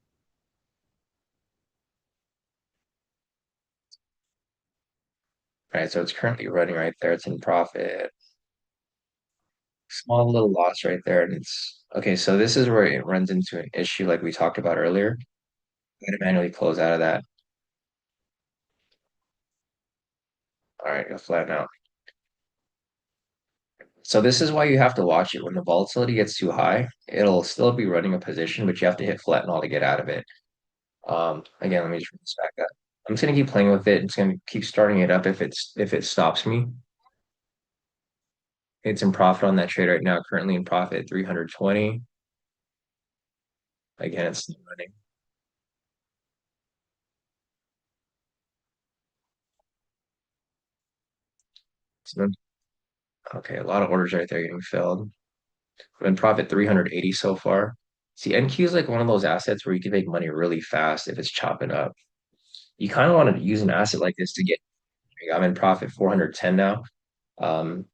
A: All right, so it's currently running right there. It's in profit. Small little loss right there. And it's okay. So this is where it runs into an issue like we talked about earlier. I'm going to manually close out of that. All right, go flatten out. So this is why you have to watch it. When the volatility gets too high, it'll still be running a position, but you have to hit flatten all to get out of it. Again, let me just bring this back up. I'm just gonna keep playing with it. It's gonna keep starting it up if it stops me. It's in profit on that trade right now, currently in profit 320. Again, it's still running. So, okay, a lot of orders right there getting filled. I'm in profit 380 so far. See, NQ is like one of those assets where you can make money really fast if it's chopping up. You kind of want to use an asset like this to get. I'm in profit 410 now. Um,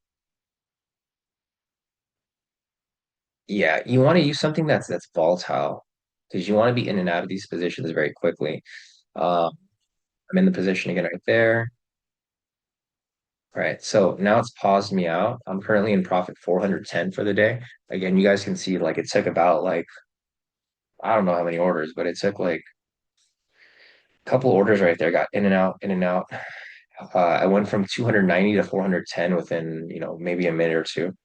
A: yeah, you want to use something that's volatile because you want to be in and out of these positions very quickly. Um, I'm in the position again right there. All right, so now it's paused me out. I'm currently in profit 410 for the day. Again, you guys can see like it took about like I don't know how many orders, but it took like a couple orders right there. Got in and out, in and out. I went from 290 to 410 within, maybe a minute or two,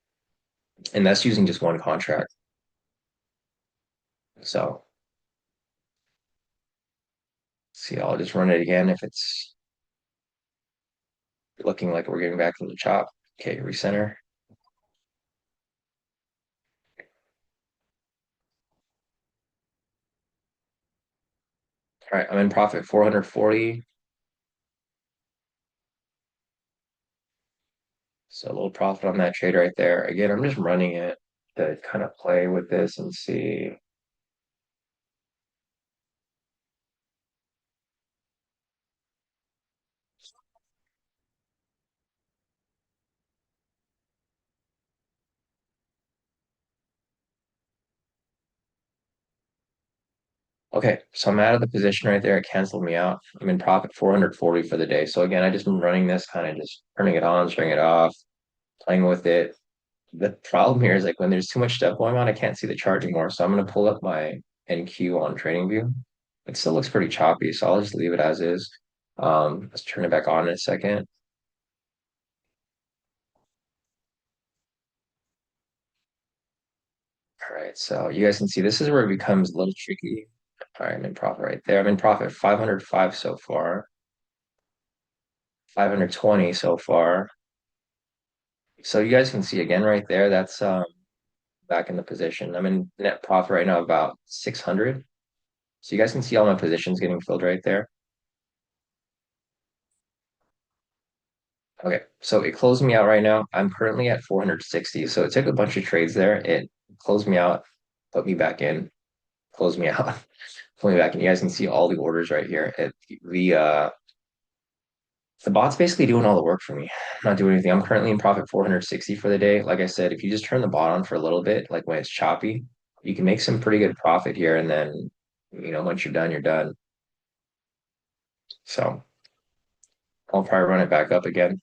A: and that's using just one contract. So, see, I'll just run it again if it's looking like we're getting back from the chop. Okay, recenter. All right, I'm in profit 440. So a little profit on that trade right there. Again, I'm just running it to kind of play with this and see. Okay, so I'm out of the position right there. It canceled me out. I'm in profit 440 for the day. So again, I just been running this, kind of just turning it on, turning it off, playing with it. The problem here is like when there's too much stuff going on, I can't see the chart anymore. So I'm gonna pull up my NQ on TradingView. It still looks pretty choppy, so I'll just leave it as is. Let's turn it back on in a second. All right, so you guys can see this is where it becomes a little tricky. All right, I'm in profit right there. I'm in profit 505 so far, 520 so far. So you guys can see again right there, that's back in the position. I'm in net profit right now about 600. So you guys can see all my positions getting filled right there. Okay, so it closed me out right now. I'm currently at 460. So it took a bunch of trades there. It closed me out, put me back in, closed me out, put me back in. You guys can see all the orders right here. The bot's basically doing all the work for me. I'm not doing anything. I'm currently in profit 460 for the day. Like I said, if you just turn the bot on for a little bit, like when it's choppy, you can make some pretty good profit here. And then, once you're done, you're done. So I'll probably run it back up again.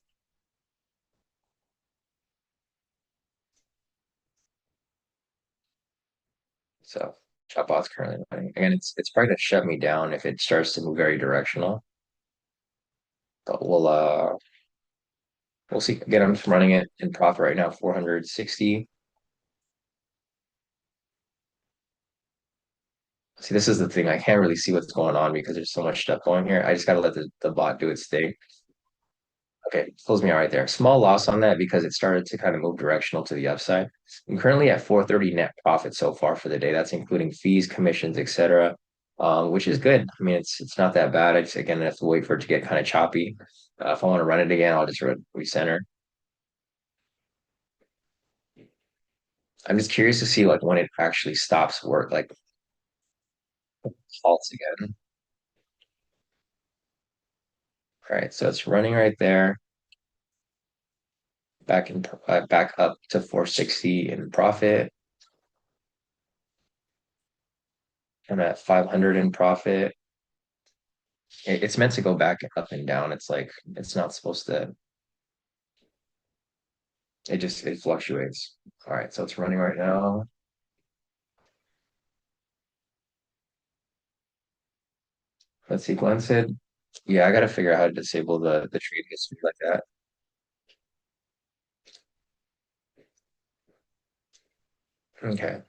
A: So chop bot's currently running. Again, it's probably gonna shut me down if it starts to move very directional. But we'll see. Again, I'm just running it in profit right now, 460. See, this is the thing. I can't really see what's going on because there's so much stuff going here. I just gotta let the bot do its thing. Okay, close me out right there. Small loss on that because it started to kind of move directional to the upside. I'm currently at 430 net profit so far for the day. That's including fees, commissions, etc., which is good. I mean, it's not that bad. I just again have to wait for it to get kind of choppy. If I want to run it again, I'll just recenter. I'm just curious to see like when it actually stops work, like halts again. All right, so it's running right there, back up to 460 in profit. I'm at 500 in profit. It's meant to go back up and down. It's like it's not supposed to. It fluctuates. All right, so it's running right now. Let's sequence it. Yeah, I gotta figure out how to disable the trade history like that. Okay.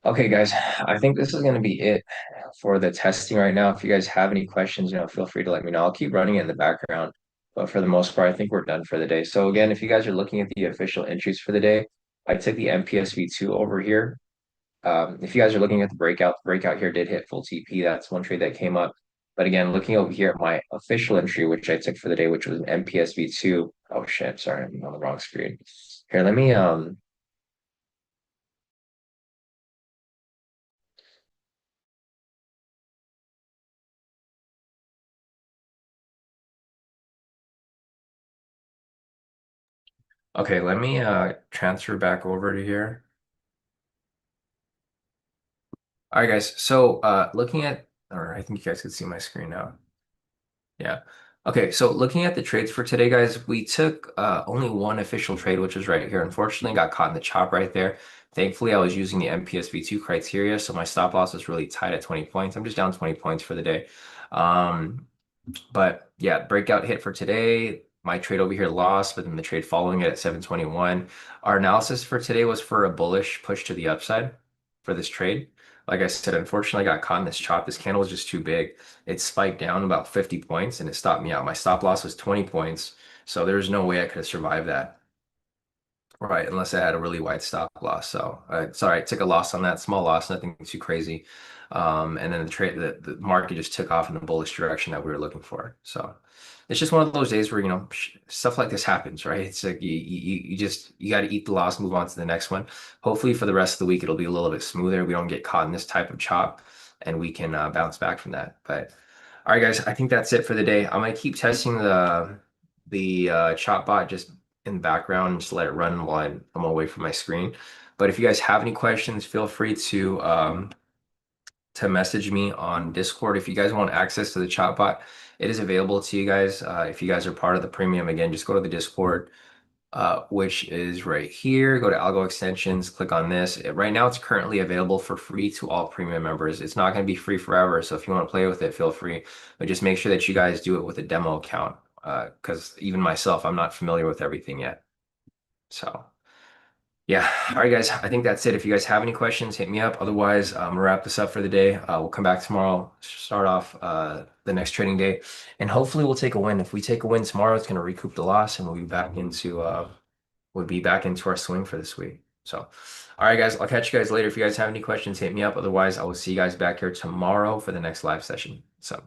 A: Okay, guys, I think this is going to be it for the testing right now. If you guys have any questions, feel free to let me know. I'll keep running it in the background, but for the most part, I think we're done for the day. So again, if you guys are looking at the official entries for the day, I took the MPSV2 over here. If you guys are looking at the breakout here did hit full TP. That's one trade that came up. But again, looking over here at my official entry, which I took for the day, which was an MPSV2. Oh shit, sorry, I'm on the wrong screen. Here, let me okay, let me transfer back over to here. All right, guys. So looking at, or I think you guys can see my screen now. Yeah. Okay, so looking at the trades for today, guys, we took only one official trade, which was right here. Unfortunately, got caught in the chop right there. Thankfully, I was using the MPSV2 criteria, so my stop loss was really tight at 20 points. I'm just down 20 points for the day. Um, but yeah, breakout hit for today. My trade over here lost, but then the trade following it at 721. Our analysis for today was for a bullish push to the upside for this trade. Like I said, unfortunately, I got caught in this chop. This candle was just too big. It spiked down about 50 points and it stopped me out. My stop loss was 20 points. So there's no way I could have survived that. Right, unless I had a really wide stop loss. So sorry, I took a loss on that, small loss, nothing too crazy. And then the market just took off in the bullish direction that we were looking for. So it's just one of those days where, stuff like this happens, right? It's like you got to eat the loss, move on to the next one. Hopefully for the rest of the week, it'll be a little bit smoother. We don't get caught in this type of chop and we can bounce back from that. But all right, guys, I think that's it for the day. I'm gonna keep testing the chop bot just in the background and just let it run while I'm away from my screen. But if you guys have any questions, feel free to message me on Discord. If you guys want access to the chat bot, it is available to you guys. If you guys are part of the premium, again, just go to the Discord, which is right here. Go to Algo Extensions, click on this. Right now, it's currently available for free to all premium members. It's not going to be free forever, so if you want to play with it, feel free. But just make sure that you guys do it with a demo account, because even myself, I'm not familiar with everything yet. So. Yeah. All right, guys. I think that's it. If you guys have any questions, hit me up. Otherwise, I'm gonna wrap this up for the day. We'll come back tomorrow, start off the next trading day, and hopefully we'll take a win. If we take a win tomorrow, it's gonna recoup the loss, and we'll be back into our swing for this week. So, all right, guys. I'll catch you guys later. If you guys have any questions, hit me up. Otherwise, I will see you guys back here tomorrow for the next live session. So.